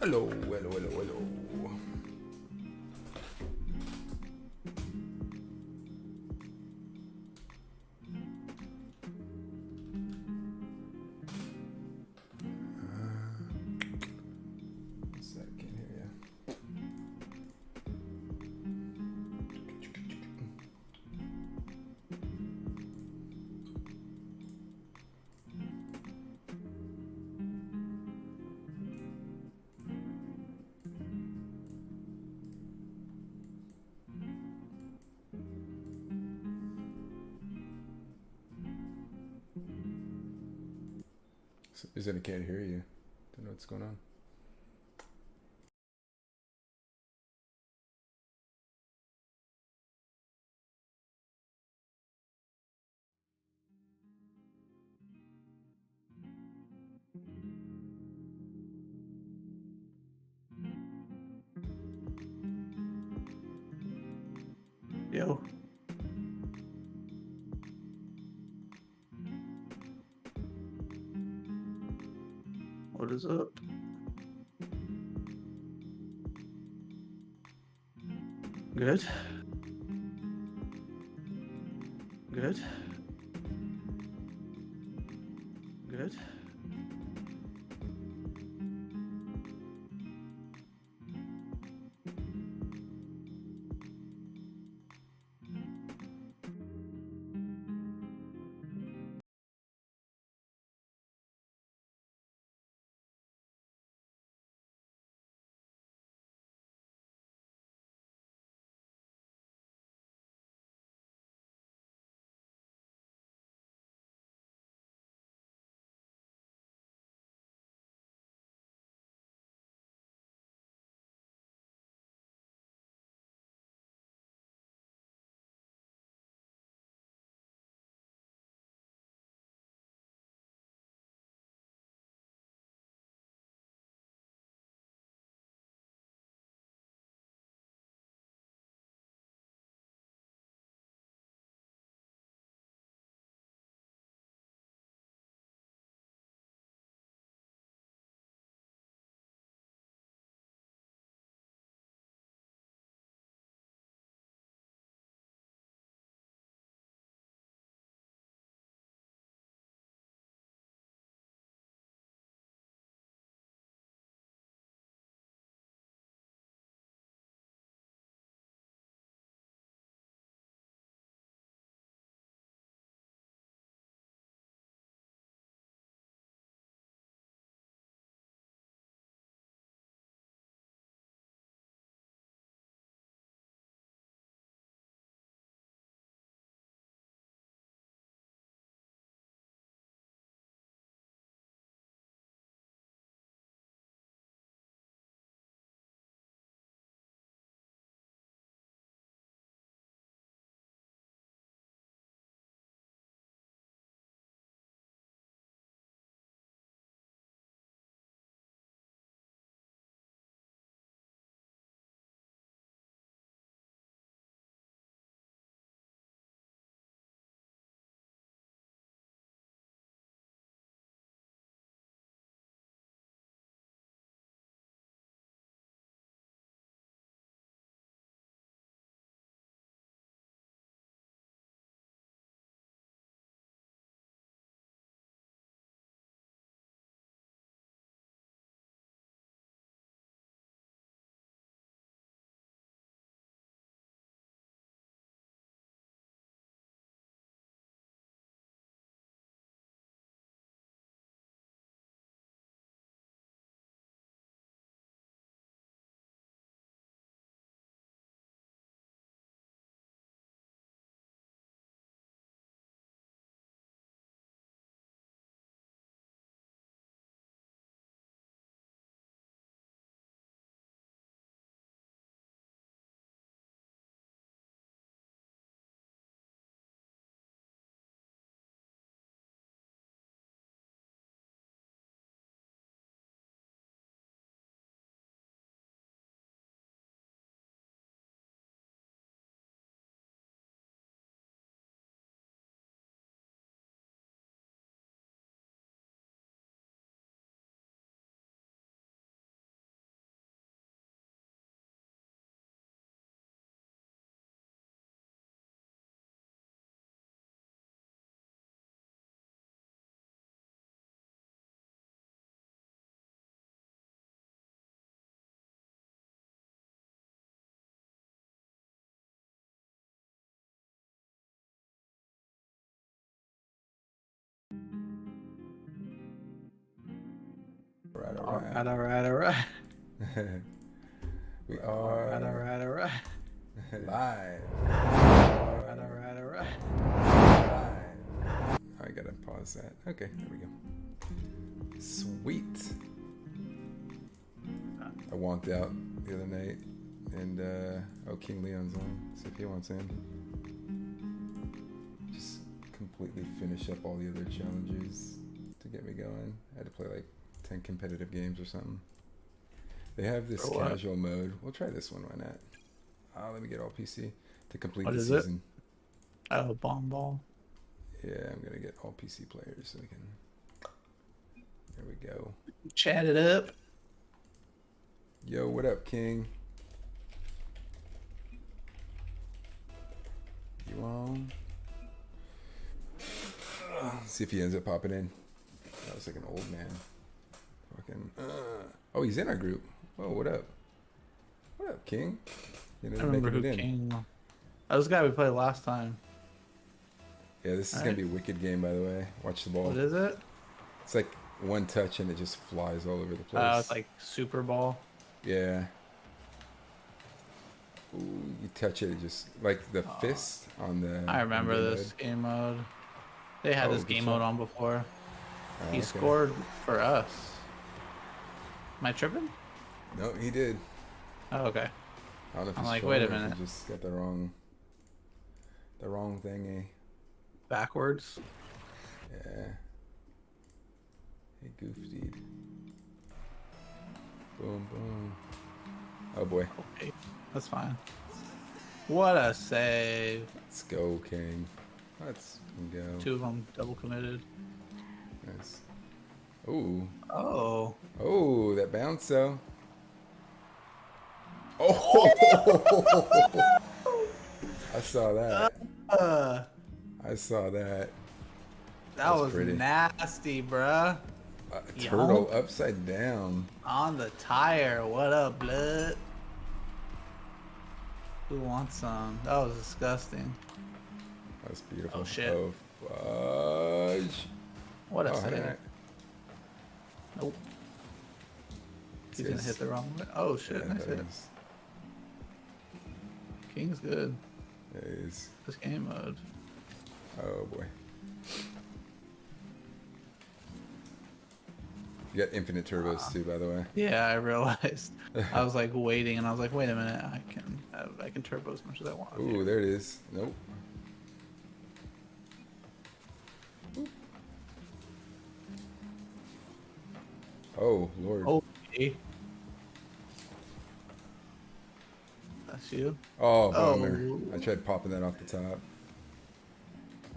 Hello, hello, hello, hello. What's that? Can't hear ya. Is it I can't hear you? Don't know what's going on. Yo. What is up? Good. Good. Good. Alright, All alright. right, all right, all right. We All right, all are right, all right. live. All right, all right, all right. Live. I gotta pause that. Okay, there we go. Sweet. I walked out the other night and King Leon's on. See if he wants in. Just completely finish up all the other challenges to get me going. I had to play like 10 competitive games or something. They have this casual mode. We'll try this one. Why not? Let me get all PC to complete the season. Oh, bomb ball. Yeah, I'm gonna get all PC players so we can. There we go. Chat it up. Yo, what up, King? You on? See if he ends up popping in. That was like an old man. Fucking. Oh, he's in our group. Oh, what up? What up, King? You know, I remember who King. That was the guy we played last time. Yeah, this is gonna be a wicked game, by the way. Watch the ball. What is it? It's like one touch and it just flies all over the place. Oh, it's like Super Ball. Yeah. Ooh, you touch it, it just like the fist on the. I remember this game mode. They had this game mode on before. He scored for us. Am I tripping? No, he did. Oh, okay. I don't know if I'm he's like, wait a trolling or if minute. he just got the wrong thingy. Backwards. Yeah. Hey, goof dude. Boom, boom. Oh boy. Okay, that's fine. What a save. Let's go, King. Let's go. Two of them double committed. Nice. Ooh. Oh. Oh, that bounce though. Oh! I saw that. I saw that. That was pretty. nasty, bruh. Turtle upside down. On the tire. What up, blood? Who wants some? That was disgusting. That was beautiful. Oh, shit. Oh, fudge. What a Oh, save. Nope. He's gonna hit the wrong way. Oh shit, Yeah, nice hit. King's good. Yeah, he is. This game mode. Oh boy. You got infinite turbos too, by the way. Yeah, I realized. I was like waiting, and I was like, wait a minute, I can turbo as much as I want. Ooh, there it is. Nope. Ooh. Oh lord. Okay. That's you. Oh, bummer. I tried popping that off the top.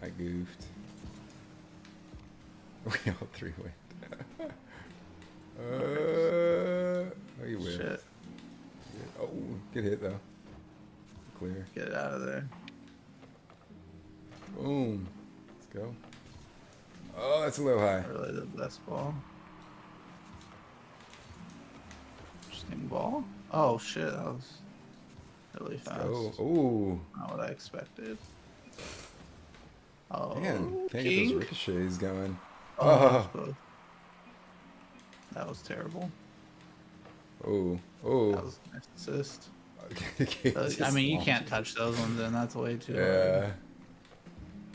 I goofed. We all three went. Oh, you win. Shit. Oh, good hit though. Clear. Get it out of there. Boom. Let's go. Oh, that's a little high. Really the best ball. Interesting ball. Oh shit, that was really fast. Oh, ooh. Not what I expected. Oh, Man, can't get those ricochets going. Oh, that was terrible. Oh, oh. That was a nice assist. I mean, you can't touch those ones, and that's way too hard.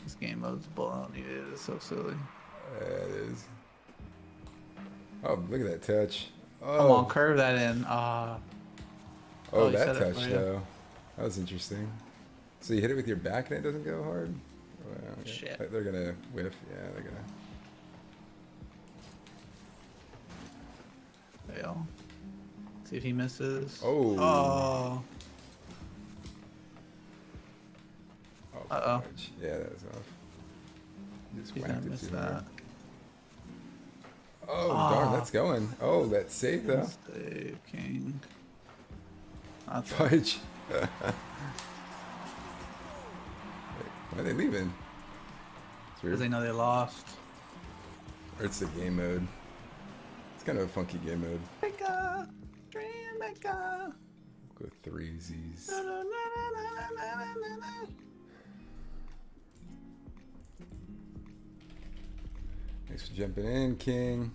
This game mode's baloney, dude. It's so silly. Yeah, it is. Oh, look at that touch. Oh. Come on, curve that in. Oh, that touch, though. That was interesting. So you hit it with your back and it doesn't go hard? Well, okay. Shit. They're going to whiff. Yeah, they're going to. Fail. See if he misses. Oh. Oh. Uh-oh. Fudge. Yeah, that was off. Just He's whacked gonna it miss too hard. that. Oh, darn, that's going. Oh, that's safe, though. Save, King. That's Fudge. Why are they leaving? It's weird. because they know they lost. Or it's the game mode. It's kind of a funky game mode. Maker, dream maker. Go threesies. Na, na, na, na, na, na, na, na. Thanks for jumping in, King.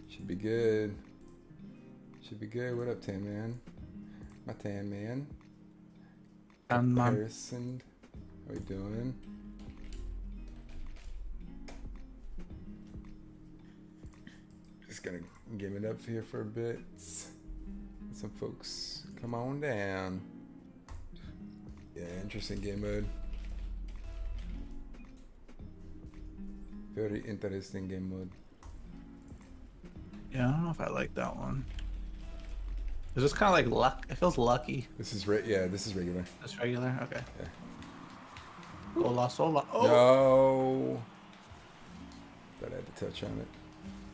Should be good. Should be good. What up, Tan Man? My Tan Man. Harrison. How we doing? Just gonna give it up here for a bit. Let some folks come on down. Yeah, interesting game mode. Very interesting game mode. Yeah, I don't know if I like that one. It's just kind of like luck. It feels lucky. This is this is regular. That's regular? Okay. Yeah. Hola, sola. Oh! No! Thought I had to touch on it.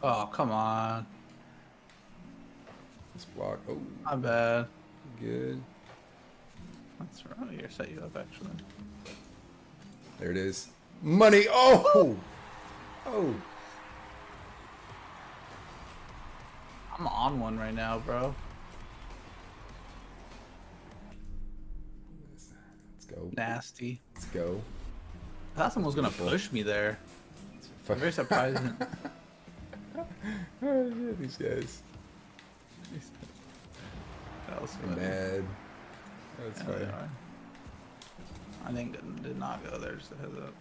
Oh, come on. This block. Oh. My bad. Good. That's right. Here, set you up, actually. There it is. Money! Oh! Oh! I'm on one right now, bro. Let's go. Nasty. Let's go. I thought someone was gonna push me there. I'm very surprising. Oh, yeah, these guys. That was I'm funny. mad. That's Yeah, funny. they are. I think it did not go there, just a heads up.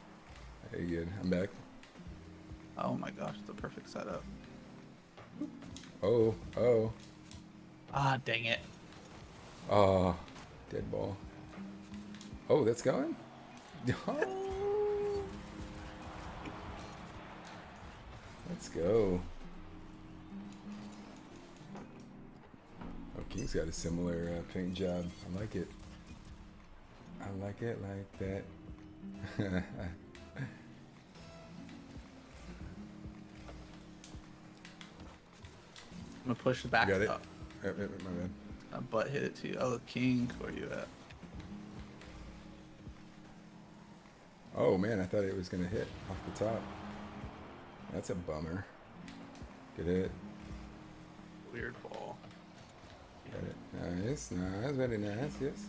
Very good. I'm back. Oh my gosh, it's a perfect setup. Oh, oh. Ah, dang it. Oh, dead ball. Oh, that's going? Oh. Let's go. Oh, King's got a similar paint job. I like it. I like it like that. I'm gonna push it back Got it. up. Yep, yep, my bad. My butt hit it to you. Oh, King, where you at? Oh man, I thought it was gonna hit off the top. That's a bummer. Good hit. Weird ball. Got it. Nice, nice, very nice, yes.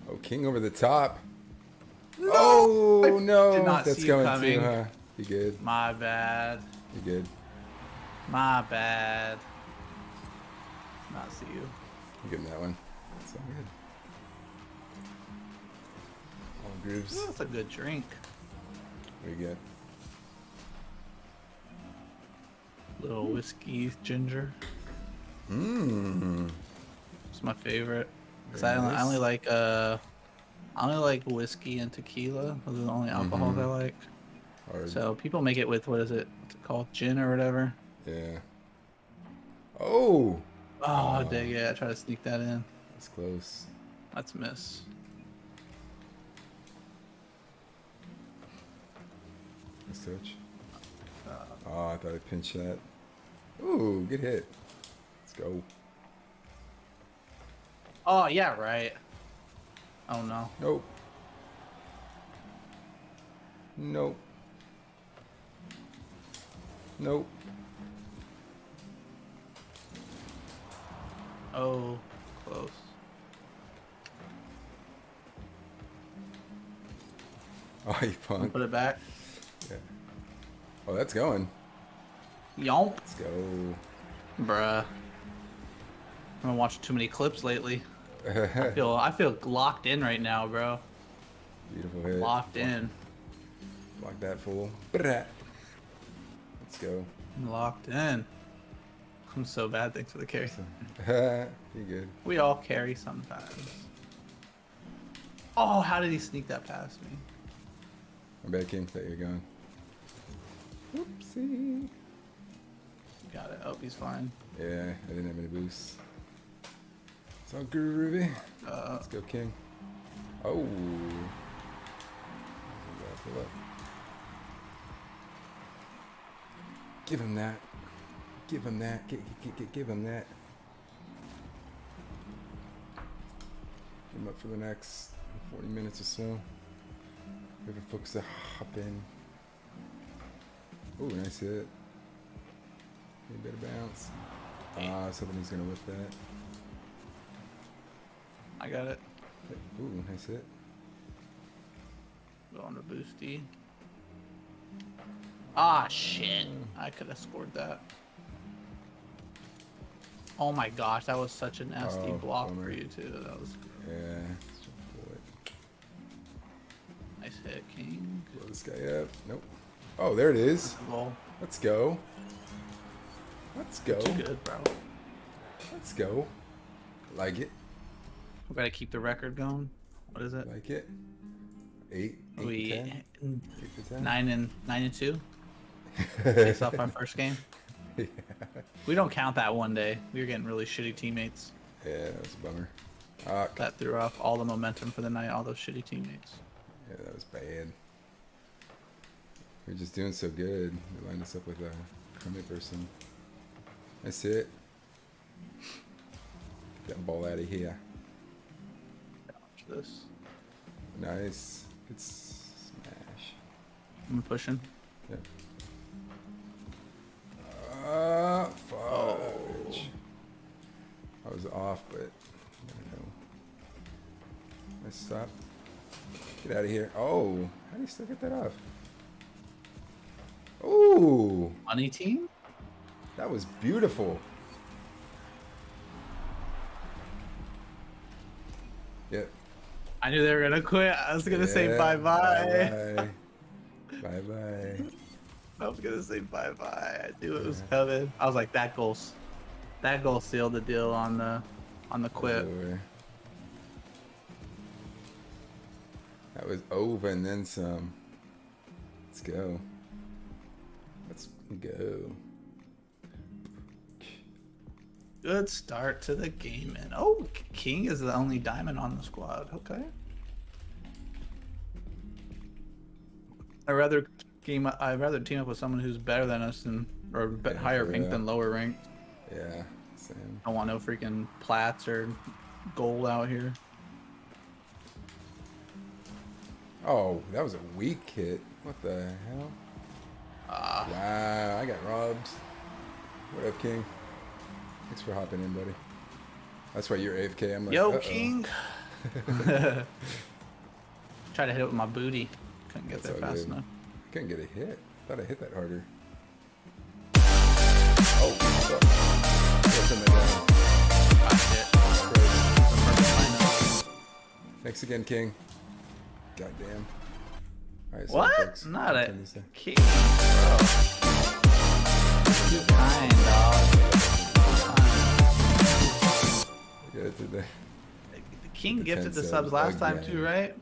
Oh, King over the top. No! Oh no, Did not that's see you going coming. too, huh? You good? My bad. You good? My bad. Not see you. You give him that one. That's all good. All grooves. Ooh, that's a good drink. What do you get? Little whiskey ginger. Mmm. It's my favorite. Cause Very I nice. only like whiskey and tequila. Those are the only alcohols I like. Hard. So people make it with what's it called, gin or whatever. Yeah. Oh! Oh, dang it! I tried to sneak that in. That's close. That's a miss. Nice touch. Oh, I thought I pinched that. Ooh, good hit. Let's go. Oh yeah, right. Oh no. Nope. Nope. Nope. Oh, close. Oh, you punk. Put it back. Yeah. Oh, that's going. Yomp. Let's go. Bruh. I've been watching too many clips lately. I feel locked in right now, bro. Beautiful hit. Locked in. Block that fool. Let's go. Locked in. I'm so bad. Thanks for the carry. You good. We all carry sometimes. Oh, how did he sneak that past me? I'm back in. That you're going. Whoopsie. Got it. Oh, he's fine. Yeah, I didn't have any boosts. It's all groovy. Uh, Let's go, King. Oh. Give him that. Give him that. Give him that. Give him up for the next 40 minutes or so. Waiting for folks to hop in. Oh, nice hit. A bit of bounce. I was hoping he's gonna whip that. I got it. Ooh, nice hit. Go on to boosty. Ah, shit. I could have scored that. Oh my gosh, that was such a nasty block bummer. for you too. That was Yeah. nice hit, King. Blow this guy up. Nope. Oh, there it is. Goal. Let's go. Let's go. Too good, bro. Let's go. Like it. We gotta keep the record going. What is it? Like it. 8 to 10. 8 to 10. 9 and 2. Takes off our first game. Yeah. We don't count that one day. We were getting really shitty teammates. Yeah, that was a bummer. That threw off all the momentum for the night. All those shitty teammates. Yeah, that was bad. We're just doing so good. They lined us up with a crummy person. That's it. Get that ball out of here. Watch this. Nice. Good smash. I'm pushing. Yep. Fudge. I was off, but I don't know. Nice stop. Get out of here. Oh, how do you still get that off? Ooh, Money team? that was beautiful. Yep. I knew they were gonna quit. I was gonna say bye bye. Bye bye. I was gonna say bye bye. I knew it was coming. I was like, that goal sealed the deal on the quit. That was over and then some. Let's go. Let's go. Good start to the game, and oh, King is the only diamond on the squad. Okay. I'd rather team up with someone who's better than us or higher ranked than lower ranked. Yeah, same. I don't want no freaking plats or gold out here. Oh, that was a weak hit. What the hell? Wow, I got robbed. What up, King? Thanks for hopping in, buddy. That's why you're AFK. I'm like, yo, uh-oh. King. Try to hit it with my booty. Couldn't get there fast enough. I couldn't get a hit. I thought I hit that harder. Oh, fuck. Putting it down. Thanks again, King. Goddamn. All right, what? Not a King, bro. Too kind, dog. Good today. The King gifted the subs last time too, right?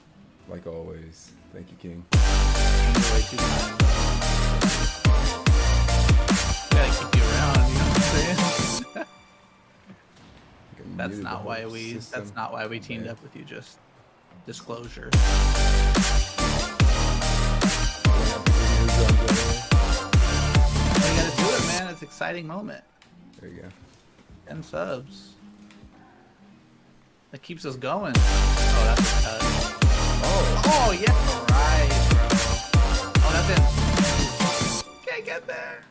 Like always. Thank you, King. Way too kind. Gotta keep you around, you know what I'm saying? That's not why we teamed up with you, just disclosure. You gotta do it, man. It's an exciting moment. There you go. 10 subs. That keeps us going. Oh, that's a cut. Oh, yeah. Right, bro. Oh, that's it. Can't get there.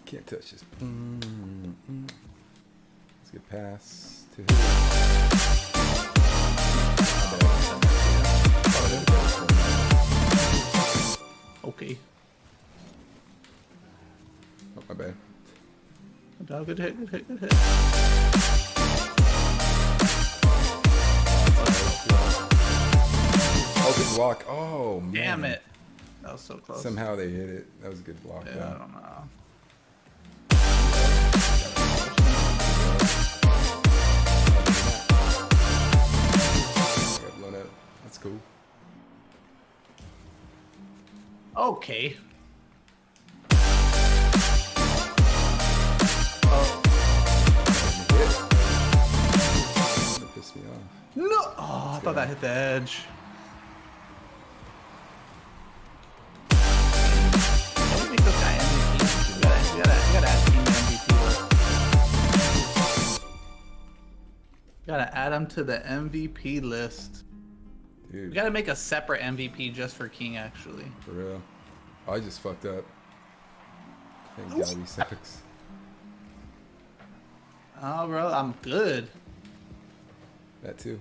Can't touch this. Let's get pass to Okay. Oh, my bad. Good hit, good hit, good hit. Oh, good block. Oh, man. Damn it. That was so close. Somehow they hit it. That was a good block. Yeah, though. I don't know. Got blown up. That's cool. Okay. That pissed me off. No! Oh, I thought that hit the edge. Can we make this guy MVP? You gotta add him to the MVP list. Gotta add him to the MVP list. Dude. We gotta make a separate MVP just for King, actually. For real. Oh, I just fucked up. Thank God he sucks. Oh, bro, I'm good. That too.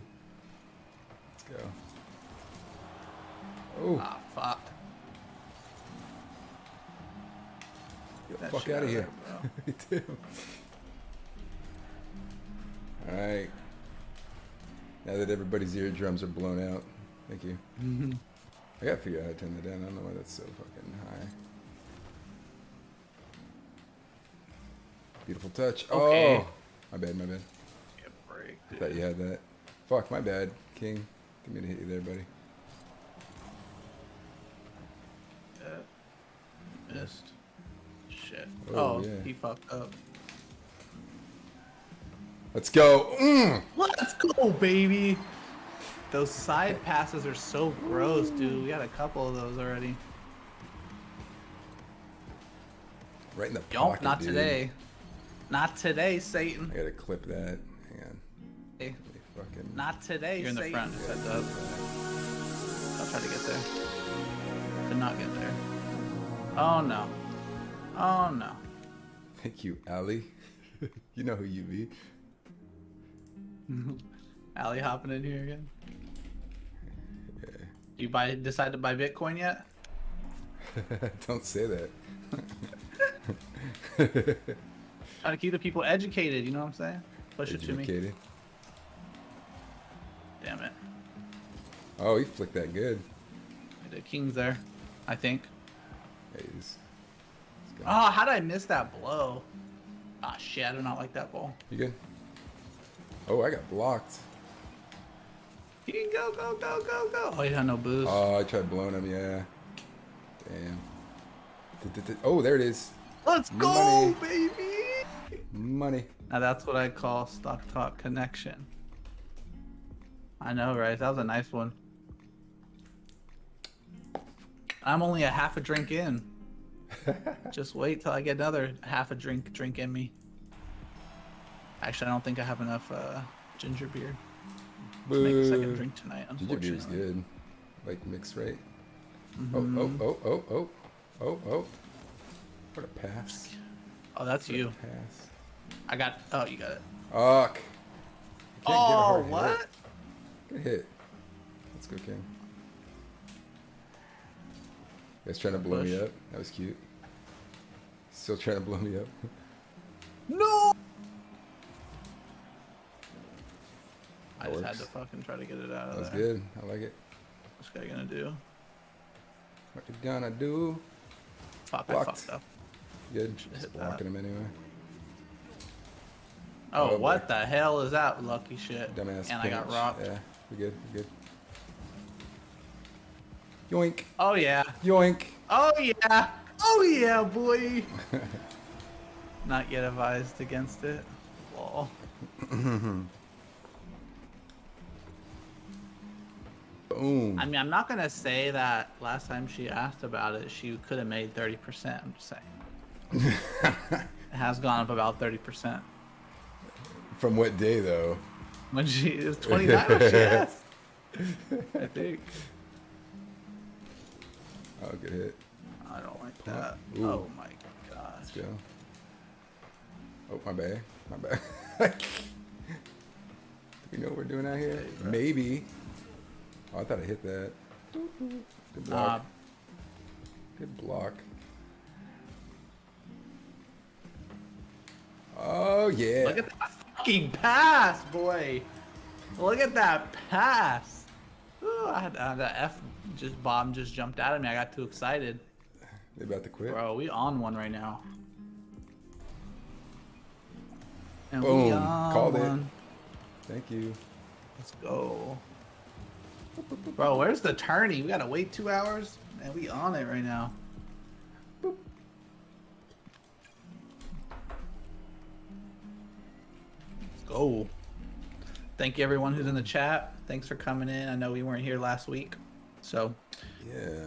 Let's go. Oh. Ah, fuck. fuck out of here. Me too. Alright. Now that everybody's eardrums are blown out. Thank you. I gotta figure out how to turn that down. I don't know why that's so fucking high. Beautiful touch. Okay. Oh! My bad, my bad. Break, I thought you had that. Fuck, my bad, King. Didn't mean to hit you there, buddy. Missed. Shit. Oh, yeah. He fucked up. Let's go. Let's go, baby. Those side passes are so gross, dude. We had a couple of those already. Right in the Yup, pocket, not dude. today. Not today, Satan. I gotta clip that. Hang on. Hey. Fucking... Not today, You're in the Satan. front, just heads up. I'll try to get there. Could not get there. Oh no. Oh no. Thank you, Ali. You know who you be. Allie hopping in here again. Yeah. You decide to buy Bitcoin yet? Don't say that. Trying to keep the people educated, you know what I'm saying? Push it to me. Educated. Damn it. Oh, he flicked that good. The king's there, I think. Yeah, he's Oh, how did I miss that blow? Ah, shit, I do not like that ball. You good? Oh, I got blocked. You can go, go, go, go, go. Oh, yeah, no boost. Oh, I tried blowing him, yeah. Damn. Oh, there it is. Let's go, baby! Money. Now that's what I call stock talk connection. I know, right? That was a nice one. I'm only a half a drink in. Just wait till I get another half a drink in me. Actually, I don't think I have enough ginger beer to make a second drink tonight, Ginger unfortunately. beer's good. Like mixed right. Mm-hmm. Oh. What a pass. Oh, that's What a you. pass. I got. Oh, you got it. Fuck. Oh, what? Good hit. Let's go, King. You guys trying to blow me up? That was cute. Still trying to blow me up. No! I That just works. had to fucking try to get it out of That was there. good. I like it. What's guy gonna do? What you gonna do? Fuck, Blocked. I fucked up. Good. Should've Just hit blocking that. him anyway. Oh, Oh, what boy. the hell is that lucky shit? Dumbass. And I got pinch. rocked. Yeah, we're good. We're good. Yoink. Oh yeah. Yoink. Oh yeah. Oh yeah, boy. Not yet advised against it. Lol. Boom. I mean, I'm not gonna say that last time she asked about it, she could have made 30%. I'm just saying. It has gone up about 30%. From what day, though? When it was 29 when she asked. I think. Oh, good hit. I don't like that. Ooh. Oh my gosh. Let's go. Oh, my bad. My bad. Do we know what we're doing out here? Maybe. Oh, I thought I hit that. Good block. Good block. Oh, yeah. Look at that fucking pass, boy. Look at that pass. Ooh, I had the F bomb just jumped out of me. I got too excited. They about to quit? Bro, we on one right now. And Boom. we on Called one. it. Thank you. Let's go. Bro, where's the tourney? We gotta wait 2 hours? Man, we on it right now. Boop. Let's go. Thank you everyone who's in the chat. Thanks for coming in. I know we weren't here last week. So Yeah.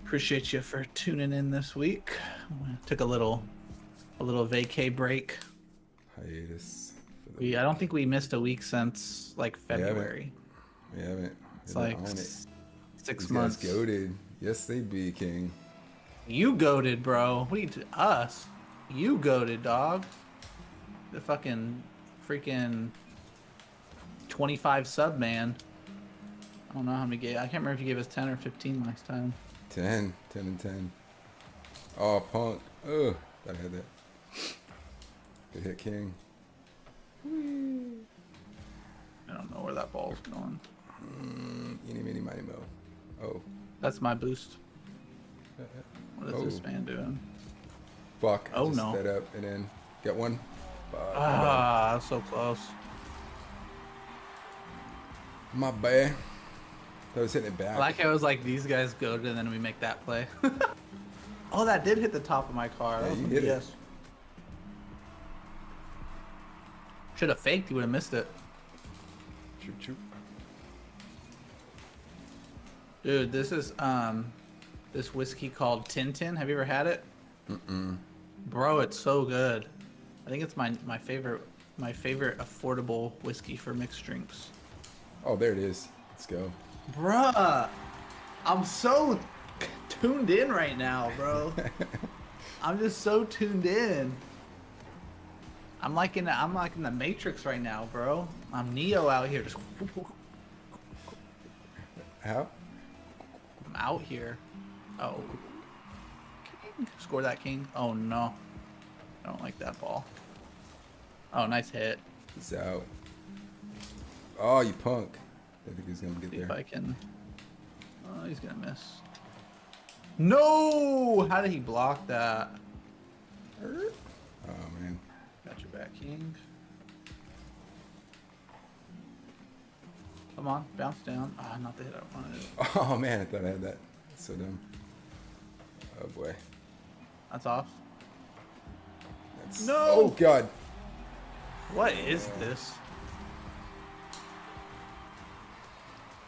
appreciate you for tuning in this week. Took a little vacay break. Hiatus. For the I don't think we missed a week since like February. We haven't. It's They're like on it. 6 These months. guys goated. Yes, they be, King. You goaded, bro. What are you us? You goaded, dog. The freaking 25 sub man. I don't know how many gave. I can't remember if you gave us 10 or 15 last time. 10 and 10. Oh, punk. Ugh. Thought I had that. Good hit, king. I don't know where that ball's going. Eeny, meeny, miny, mo. Oh. That's my boost. What is Oh. this man doing? Fuck. Oh, just no. That up and then get one. Fuck. Ah, that's so close. My bad. I was hitting it back. I like how it was like these guys go and then we make that play. Oh, that did hit the top of my car. Yeah, That was you some hit it. BS. Should have faked. You would have missed it. Shoot, shoot. Dude, this is this whiskey called Tintin. Have you ever had it? Bro, it's so good. I think it's my favorite affordable whiskey for mixed drinks. Oh, there it is. Let's go. Bruh, I'm so tuned in right now, bro. I'm just so tuned in. I'm like in the Matrix right now, bro. I'm Neo out here. Just How? I'm out here. Oh, king. Score that king. Oh no, I don't like that ball. Oh, nice hit. It's out. Oh, you punk. I think he's gonna get See if there. I can. Oh, he's gonna miss. No! How did he block that? Oh man. Got your back, king. Come on, bounce down. Ah, not the hit I wanted. Oh man, I thought I had that. That's so dumb. Oh boy. That's off. That's... No! Oh god. What is this?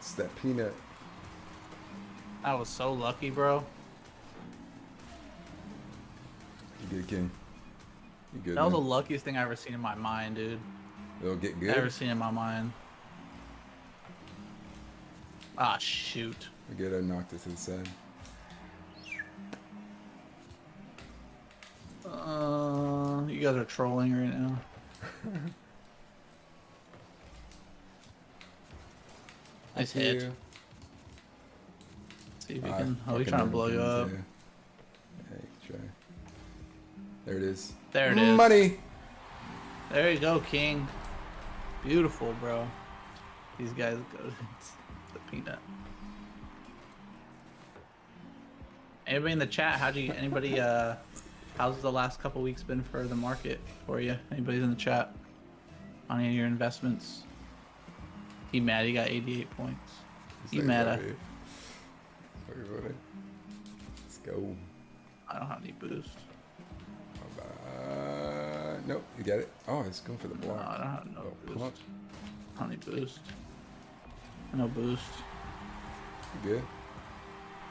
It's that peanut. I was so lucky, bro. You good, king? You good? That was the man? luckiest thing I ever seen in my mind, dude. It'll get good. Ever seen in my mind. Ah, shoot. We good. I knocked it to the side. You guys are trolling right now. Nice Thank hit. you. See if you I can. Oh, he's fucking trying to never blow you can up. too. Hey, try. There it is. There it is. Money. There you go, king. Beautiful, bro. These guys go the peanut. Anybody in the chat? How's the last couple weeks been for the market for you? Anybody's in the chat on any of your investments? He mad? He got 88 points. You mad? Let's go. I don't have any boost. Nope, you got it. Oh, it's going for the No, block. I don't have no Oh, boost. punk. I don't need boost. No boost. You good?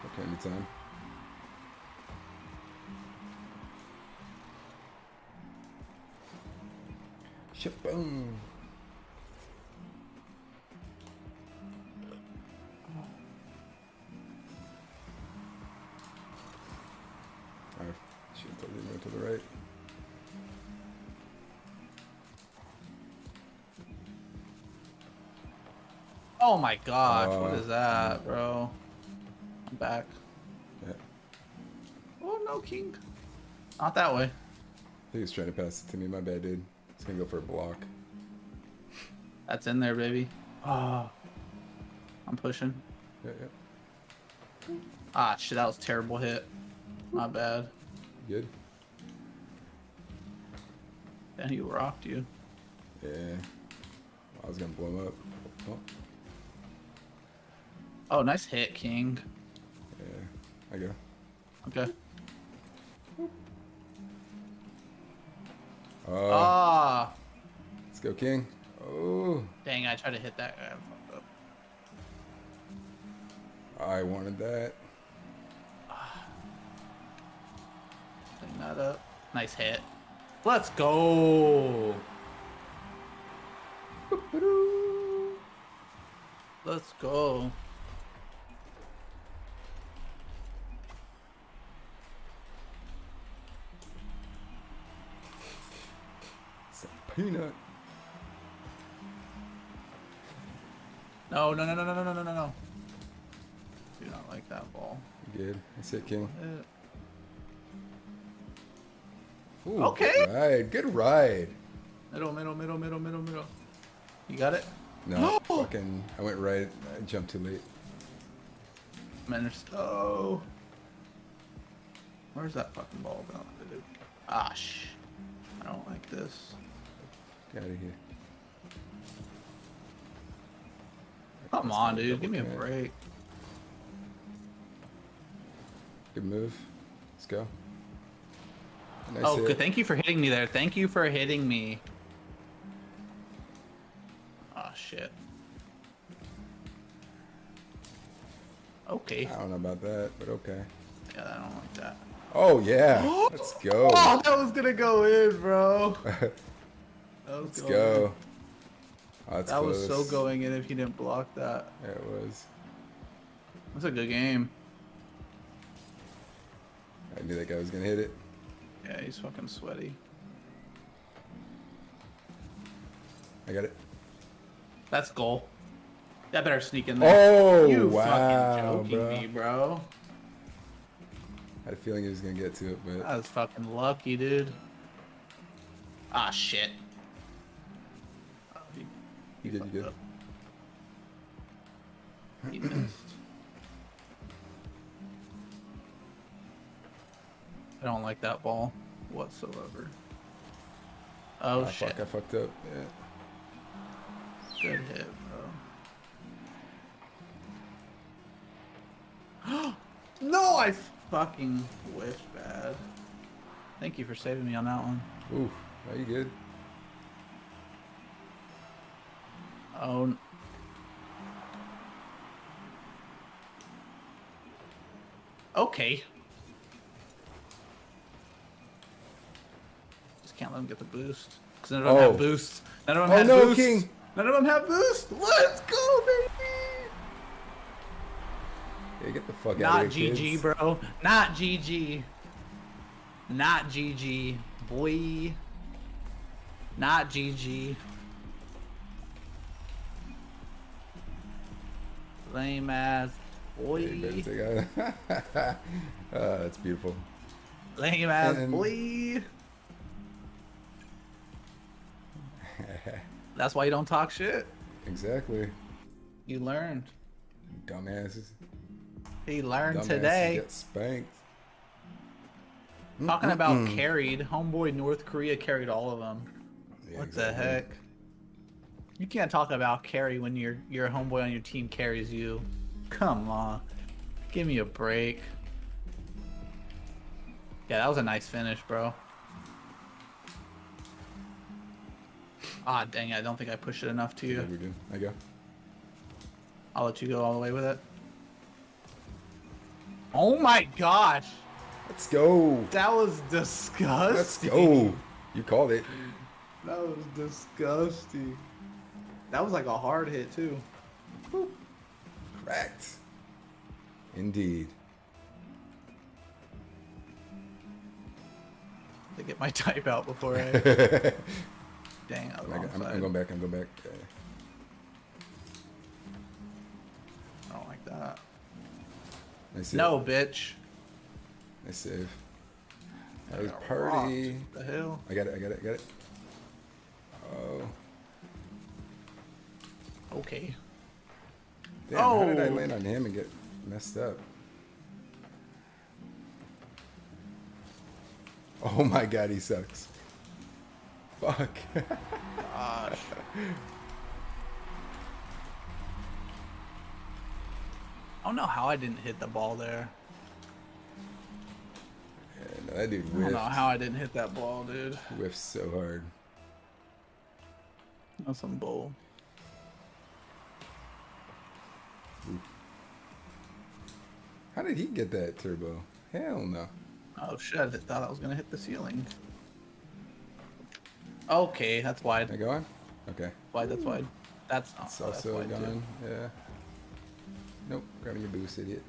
Okay, anytime. Shaboom. I should have totally went to the right. Oh my gosh, what is that, bro? I'm back. Yeah. Oh no, king. Not that way. I think he's trying to pass it to me. My bad, dude. He's gonna go for a block. That's in there, baby. Oh. I'm pushing. Yeah, yeah. Ah, shit, that was a terrible hit. Not bad. Good. Then he rocked you. Yeah. I was gonna blow him up. Oh, Oh, nice hit, king. yeah. I go. Okay. Ah. Let's go, king. Oh. Dang, I tried to hit that guy. I fucked up. I wanted that. Clean that up. Nice hit. Let's go. Let's go. It's a peanut. No, no, no, no, no, no, no, no, no. Do not like that ball. Good. That's it, king. Ooh, Okay. good ride. Good ride. Middle, middle, middle, middle, middle, middle. You got it? No, fucking, I went right. I jumped too late. Oh. Where's that fucking ball going? Ah, I don't like this. Get out of here. Come on, dude. Give me a break. Good move. Let's go. Nice Oh, hit. good. Thank you for hitting me there. Thank you for hitting me. Oh, shit. Okay. I don't know about that, but okay. Yeah, I don't like that. Oh, yeah. Let's go. Oh, that was gonna go in, bro. Let's go. Oh, that's that close. was so going in if he didn't block that. Yeah, it was. That's a good game. I knew that guy was going to hit it. Yeah, he's fucking sweaty. I got it. That's goal. That better sneak in there. Oh, you wow, fucking joking bro. me, bro. I had a feeling he was going to get to it, but... That was fucking lucky, dude. Ah, shit. Oh, You did, you did. up. He missed. I don't like that ball whatsoever. Oh, Ah, shit. fuck, I fucked up. Yeah. Good hit, bro. No, I fucking whiffed bad. Thank you for saving me on that one. Ooh, are you good? Oh. Okay. Just can't let him get the boost. Because none of them have boosts. None of them have no, boosts. King. None of them have boosts. Let's go, baby. Yeah, get the fuck Not out of here, GG, kids. bro. Not GG. Not GG, boy. Not GG. Lame ass boy. Yeah, you better take out. That's beautiful. Lame ass And- boy. That's why you don't talk shit. Exactly. You learned. Dumbasses. He learned Dumbasses today. get spanked. Talking about carried, homeboy North Korea carried all of them. Yeah, What exactly. the heck? You can't talk about carry when your homeboy on your team carries you. Come on. Give me a break. Yeah, that was a nice finish, bro. Ah, dang it. I don't think I pushed it enough to Yeah, you. we do. I go. I'll let you go all the way with it. Oh my gosh. Let's go. That was disgusting. Let's go. You called it. That was disgusting. That was like a hard hit, too. Correct. Indeed. To get my type out before I... Dang, I was wrong I'm side. going back. I'm going back. Okay. I don't like that. Nice No, bitch. Nice save. That was got party. rocked. What the hell? I got it. I got it. I got it. Oh. Okay. Damn, how did I Oh. land on him and get messed up? Oh my god, he sucks. Fuck. Gosh. I don't know how I didn't hit the ball there. Yeah, no, that dude I don't whiffed. know how I didn't hit that ball, dude. Whiffed so hard. That's some bull. How did he get that turbo? Hell no. Oh shit, I thought I was gonna hit the ceiling. Okay, that's Am I wide. going? Okay. Wide, that's wide. That's not. It's Oh, that's also wide gone. too. Yeah. Nope. Grabbing your boost, idiot.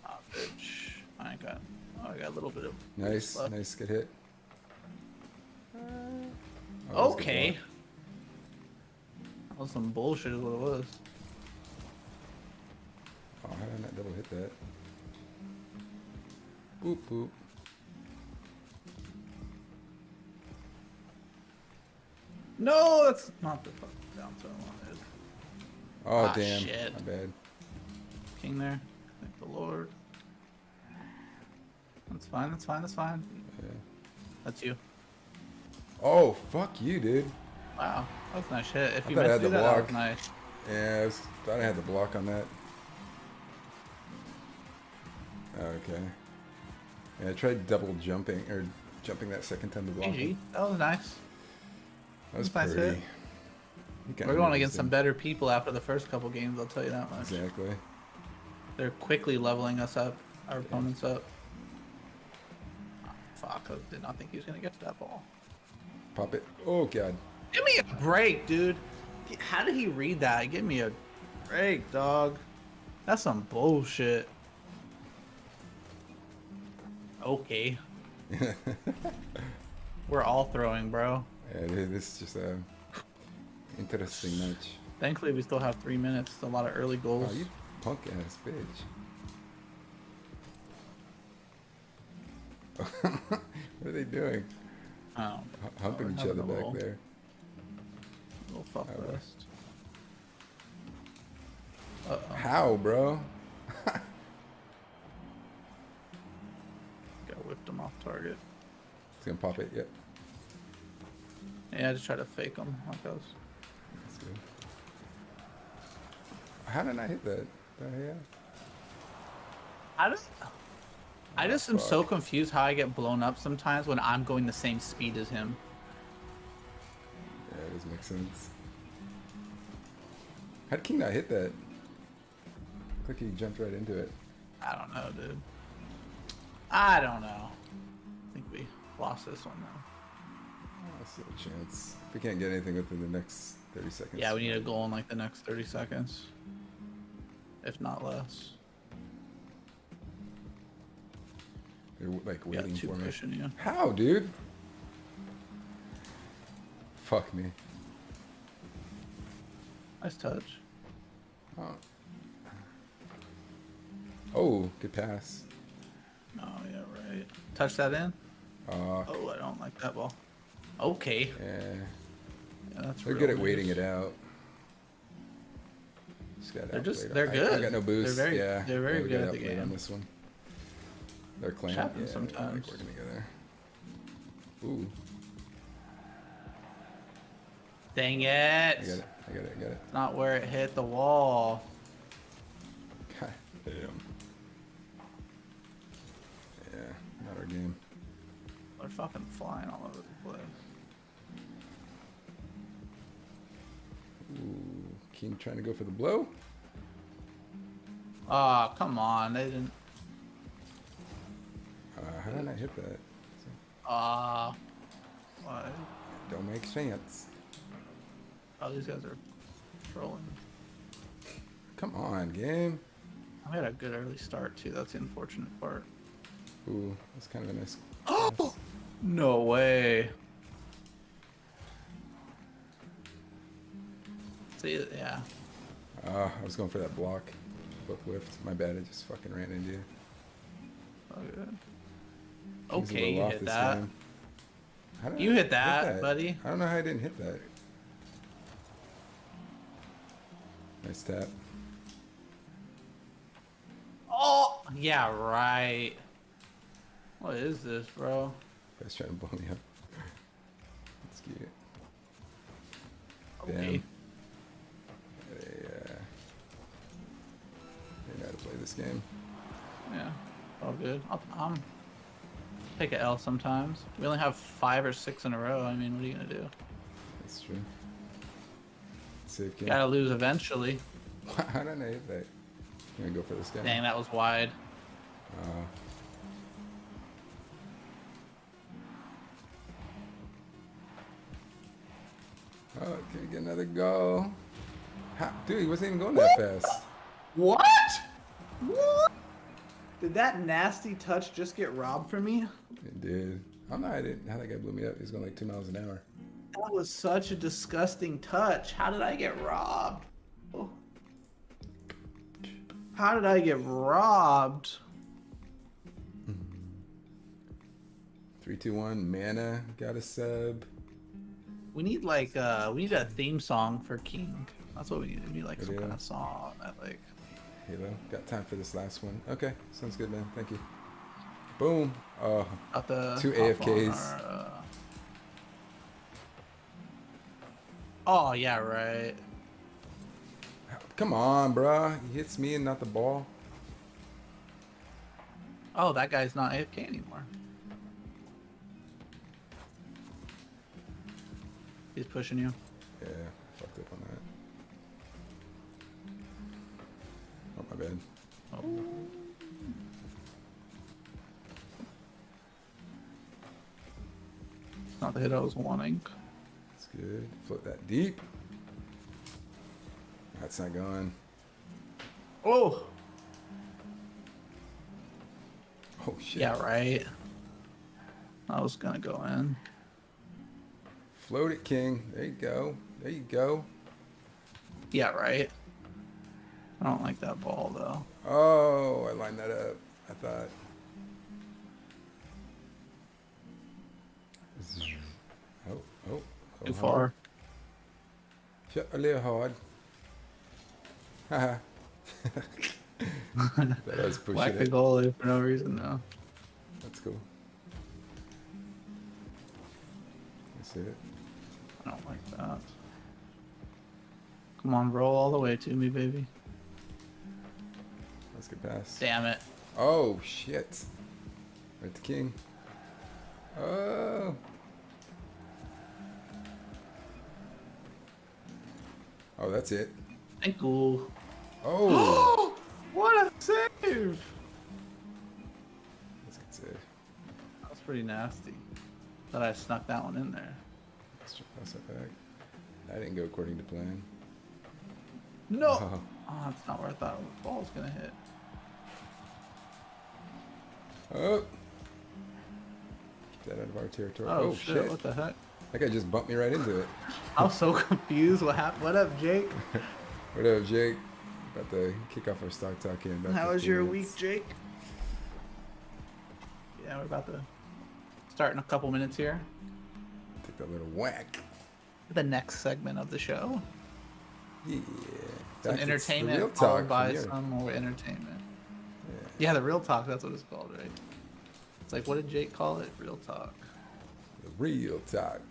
Ah, bitch. I got. Oh, I got a little bit of. Nice. left. Nice. Good hit. Oh, that was a good Okay. block. That was some bullshit, is what it was. Oh, how did I not double hit that? Boop, boop. No, that's not the fucking bouncer I wanted. Oh, Ah, damn. shit. My bad. King there. Thank the Lord. That's fine, that's fine, that's fine. Yeah. That's you. Oh, fuck you, dude. Wow, that was a nice hit. If I you thought I meant had to do the that, that block. was nice. Yeah, thought I had the block on that. Okay. Yeah, I tried double jumping, or jumping that second time to block it. GG. That was nice. That was Nice pretty. hit. He kinda We're going knows against some him. better people after the first couple games, I'll tell you that much. Exactly. They're quickly leveling us up, our opponents up. Oh, fuck, I did not think he was going to get to that ball. Pop it. Oh, God. Give me a break, dude. How did he read that? Give me a break, dog. That's some bullshit. Okay. We're all throwing, bro. Yeah, this is just a interesting match. Thankfully, we still have 3 minutes. A lot of early goals. Oh, you punk ass bitch. What are they doing? Oh, Humping each other back there. Little fuck Oh, fest. Uh-oh. How, bro? Got whipped him off target. It's gonna pop it. Yep. Yeah, I just try to fake him like those. That's good. How did I hit that? Yeah. I just am so confused how I get blown up sometimes when I'm going the same speed as him. Yeah, it does make sense. How did King not hit that? Looked like he jumped right into it. I don't know, dude. I don't know. I think we lost this one though. Oh, still a chance. If we can't get anything within the next 30 seconds. Yeah, we need a goal in like the next 30 seconds. If not less. They're like waiting Got two for me. pushing you. How, dude? Fuck me. Nice touch. Oh. Oh, good pass. Oh, yeah, right. Touch that in? Oh, Oh, I don't like that ball. Okay. yeah. Yeah, that's They're real good at news. waiting it out. Just got They're outplayed. they're good. I got no boost. They're very, yeah, they're very we good got at the outplayed game. on this one. They're clan. Happens Yeah, sometimes. like working together. Ooh, Dang it. I got it. I got it. I got it. Not where it hit the wall. God damn. Yeah, not our game. They're fucking flying all over the place. Ooh, King trying to go for the blow. Ah, come on. They didn't. How did I hit that? Ah. What? Don't make sense. Oh, these guys are trolling. Come on, game. I had a good early start, too. That's the unfortunate part. Ooh, that's kind of a nice. Oh! No way. See, yeah. I was going for that block. Both whiffed. My bad. I just fucking ran into you. Oh, good. King's a Okay, little you off hit this that. game. How did You I hit that, buddy. I don't know how I didn't hit that. Nice tap. Oh! Yeah, right. What is this, bro? Guy's trying to blow me up. Let's get it. Okay. They know how to play this game. Yeah, all good. I'm take an L sometimes. We only have 5 or 6 in a row. I mean, what are you gonna do? That's true. Safe game. Gotta lose eventually. How did I hit that? I'm gonna go for this guy. Dang, that was wide. Oh, can we get another goal? Dude, he wasn't even going that fast. What? What? Did that nasty touch just get robbed from me? It did. I don't know how that guy blew me up. He was going like 2 miles an hour. That was such a disgusting touch. How did I get robbed? Oh. How did I get robbed? 3, 2, 1. Mana got a sub. We need like we need a theme song for King. That's what we need. We need like some kind of song that like. Halo. Got time for this last one. Okay, sounds good, man. Thank you. Boom. Got the 2 AFKs. Oh yeah, right. Come on, bruh. He hits me and not the ball. Oh, that guy's not AFK anymore. He's pushing you. Yeah, fucked up on that. Oh, my bad. Oh. Not the hit I was wanting. That's good. Float that deep. That's not going. Oh. Oh, shit. Yeah, right. I was gonna go in. Float it, King. There you go. There you go. Yeah, right. I don't like that ball, though. Oh, I lined that up. I thought. Oh. Too far. Shut a little hard. Haha. That was pushing Whack the it. goalie for no reason, though. That's cool. That's it. I don't like that. Come on, roll all the way to me, baby. Let's get past. Damn it. Oh, shit. Right to King. Oh. Oh, that's it. Thank you. Oh. What a save! That's a good save. That was pretty nasty. Thought I snuck that one in there. Let's pass that back. That didn't go according to plan. No! Oh. Oh, that's not where I thought the ball was gonna hit. Oh. Keep that out of our territory. Oh, shit, what the heck? That guy just bumped me right into it. I was so confused. What happened? What up, Jake? What up, Jake? About to kick off our stock talk here in about How was 15 your minutes. week, Jake? Yeah, we're about to start in a couple minutes here. Take that little whack. The next segment of the show. Yeah. Some That's entertainment the real followed talk by from here. some more entertainment. Yeah. Yeah, the real talk. That's what it's called, right? It's like, what did Jake call it? Real talk. The real talk.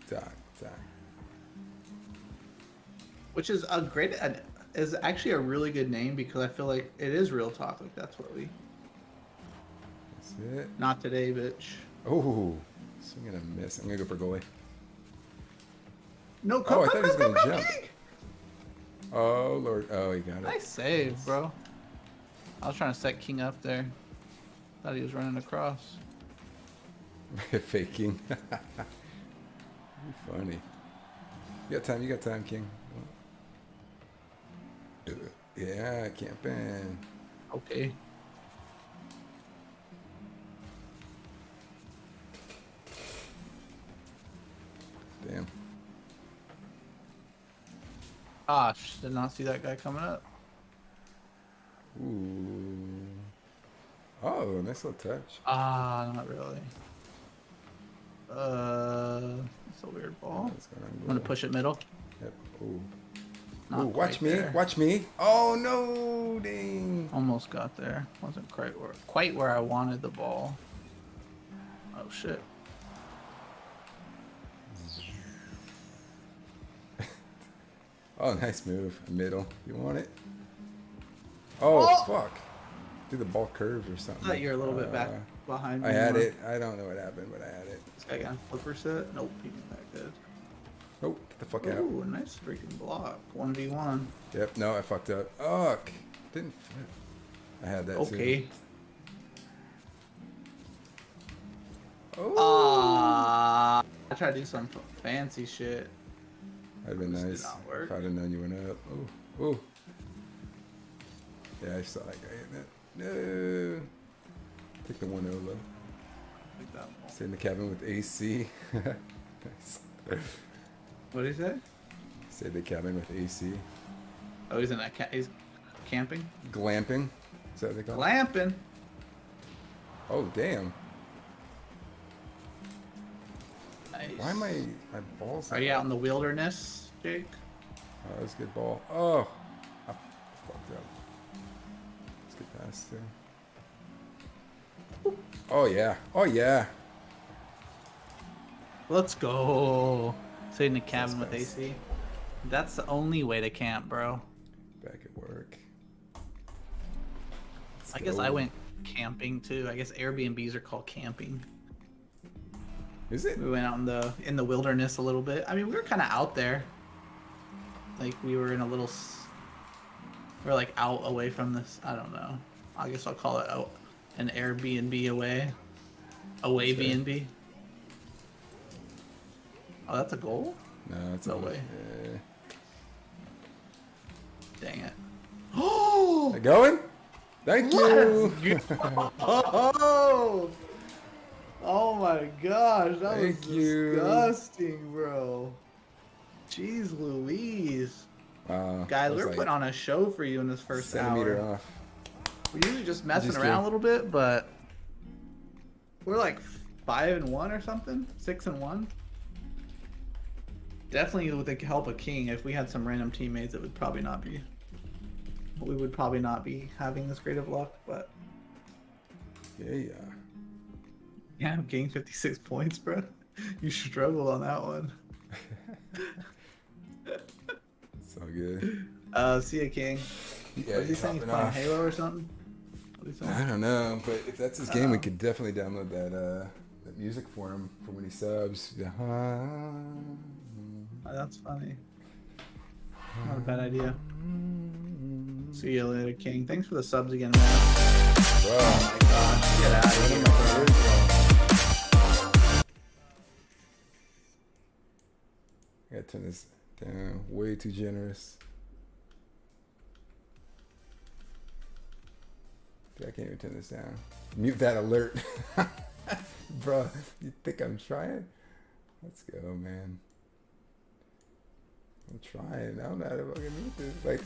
Which is a great, is actually a really good name because I feel like it is real talk. Like that's what we. That's it. Not today, bitch. Oh, swing and a miss. I'm gonna go for goalie. No, come, I come, thought he was come, gonna come, jump. King! Oh lord. Oh, he got it. Nice save, bro. I was trying to set King up there. Thought he was running across. Faking. You're funny. You got time, King. Yeah, camping. Okay. Damn. Gosh, did not see that guy coming up. Ooh. Oh, nice little touch. Ah, not really. It's a weird ball. What's going on, I'm gonna bro? push it middle. Yep. Ooh. Not Ooh, watch quite me. there. Watch me. Oh no, dang. Almost got there. Wasn't quite where I wanted the ball. Oh shit. Oh, nice move. Middle. You want it? Oh, fuck. Dude, the ball curved or I something. thought you were a little bit back behind me. I had more. it. I don't know what happened, but I had it. This guy got a flipper set? Nope, he didn't that good. Oh, get the fuck out. Ooh, a nice freaking block. 1v1. Yep, no, I fucked up. Ugh. Didn't flip. I had that too. Okay. Oh. Ah, I tried to do some fancy shit. That'd been This did nice. not work. If I'd have known you went up. Oh. Oh. Yeah, I saw that guy hitting it. No. Take the 1-0 low. Like that one. Stay in the cabin with AC. Nice. What did he say? Stay in the cabin with AC. Oh, he's in that he's camping? Glamping. Is that what they call it? Glamping? Oh, damn. Nice. Nice. Why am my balls? Are you out in the wilderness, Jake? Oh, that's a good ball. Oh, I fucked up. Let's get past there. Oh yeah. Oh yeah. Let's go. Stay in the That's cabin with best. AC. That's the only way to camp, bro. Back at work. I guess I went camping too. I guess Airbnbs are called camping. Is it? We went out in the wilderness a little bit. I mean, we were kind of out there. Like we were in a little. We're like out away from this. I don't know. I guess I'll call it an Airbnb away. Away Sure. B&B. Oh, that's a goal? No, it's No not. way. Yeah. Dang it. Oh! They going? Thank you. Oh! Oh my gosh, that was Thank you. disgusting, bro. Jeez Louise. Guys, we're putting on a show for you in this first centimeter hour. off. We're usually just messing Just around kidding. a little bit, but we're like 5-1 or something, 6-1. Definitely with the help of King. If we had some random teammates, it would probably not be. We would probably not be having this great of luck, but Yeah. yeah, King 56 points, bro. You struggled on that one. It's all good. See ya, King. Yeah, Was he he's saying he's hopping playing off. Halo or something? What is he I saying? don't know, but if that's his game, we could definitely download that music for him for when he subs. Yeah. Oh, that's funny. Not a bad idea. See you later, King. Thanks for the subs again, man. Bro, Oh my gosh, get out of one here, of my bro. favorites. I gotta turn this down. Way too generous. Dude, I can't even turn this down. Mute that alert. Bro, you think I'm trying? Let's go, man. I'm trying. I don't know how to fucking mute this. Like,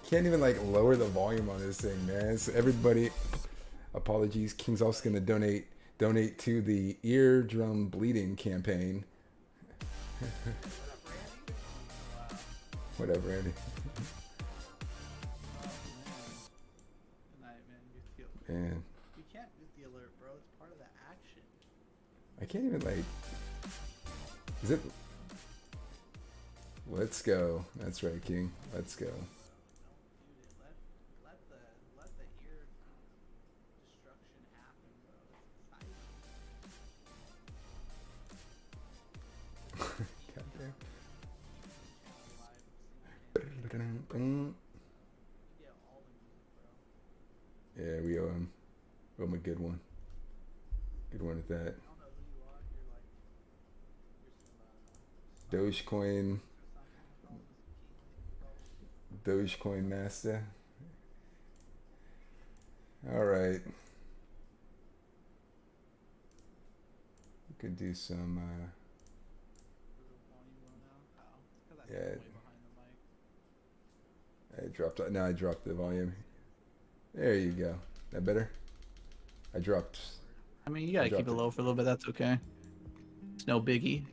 can't even like lower the volume on this thing, man. So everybody, apologies. King's also gonna donate to the eardrum bleeding campaign. Whatever, Andy. Man, You can't mute the alert, bro. It's part of the action. I can't even like. Is it? Let's go. That's right, King. Let's go. Let the ear destruction happen, bro. Goddamn. Yeah, we owe him. Owe him a good one. Good one at that. Dogecoin. Dogecoin master. All right. We could do some. Yeah. I dropped. No, I dropped the volume. There you go. That better? I dropped. I mean, you gotta keep it low for a little bit. That's okay. It's no biggie.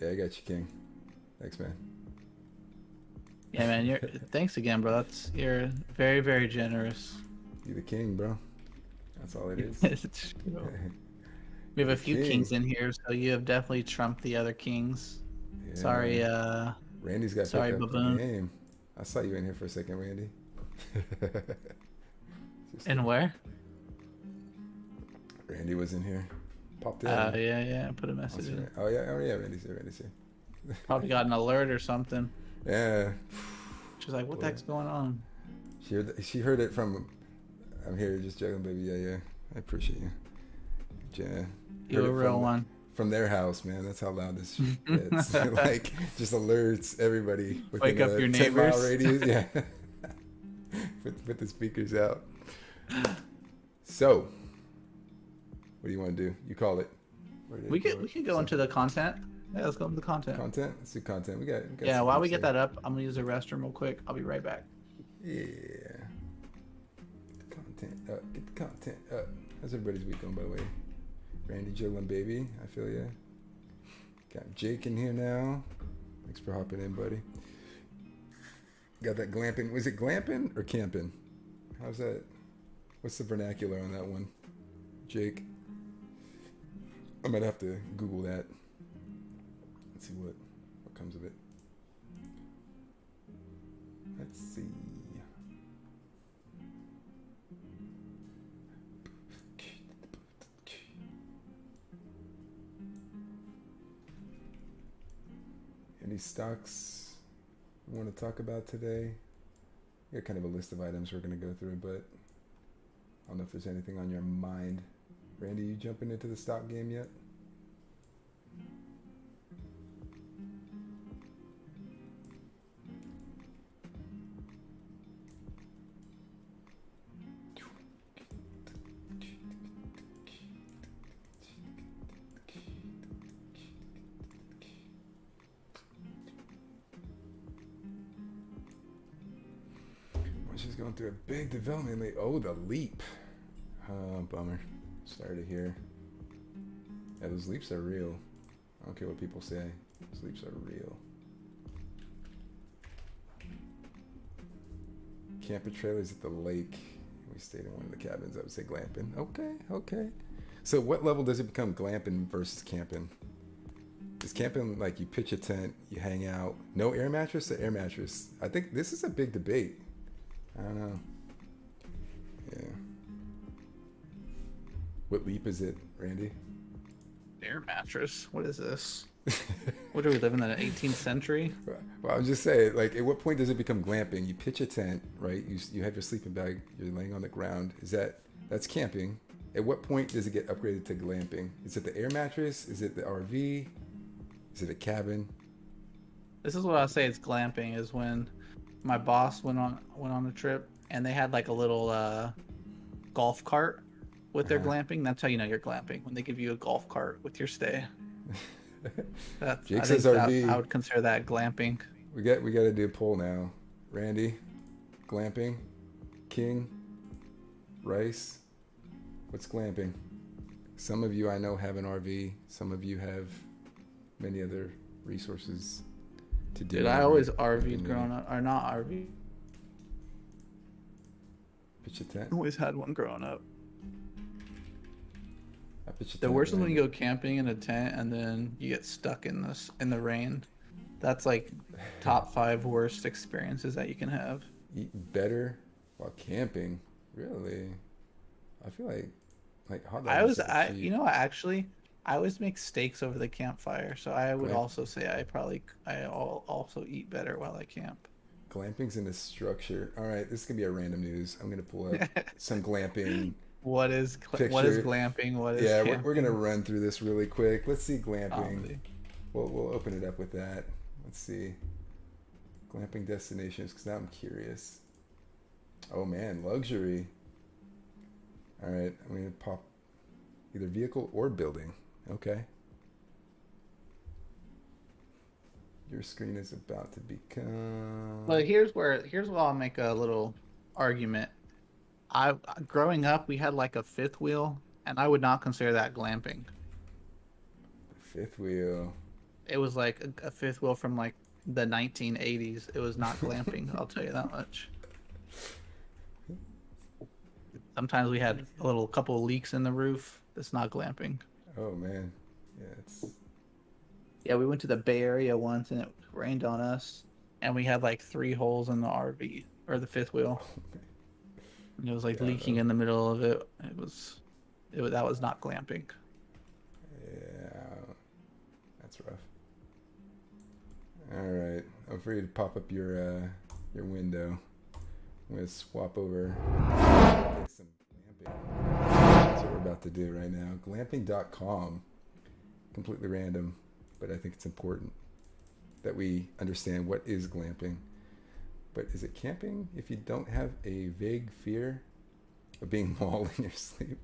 Yeah, I got you, King. Thanks, man. Yeah, man. You're thanks again, bro. You're very, very generous. You the king, bro. That's all it is. It's true. We have a few kings in here, so you have definitely trumped the other kings. Yeah. Sorry, Randy's got sorry, picked up the baboon. game. I saw you in here for a second, Randy. And where? Randy was in here. Popped in. Yeah. Put a message in. Oh yeah, Randy's here. Probably got an alert or something. Yeah. She's like, "What the heck's going on?" She heard it from. I'm here, just joking, baby. Yeah. I appreciate you. Yeah. You're a real one. From their house, man. That's how loud this shit gets. Like, just alerts everybody Wake up your 10-mile neighbors. radius. Yeah. put the speakers out. So, what do you want to do? You call it. We could go into the content. Yeah, let's go into the content. Content. Let's do content. We got Yeah, some while things we get here. that up, I'm gonna use the restroom real quick. I'll be right back. Yeah. Get the content up. How's everybody's week going, by the way? Randy Jiggling Baby, I feel ya. Got Jake in here now. Thanks for hopping in, buddy. Got that glamping. Was it glamping or camping? How's that? What's the vernacular on that one? Jake? I might have to Google that. Let's see what comes of it. Let's see. Any stocks we want to talk about today? We got kind of a list of items we're going to go through, but I don't know if there's anything on your mind. Randy, you jumping into the stock game yet? She's going through a big development lately. Oh, the leap. Oh, bummer. Sorry to hear. Yeah, those leaps are real. I don't care what people say. Those leaps are real. Camper trailers at the lake. We stayed in one of the cabins. I would say glamping. Okay, okay. So what level does it become glamping versus camping? Is camping like you pitch a tent, you hang out, no air mattress or air mattress? I think this is a big debate. I don't know. Yeah. What leap is it, Randy? Air mattress. What is this? What are we living in the 18th century? Well, I'm just saying, like, at what point does it become glamping? You pitch a tent, right? You have your sleeping bag. You're laying on the ground. That's camping? At what point does it get upgraded to glamping? Is it the air mattress? Is it the RV? Is it a cabin? This is what I say. It's glamping. Is when my boss went on a trip and they had like a little golf cart with their glamping. That's how you know you're glamping, when they give you a golf cart with your stay. Jake says RV. I would consider that glamping. We got to do a poll now. Randy, glamping, King, Rice. What's glamping? Some of you I know have an RV. Some of you have many other resources to do. Dude, I always RV'd growing up, or not RV. Pitch a tent. I always had one growing up. I pitch a tent. The worst is when you go camping in a tent and then you get stuck in the rain. That's like top 5 worst experiences that you can have. Eat better while camping, really? I feel like hot dogs. I always make steaks over the campfire, so I would also say I also eat better while I camp. Glamping's in the structure. All right, this is gonna be a random news. I'm gonna pull up some glamping. What is glamping? What is camping? We're gonna run through this really quick. Let's see glamping. We'll open it up with that. Let's see glamping destinations, because now I'm curious. Oh man, luxury. All right, I'm gonna pop either vehicle or building. Okay. Your screen is about to become. But here's where I'll make a little argument. Growing up, we had like a fifth wheel, and I would not consider that glamping. Fifth wheel. It was like a fifth wheel from like the 1980s. It was not glamping. I'll tell you that much. Sometimes we had a couple of leaks in the roof. That's not glamping. Oh man, yeah, Yeah, we went to the Bay Area once and it rained on us, and we had like 3 holes in the RV or the fifth wheel. And it was like leaking in the middle of it. That was not glamping. Yeah, that's rough. All right, I'm free to pop up your window. I'm gonna swap over. Take some glamping. That's what we're about to do right now. Glamping.com. Completely random, but I think it's important that we understand what is glamping. But is it camping if you don't have a vague fear of being mauled in your sleep?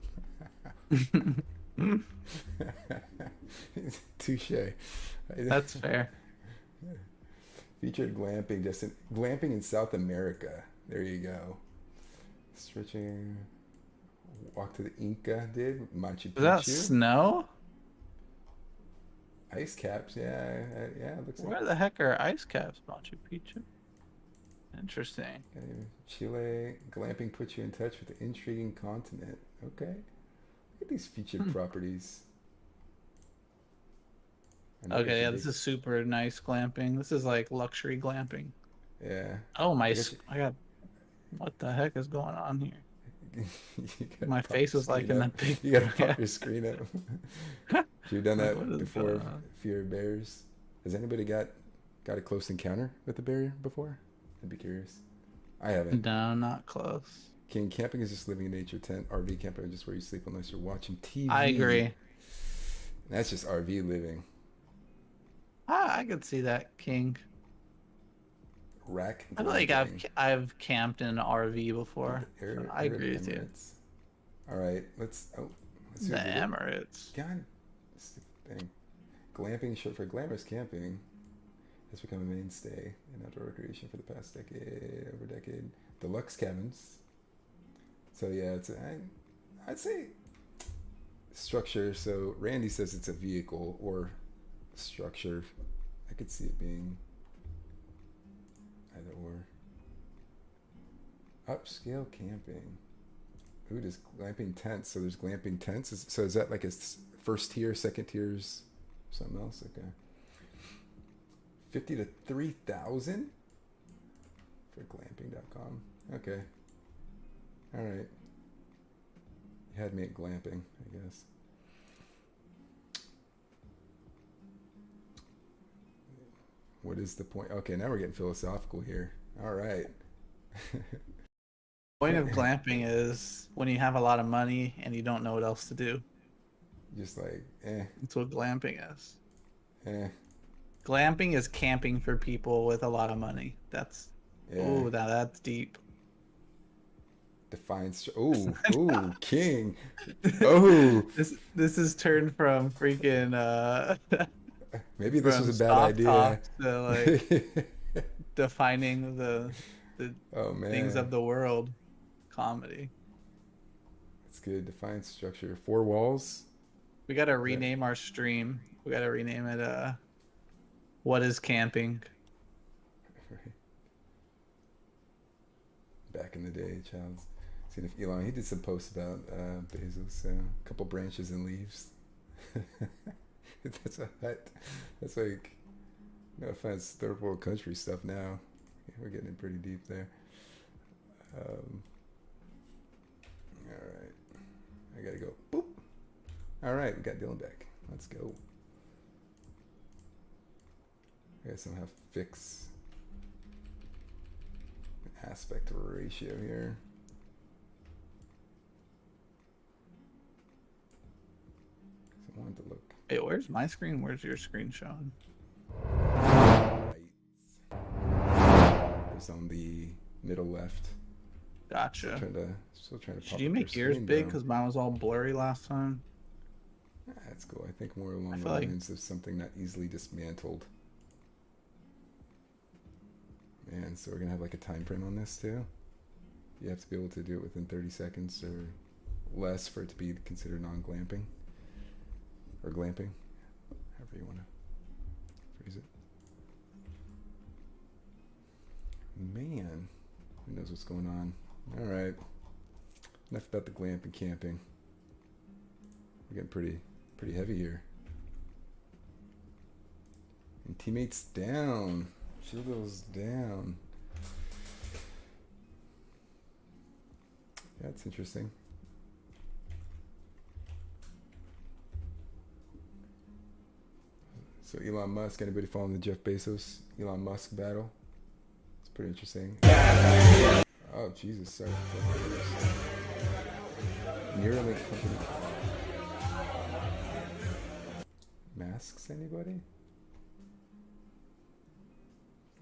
Touche. That's fair. Featured glamping in South America. There you go. Stretching Walk to the Inca did. Machu Is that Picchu. snow? Ice caps. Yeah, yeah. It looks like Where the heck are ice caps, Machu Picchu? Interesting. Chile. Glamping puts you in touch with the intriguing continent. Okay. Look at these featured Hmm. properties. I know they Okay, yeah, should be. this is super nice glamping. This is like luxury glamping. Yeah. Oh I got you. I got what the heck is going on here? You gotta My pop face your is like screen in up. that big. You gotta Yeah. pop your screen up. You've done Like, what that is going before. on? Fear of bears. Has anybody got a close encounter with a bear before? I'd be curious. I haven't. No, not close. King, camping is just living in nature. Tent, RV camping is just where you sleep unless you're watching I TV. agree. That's just RV living. I could see that, King. Rack I feel like glamping. I've camped in an RV before, so I Arab agree with you. Emirates. All right, let's see The what we did. Emirates. God, stupid thing. Glamping, short for glamorous camping, has become a mainstay in outdoor recreation for the past over decade. Deluxe cabins. So yeah, I'd say structure. So Randy says it's a vehicle or structure. I could see it being either or. Upscale camping. Ooh, there's glamping tents. So there's glamping tents. So is that like a first tier, second tiers, something else? Okay. 50 to 3,000 for glamping.com. Okay. All right. You had me at glamping, I guess. What is the point? Okay, now we're getting philosophical here. All right. Point of glamping is when you have a lot of money and you don't know what else to do. Just like, That's what glamping is. eh, Glamping is camping for people with a lot of money. yeah. Oh, now that's deep. Defines. Ooh, king. Oh, This is turned from freaking maybe this was from a bad stock idea. talks to like defining the Oh things of man, the world comedy. that's good. Define structure. Four walls. We gotta Is that rename our stream. We gotta rename it What is camping? right? Back in the day, Child's seen if Elon. He did some posts about Bezos. A couple branches and leaves. That's a hut. That's like, no offense, third world country stuff now. Yeah, we're getting pretty deep there. All right. I gotta go. Boop. All right, we got Dylan back. Let's go. I gotta somehow fix the aspect ratio here. So I wanted to look Hey, where's my screen? Where's your screen showing? right. It's on the middle left. Gotcha. Still trying to Should pop you up make your yours screen, big? bro. Because mine was all blurry last time. That's cool. I think more along the feel like lines of something not easily dismantled. Man, so we're gonna have like a time frame on this too. You have to be able to do it within 30 seconds or less for it to be considered non-glamping or glamping, however you want to phrase it. Man, who knows what's going on? All right, enough about the glamping camping. We're getting pretty heavy here. And teammates down. Shield goes down. Yeah, that's interesting. So Elon Musk, anybody following the Jeff Bezos Elon Musk battle? It's pretty interesting. Oh Jesus, sorry. Neuralink company. Masks, anybody?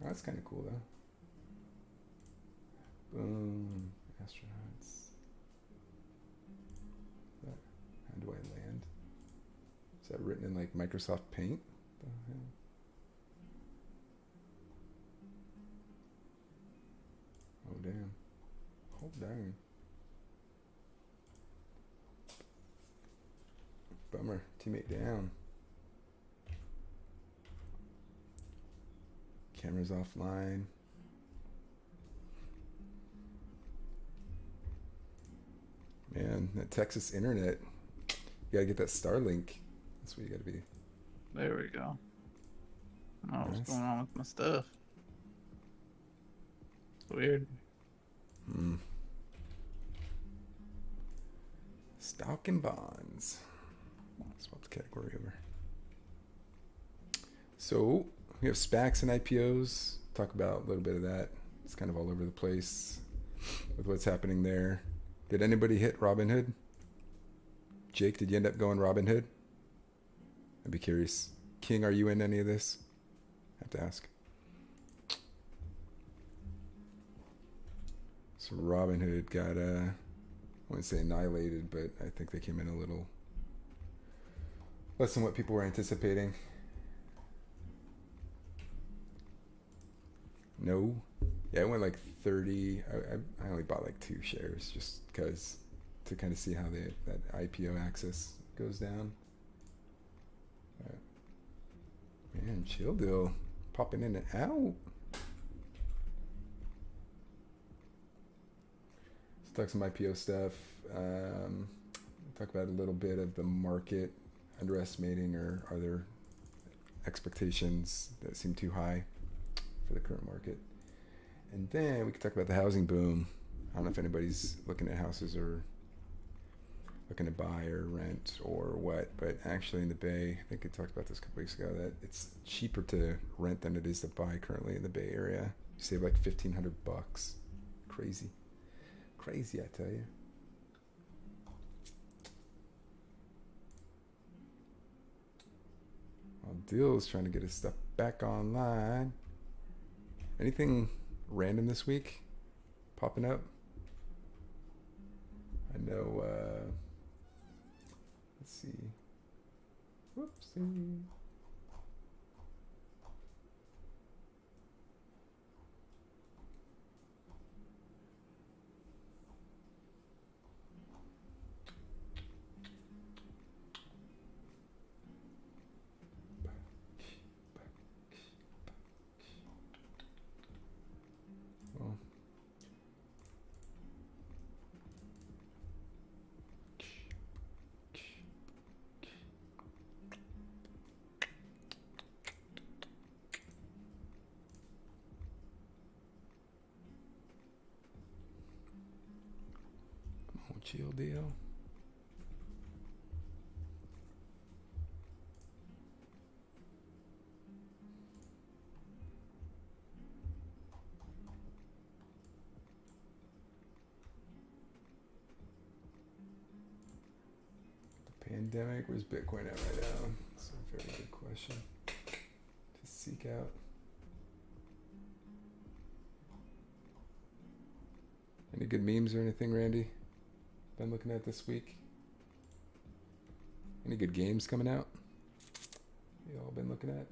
Oh, that's kind of cool though. Boom, astronauts. How do I land? Is that written in like Microsoft Paint? The hell? Oh damn. Oh dang. Bummer. Teammate down. Camera's offline. Man, that Texas internet. You gotta get that Starlink. That's what you gotta be. There we go. I don't know what's Nice. going on with my stuff. It's weird. Stock and bonds. Swap the category over. So we have SPACs and IPOs. Talk about a little bit of that. It's kind of all over the place with what's happening there. Did anybody hit Robinhood? Jake, did you end up going Robinhood? I'd be curious. King, are you in any of this? I have to ask. So Robinhood got, I wouldn't say annihilated, but I think they came in a little less than what people were anticipating. No. Yeah, it went like 30. I only bought like 2 shares just because to kind of see how that IPO access goes down. Man, chill deal. Popping in and out. Let's talk some IPO stuff. Talk about a little bit of the market underestimating, or are there expectations that seem too high for the current market? And then we could talk about the housing boom. I don't know if anybody's looking at houses or looking to buy or rent or what, but actually in the Bay, I think I talked about this a couple weeks ago, that it's cheaper to rent than it is to buy currently in the Bay Area. You save like $1,500. Crazy. Crazy, I tell you. Well, Dill's trying to get his stuff back online. Anything random this week popping up? I know, let's see. Whoopsie. Well, chill deal. The pandemic, where's Bitcoin at right now? That's a very good question to seek out. Any good memes or anything, Randy? Been looking at this week? Any good games coming out? You all been looking at?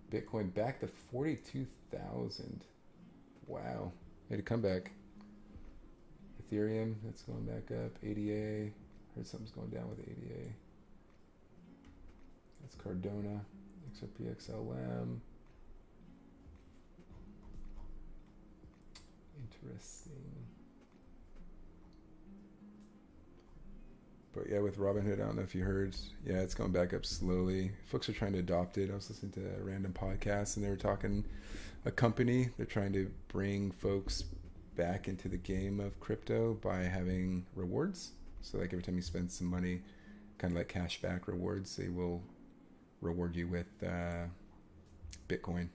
Bitcoin back to 42,000. Wow, made a comeback. Ethereum, that's going back up. ADA, heard something's going down with ADA. That's Cardona, XRP XLM. Interesting. But yeah, with Robinhood, I don't know if you heard. Yeah, it's going back up slowly. Folks are trying to adopt it. I was listening to a random podcast, and they were talking a company. They're trying to bring folks back into the game of crypto by having rewards. So like every time you spend some money, kind of like cashback rewards, they will reward you with Bitcoin.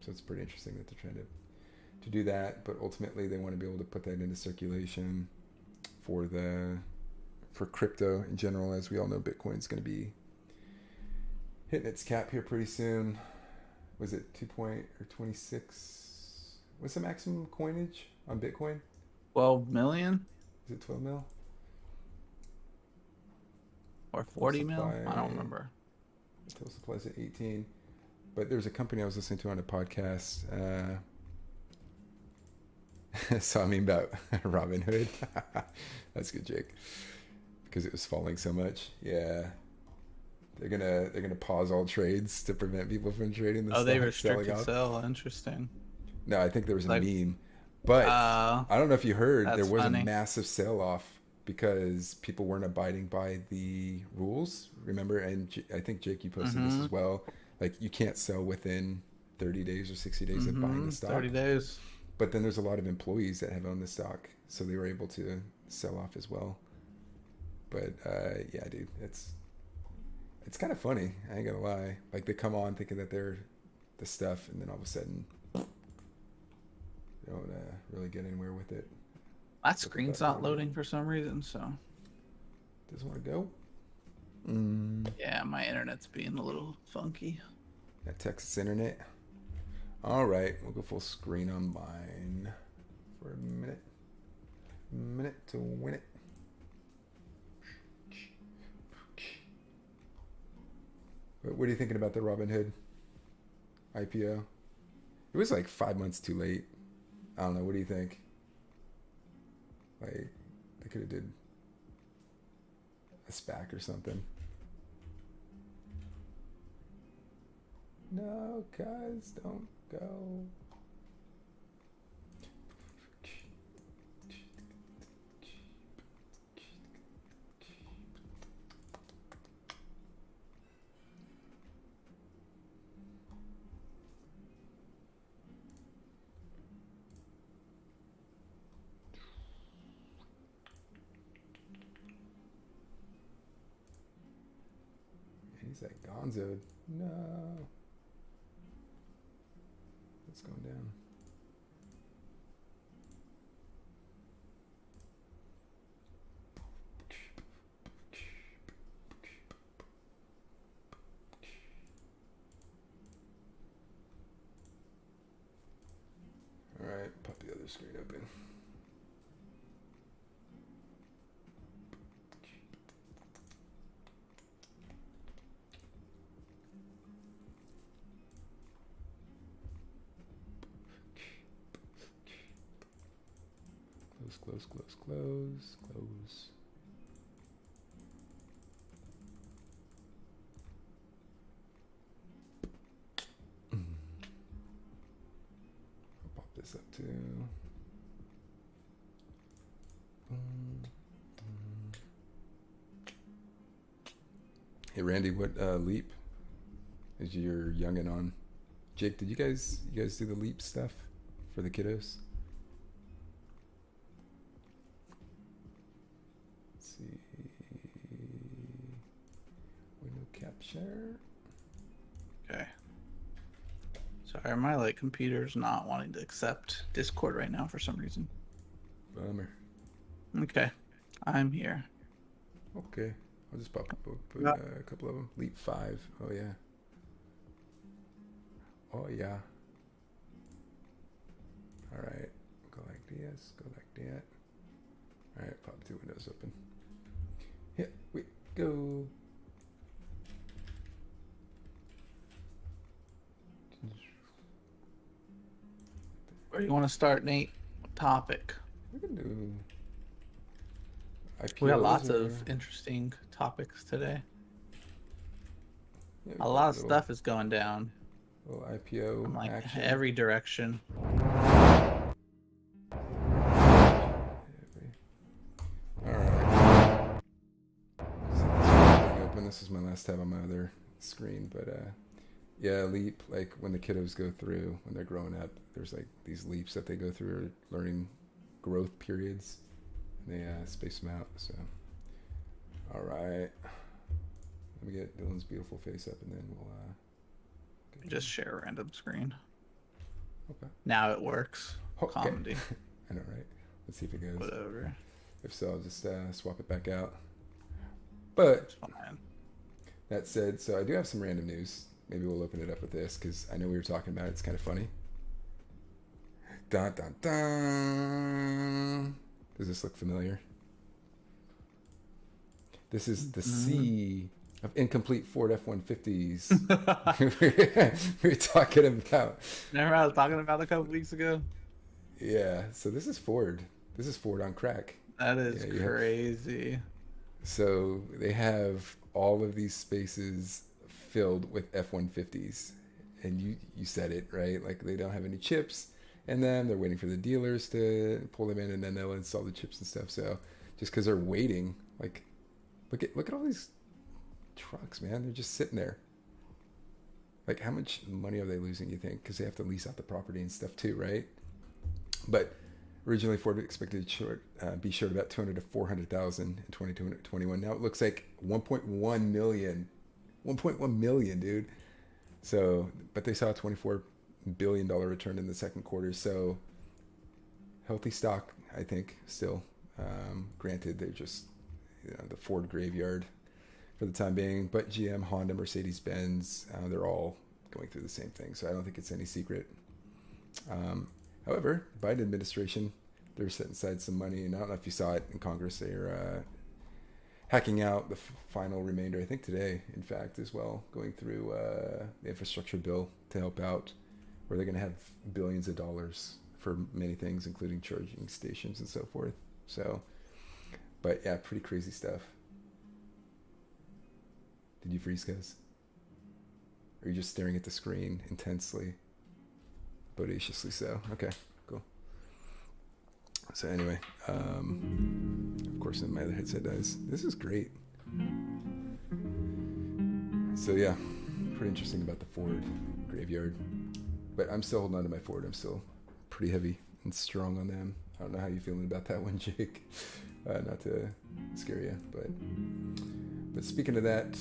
So it's pretty interesting that they're trying to do that. But ultimately, they want to be able to put that into circulation for crypto in general. As we all know, Bitcoin's going to be hitting its cap here pretty soon. Was it 26? What's the maximum coinage on Bitcoin? 12 million? Is it 12 mil? Or 40 mil? I don't remember. Total supplies at 18. But there's a company I was listening to on a podcast. So I mean about Robinhood. That's good, Jake. Because it was falling so much. Yeah. They're gonna pause all trades to prevent people from trading the Oh, they stock, selling restricted off. sell. Interesting. No, I think there was a Like, meme, but I don't know if you heard there that's was a funny. massive sell off because people weren't abiding by the rules. Remember, and I think Jake, you posted this Mm-hmm. as well. Like you can't sell within 30 days or 60 days of buying the 30 stock. days. But then there's a lot of employees that have owned the stock, so they were able to sell off as well. But yeah, dude, it's kind of funny. I ain't gonna lie. Like they come on thinking that they're the stuff, and then all of a sudden they don't really get anywhere with it. My screen's not loading for some reason, so. Doesn't want to go. Yeah, my internet's being a little funky. That Texas internet. All right, we'll go full screen on mine for a minute. Minute to win it. What are you thinking about the Robinhood IPO? It was like 5 months too late. I don't know. What do you think? Like, they could have did a SPAC or something. No, guys, don't go. He's like Gonzo. No. It's going down. All right, pop the other screen open. Close, close, close, close. I'll pop this up too. Hey Randy, what leap is your youngin' on? Jake, did you guys do the leap stuff for the kiddos? Window capture. Okay. Sorry, my like computer's not wanting to accept Discord right now for some reason. Bummer. Okay, I'm here. Okay, I'll just put a couple of them. Leap 5. Oh yeah. Oh yeah. All right. Go like this. Go like that. All right. Pop 2 windows open. Here we go. Where do you want to start, Nate? What topic? We can do. IPOs We got lots or... of interesting topics today. Yeah, A lot of stuff is going down. Little IPO From like action. every direction. Alright. Open. This is my last tab on my other screen, but yeah, leap, like when the kiddos go through, when they're growing up, there's like these leaps that they go through, learning growth periods, and they space them out. So, alright. Let me get Dylan's beautiful face up, and then we'll Just share a random screen. Okay. Now it works. Okay. Comedy. I know, right? Let's see if it goes. Whatever. If so, I'll just swap it back out. But It's fine. that said, so I do have some random news. Maybe we'll open it up with this because I know we were talking about it. It's kind of funny. Dun, dun, dun. Does this look familiar? This is the sea of incomplete Ford F-150s. we were talking about. Remember I was talking about a couple weeks ago? Yeah, so this is Ford. This is Ford on crack. That is Yeah, crazy. So they have all of these spaces filled with F-150s, and you said it right. Like they don't have any chips, and then they're waiting for the dealers to pull them in, and then they'll install the chips and stuff. So just because they're waiting, like look at all these trucks, man. They're just sitting there. Like how much money are they losing? You think because they have to lease out the property and stuff too, right? But originally, Ford expected to be short about 200 to 400,000 in 2021. Now it looks like 1.1 million. 1.1 million, dude. So, but they saw a $24 billion return in the second quarter. So, healthy stock, I think, still. Granted, they're just the Ford graveyard for the time being. But GM, Honda, Mercedes-Benz, they're all going through the same thing. So I don't think it's any secret. However, Biden administration, they're setting aside some money, and I don't know if you saw it in Congress. They're hacking out the final remainder, I think today, in fact, as well, going through the infrastructure bill to help out, where they're going to have billions of dollars for many things, including charging stations and so forth. So, but yeah, pretty crazy stuff. Did you freeze, guys? Or are you just staring at the screen intensely? Bodaciously so. Okay, cool. So anyway, of course, then my other headset dies. This is great. So yeah, pretty interesting about the Ford graveyard. But I'm still holding on to my Ford. I'm still pretty heavy and strong on them. I don't know how you're feeling about that one, Jake. Not to scare you, but speaking of that,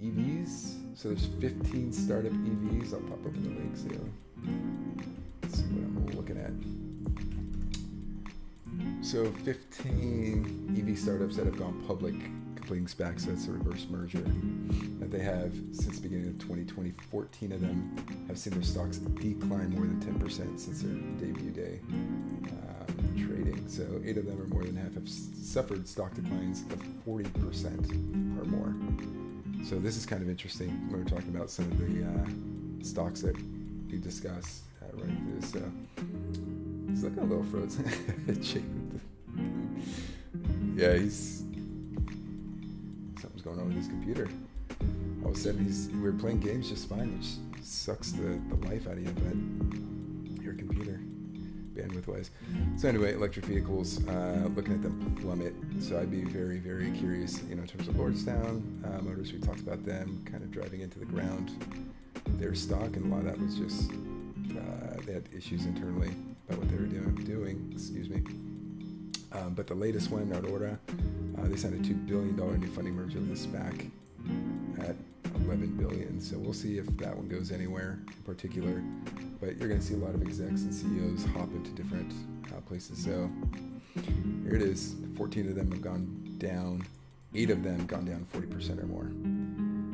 EVs. So there's 15 startup EVs. I'll pop open the links here. Let's see what I'm looking at. So 15 EV startups that have gone public, completing SPACs. That's a reverse merger that they have since the beginning of 2020. 14 of them have seen their stocks decline more than 10% since their debut day trading. So 8 of them, or more than half, have suffered stock declines of 40% or more. So this is kind of interesting when we're talking about some of the stocks that we discussed running through this. So he's looking a little frozen. Yeah, something's going on with his computer. All of a sudden, we're playing games just fine, which sucks the life out of you, but your computer, bandwidth-wise. So anyway, electric vehicles, looking at them plummet. So I'd be very, very curious, in terms of Lordstown Motors. We talked about them kind of driving into the ground their stock, and a lot of that was just they had issues internally about what they were doing. Excuse me. But the latest one, Aurora, they signed a $2 billion new funding merger with a SPAC at $11 billion. So we'll see if that one goes anywhere in particular. But you're going to see a lot of execs and CEOs hop into different places. So here it is. 14 of them have gone down. 8 of them gone down 40% or more.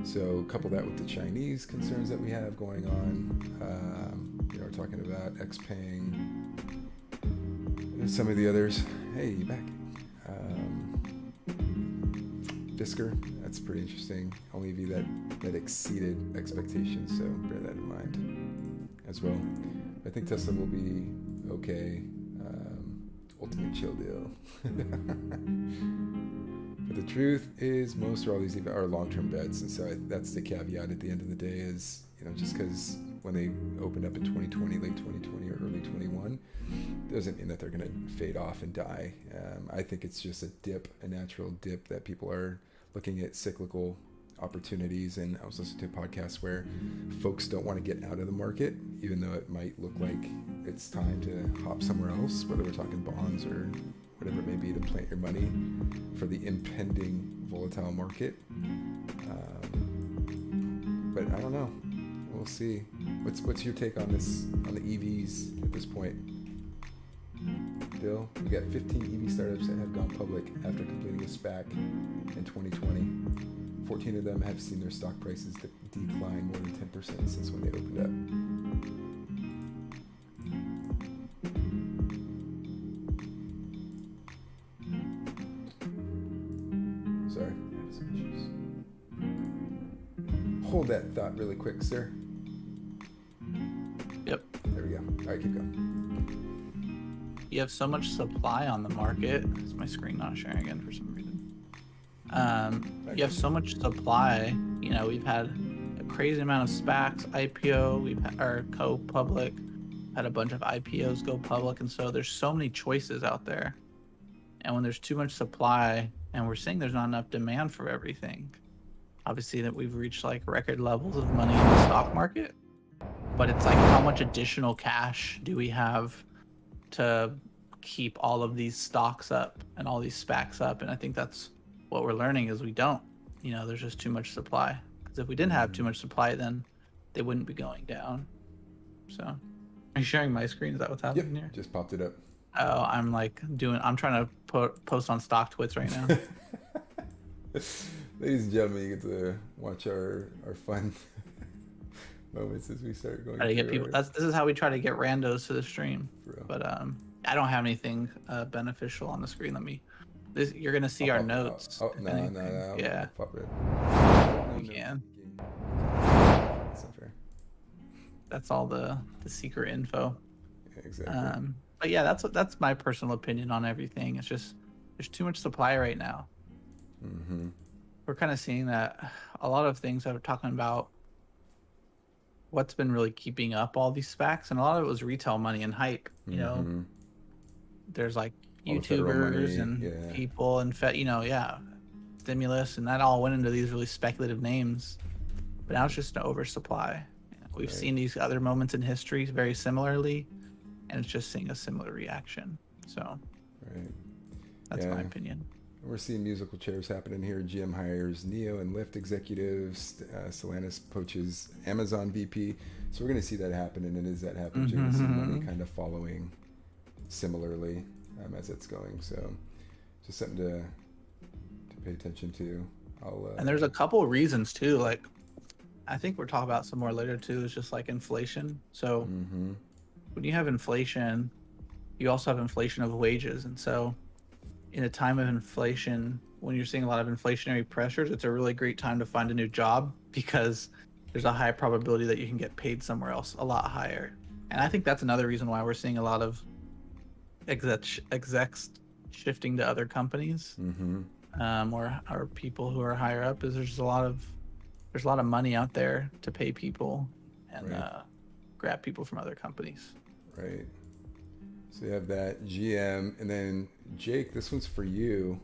So couple that with the Chinese concerns that we have going on. We're talking about XPeng and some of the others. Hey, you back? Fisker, that's pretty interesting. Only EV that exceeded expectations, so bear that in mind as well. I think Tesla will be okay. Ultimate chill deal. But the truth is, most or all these are long-term bets, and so that's the caveat at the end of the day is, just because when they opened up in 2020, late 2020 or early 21, doesn't mean that they're going to fade off and die. I think it's just a natural dip that people are looking at cyclical opportunities. And I was listening to a podcast where folks don't want to get out of the market, even though it might look like it's time to hop somewhere else, whether we're talking bonds or whatever it may be, to plant your money for the impending volatile market. But I don't know. We'll see. What's your take on this, on the EVs at this point? Bill, we got 15 EV startups that have gone public after completing a SPAC in 2020. 14 of them have seen their stock prices decline more than 10% since when they opened up. Sorry, I have some issues. Hold that thought really quick, sir. Yep. There we go. All right, keep going. You have so much supply on the market. Is my screen not sharing again for some reason? You have so much supply. You know, we've had a crazy amount of SPACs, IPO, we've had, or go public, had a bunch of IPOs go public, and so there's so many choices out there. And when there's too much supply, and we're seeing there's not enough demand for everything, obviously that we've reached like record levels of money in the stock market. But it's like, how much additional cash do we have to keep all of these stocks up and all these SPACs up? And I think that's what we're learning is we don't. You know, there's just too much supply. Because if we didn't have too much supply, then they wouldn't be going down. So, are you sharing my screen? Is that what's happening here? Just popped it up. Oh, I'm trying to post on Stock Twits right now. Ladies and gentlemen, you get to watch our fun moments as we start going. Try to get people. This is how we try to get randos to the stream. But I don't have anything beneficial on the screen. You're gonna see our notes. Oh no. Yeah. Pop it. You can. That's not fair. That's all the secret info. Yeah, exactly. But yeah, that's my personal opinion on everything. It's just there's too much supply right now. Mm-hmm. We're kind of seeing that a lot of things that we're talking about. What's been really keeping up all these SPACs, and a lot of it was retail money and hype. You know, there's like YouTubers and people and stimulus, and that all went into these really speculative names. But now it's just an oversupply. We've seen these other moments in history very similarly, and it's just seeing a similar reaction. So, that's my opinion. We're seeing musical chairs happening here. GM hires Neo and Lyft executives. Stellantis poaches Amazon VP. So we're going to see that happen. And as that happens, you're going to see money kind of following similarly as it's going. So just something to pay attention to. And there's a couple of reasons too. Like, I think we'll talk about some more later too. Is just like inflation. So when you have inflation, you also have inflation of wages. And so in a time of inflation, when you're seeing a lot of inflationary pressures, it's a really great time to find a new job because there's a high probability that you can get paid somewhere else a lot higher. And I think that's another reason why we're seeing a lot of execs shifting to other companies, or people who are higher up. Is there's a lot of money out there to pay people and grab people from other companies. Right. So you have that GM, and then Jake, this one's for you.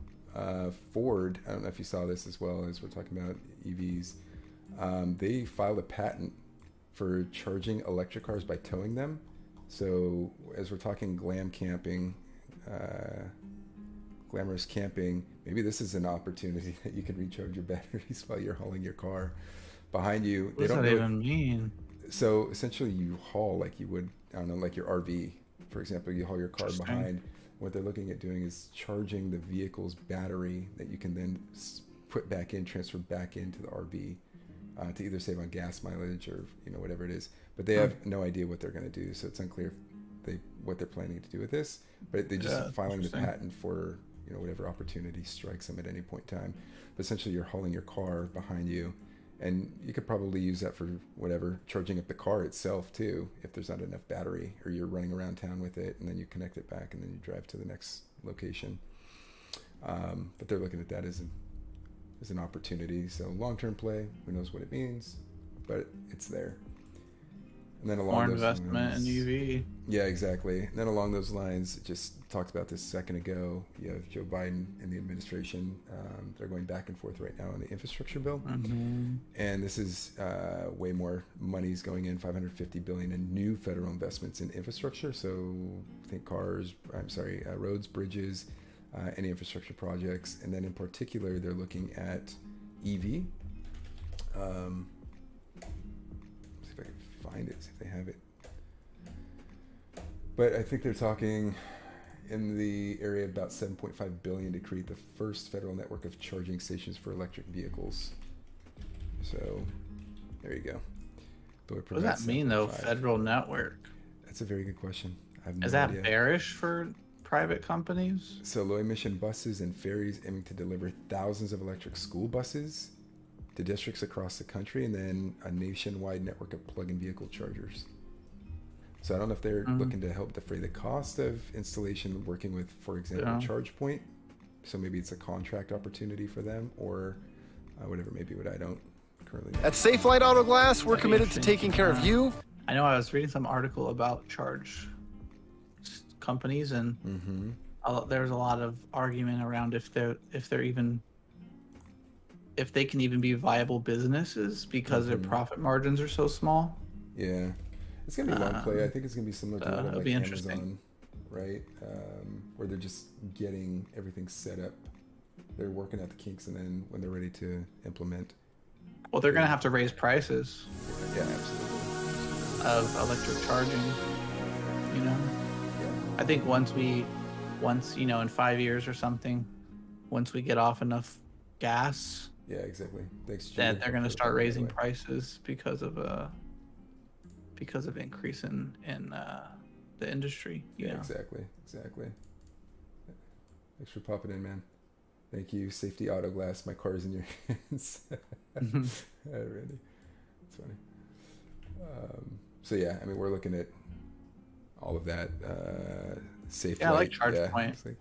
Ford, I don't know if you saw this as well as we're talking about EVs. They filed a patent for charging electric cars by towing them. So as we're talking glamorous camping, maybe this is an opportunity that you can recharge your batteries while you're hauling your car behind you. What does that even mean? So essentially you haul like you would, I don't know, like your RV. For example, you haul your car behind. What they're looking at doing is charging the vehicle's battery that you can then transfer back into the RV to either save on gas mileage or whatever it is. But they have no idea what they're going to do, so it's unclear what they're planning to do with this. But they just filing the patent for whatever opportunity strikes them at any point in time. But essentially, you're hauling your car behind you. And you could probably use that for whatever, charging up the car itself too, if there's not enough battery, or you're running around town with it and then you connect it back and then you drive to the next location. But they're looking at that as an opportunity. So long-term play, who knows what it means, but it's there. And then along those investment in UV. Yeah, exactly. And then along those lines, just talked about this a second ago. You have Joe Biden and the administration. They're going back and forth right now on the infrastructure bill, and this is way more money's going in, $550 billion in new federal investments in infrastructure. So think roads, bridges, any infrastructure projects, and then in particular, they're looking at EV. See if I can find it, see if they have it. But I think they're talking in the area of about $7.5 billion to create the first federal network of charging stations for electric vehicles. So there you go. What does that mean, though, federal network? That's a very good question. I have no Is that idea. Bearish for private companies? So low emission buses and ferries aiming to deliver thousands of electric school buses to districts across the country, and then a nationwide network of plug-in vehicle chargers. So I don't know if they're looking to help defray the cost of installation, working with, for example, ChargePoint So maybe it's a contract opportunity for them, or whatever. Maybe what I don't currently know. At Safelite Auto Glass, we're committed to taking care of you. I know I was reading some article about charge companies, and there's a lot of argument around if they can even be viable businesses because their profit margins are so small. Yeah, it's gonna be a long play. I think it's gonna be similar to a lot of like Amazon, right? Where they're just getting everything set up. They're working out the kinks, and then when they're ready to implement, well, they're gonna have to raise prices. Yeah, absolutely. Of electric charging, you know. Yeah. I think once you know, in 5 years or something, once we get off enough gas. Yeah, exactly. Thanks, that they're going to start raising prices because of increase in the industry. Yeah, exactly. Thanks for popping in, man. Thank you, Safety Auto Glass. My car's in your hands. Randy, it's funny. So yeah, I mean, we're looking at all of that. Safe. Yeah, I like ChargePoint.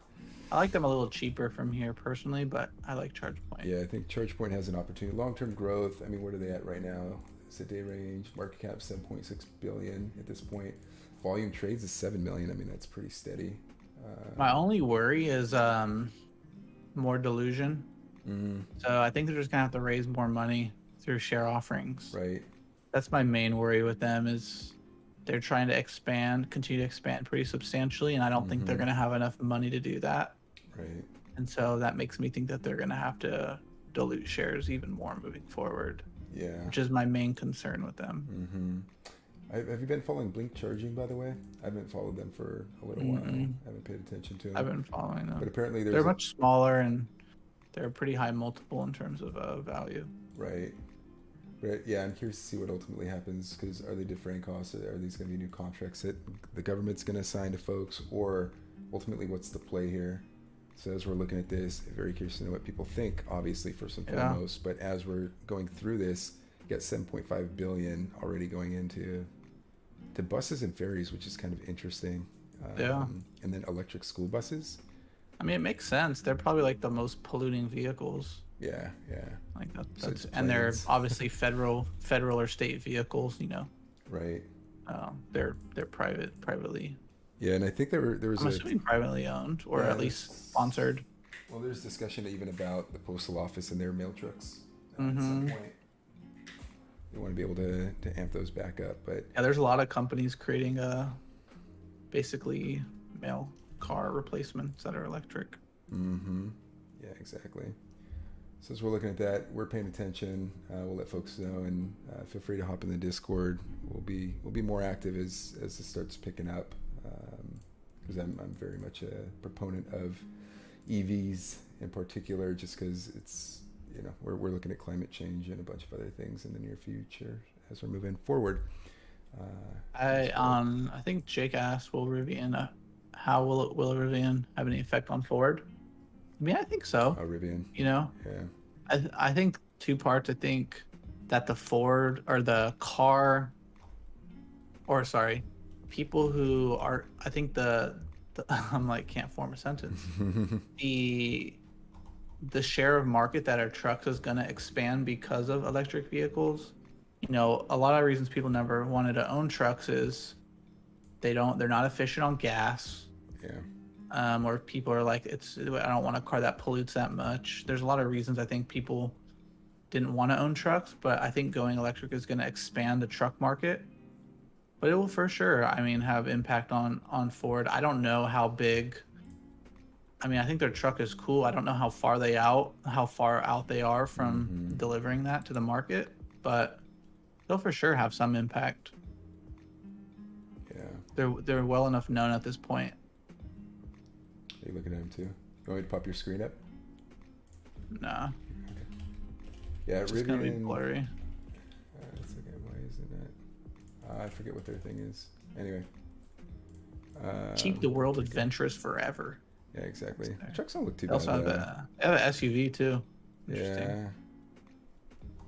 I like them a little cheaper from here personally, but I like ChargePoint. Yeah, I think ChargePoint has an opportunity. Long-term growth. I mean, what are they at right now? It's a day range. Market cap 7.6 billion at this point. Volume trades is 7 million. I mean, that's pretty steady. My only worry is more dilution. So I think they're just gonna have to raise more money through share offerings. Right. That's my main worry with them, is they're trying to continue to expand pretty substantially, and I don't think they're going to have enough money to do that. Right. And so that makes me think that they're going to have to dilute shares even more moving forward. Yeah. Which is my main concern with them. Have you been following Blink Charging, by the way? I haven't followed them for a little while. I haven't paid attention to them. I've been following them. But apparently they're much smaller, and they're a pretty high multiple in terms of value. Right. Right. Yeah, I'm curious to see what ultimately happens, because are they deferring costs? Are these going to be new contracts that the government's going to assign to folks, or ultimately what's the play here? So as we're looking at this, very curious to know what people think, obviously, first and foremost. But as we're going through this, you got 7.5 billion already going into buses and ferries, which is kind of interesting. And then electric school buses. I mean, it makes sense. They're probably like the most polluting vehicles. Yeah. Like that's and they're obviously federal or state vehicles, you know. Right. They're privately. Yeah, and I think there was I'm assuming privately owned, or at least sponsored. Well, there's discussion even about the postal office and their mail trucks at some point. They want to be able to amp those back up, but yeah, there's a lot of companies creating basically mail car replacements that are electric. Yeah, exactly. So as we're looking at that, we're paying attention. We'll let folks know, and feel free to hop in the Discord. We'll be more active as this starts picking up, because I'm very much a proponent of EVs in particular, just because it's, you know, we're looking at climate change and a bunch of other things in the near future as we're moving forward. I think Jake asked, will Rivian how will Rivian have any effect on Ford? I mean, I think so. Oh, Rivian. You know? Yeah. I think two parts. I think that the Ford or the car, or sorry, people who are, I think the I'm like, can't form a sentence. The share of market that are trucks is going to expand because of electric vehicles. You know, a lot of reasons people never wanted to own trucks is they're not efficient on gas. Yeah. Or people are like, I don't want a car that pollutes that much. There's a lot of reasons I think people didn't want to own trucks, but I think going electric is going to expand the truck market. But it will for sure, I mean, have impact on Ford. I don't know how big. I mean, I think their truck is cool. I don't know how far out they are from delivering that to the market, but they'll for sure have some impact. Yeah. They're well enough known at this point. Are you looking at them too? You want me to pop your screen up? Nah. Okay. Yeah, it's Rivian. Gonna be blurry. That's okay. Why isn't it? I forget what their thing is. Anyway. Keep the world adventurous forever. Yeah, exactly. The trucks don't look too They bad. also have an SUV too. Yeah.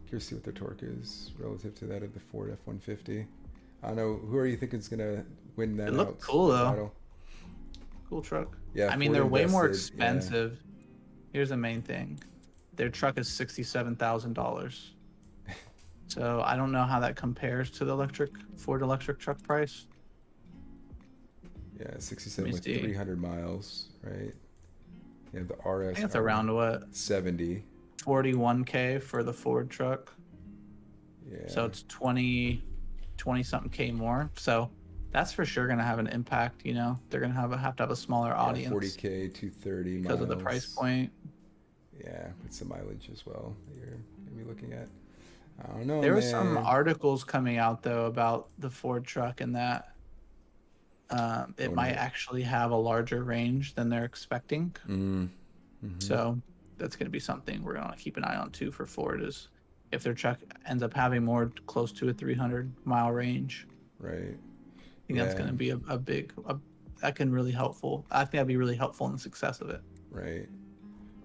Curious to see what their torque is relative to that of the Ford F-150. I don't know. Who are you thinking is gonna win that? It looked cool though. Cool truck. Yeah. I mean, they're way more expensive. Here's the main thing. Their truck is $67,000. So I don't know how that compares to the Ford electric truck price. Yeah, 67 with 300 miles, right? You have the RS. I think it's around what? 70. 41K for the Ford truck. Yeah. So it's 20 something K more. So that's for sure going to have an impact. You know, they're going to have to have a smaller audience. 40K, 230 because of the price point. Yeah, it's the mileage as well that you're going to be looking at. I don't know. There were some articles coming out though about the Ford truck and that it might actually have a larger range than they're expecting. So that's going to be something we're going to keep an eye on too for Ford, is if their truck ends up having more close to a 300-mile range. Right. I think that's going to be a big that can really helpful. I think that'd be really helpful in the success of it. Right.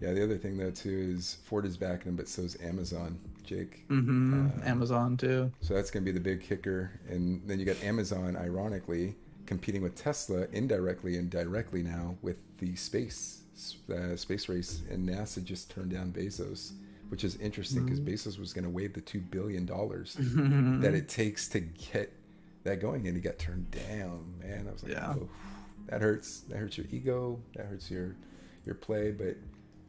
Yeah. The other thing though too is Ford is backing them, but so is Amazon. Jake. Amazon too. So that's going to be the big kicker. And then you got Amazon, ironically, competing with Tesla indirectly and directly now with the space race. And NASA just turned down Bezos, which is interesting because Bezos was going to waive the $2 billion that it takes to get that going. And he got turned down, man. I was like, oh, that hurts. That hurts your ego. That hurts your play. But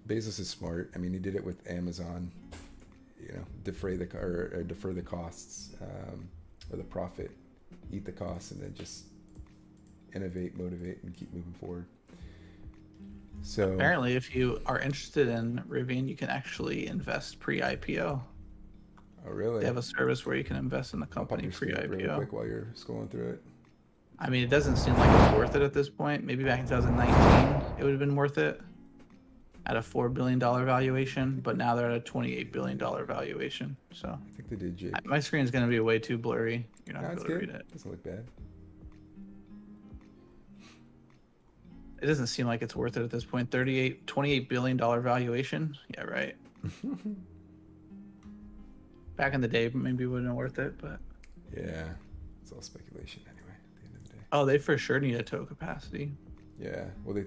Bezos is smart. I mean, he did it with Amazon. You know, defer the costs or the profit, eat the costs, and then just innovate, motivate, and keep moving forward. So apparently, if you are interested in Rivian, you can actually invest pre-IPO. Oh, really? They have a service where you can invest in the company pre-IPO. Real quick while you're scrolling through it. I mean, it doesn't seem like it's worth it at this point. Maybe back in 2019, it would have been worth it at a $4 billion valuation, but now they're at a $28 billion valuation. So I think they did, Jake. My screen is going to be way too blurry. You're not going to be able to read it. Doesn't look bad. It doesn't seem like it's worth it at this point. $28 billion valuation. Yeah, right. Back in the day, maybe it wouldn't have been worth it, but yeah, it's all speculation anyway. At the end of the day. Oh, they for sure need a tow capacity. Yeah. Well,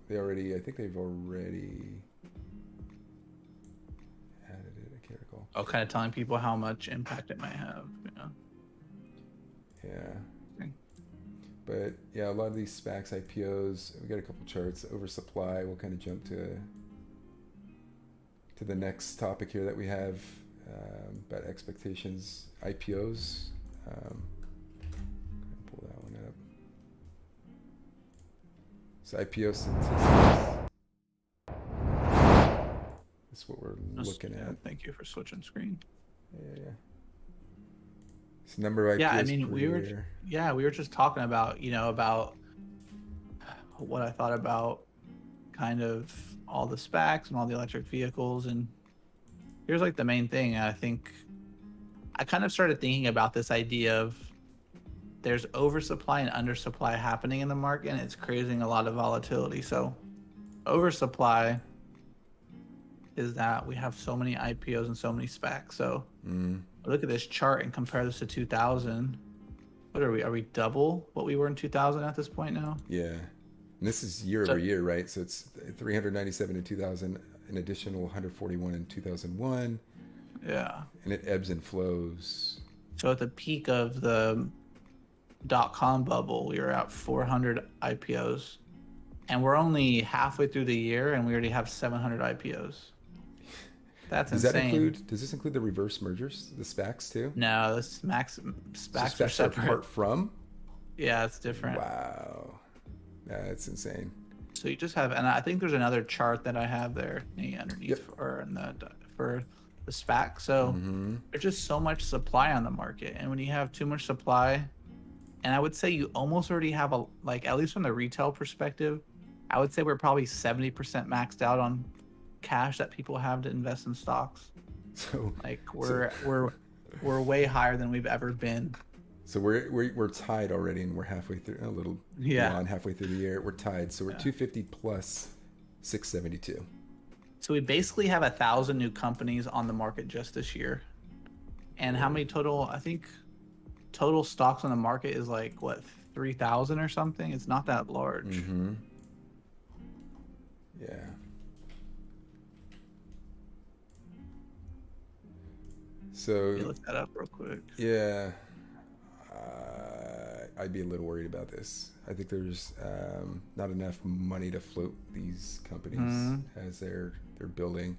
they already. I think they've already added it. I can't recall. Oh, kind of telling people how much impact it might have. You know? Yeah. Okay. But yeah, a lot of these SPACs, IPOs. We got a couple charts. Oversupply. We'll kind of jump to the next topic here that we have about expectations. IPOs. Pull that one up. So IPO statistics. That's what we're looking at. Thank you for switching screen. Yeah. It's number of IPOs. Yeah, I mean, we were just talking about, about what I thought about kind of all the SPACs and all the electric vehicles, and here's like the main thing. I think I kind of started thinking about this idea of there's oversupply and undersupply happening in the market, and it's creating a lot of volatility. So oversupply is that we have so many IPOs and so many SPACs. So look at this chart and compare this to 2000. What are we? Are we double what we were in 2000 at this point now? Yeah. And this is year over year, right? So it's 397 in 2000, an additional 141 in 2001. Yeah. And it ebbs and flows. So at the peak of the .com bubble, we were at 400 IPOs, and we're only halfway through the year, and we already have 700 IPOs. That's insane. Does this include the reverse mergers, the SPACs too? No, the SPACs are separate. Apart from? Yeah, it's different. Wow, that's insane. So you just have, and I think there's another chart that I have there underneath for the SPAC. So there's just so much supply on the market, and when you have too much supply, and I would say you almost already have at least from the retail perspective, I would say we're probably 70% maxed out on cash that people have to invest in stocks. So we're way higher than we've ever been. So we're tied already, and we're halfway through, a little beyond halfway through the year. We're tied, so we're 250 plus 672. So we basically have 1,000 new companies on the market just this year. And how many total? I think total stocks on the market is 3,000 or something. It's not that large. Yeah. So Let me look that up real quick. yeah, I'd be a little worried about this. I think there's not enough money to float these companies as they're building,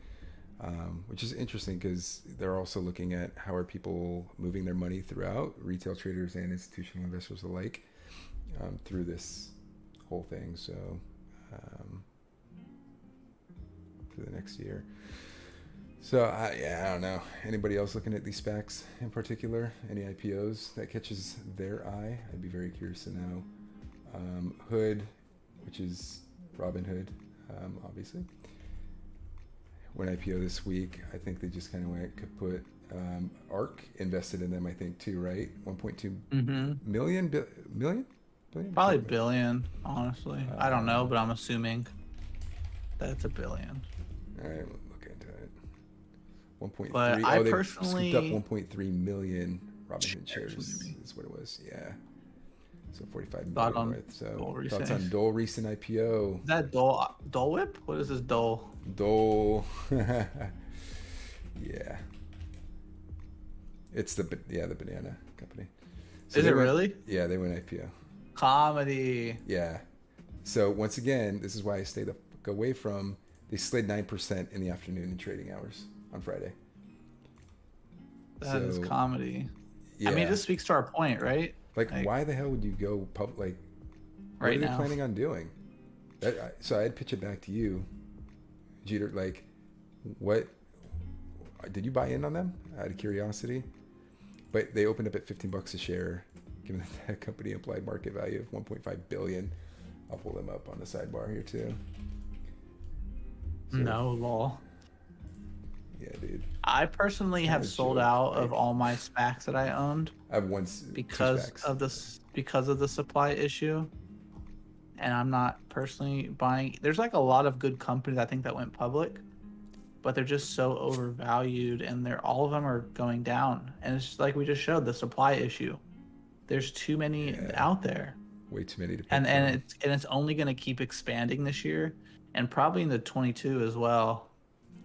which is interesting because they're also looking at how are people moving their money throughout, retail traders and institutional investors alike, through this whole thing. So for the next year. So I don't know. Anybody else looking at these SPACs in particular? Any IPOs that catches their eye? I'd be very curious to know. Hood, which is Robinhood, obviously. When IPO this week, I think they just kind of went kaput. ARK invested in them, I think, too, right? 1.2 million? Billion? Probably billion, honestly. I don't know, but I'm assuming that it's a billion. All right, we'll look into it. 1.3. But I they personally scooped up 1.3 million Robinhood shares. Is what it was. Yeah. So 45 million worth. So thoughts on Dole recent IPO? Is that Dole Whip? What is this Dole? Dole. Yeah. It's the banana company. So is it really? Yeah, they went IPO. Comedy. Yeah. So once again, this is why I stay the fuck away from. They slid 9% in the afternoon in trading hours on Friday. That is comedy. Yeah. I mean, this speaks to our point, right? Like why the hell would you go public? What right are they now planning on doing? So I'd pitch it back to you, Jeter. Like, what did you buy in on them out of curiosity? But they opened up at $15 a share, given that company implied market value of 1.5 billion. I'll pull them up on the sidebar here too. So, no lol. Yeah, dude. I personally have sold out of all my SPACs that I owned. I have because of the supply issue, and I'm not personally buying. There's like a lot of good companies I think that went public, but they're just so overvalued, and all of them are going down. And it's just like we just showed the supply issue. There's too many out there. Way too many to pick and it's only going to keep expanding this year, and probably in the 22 as well.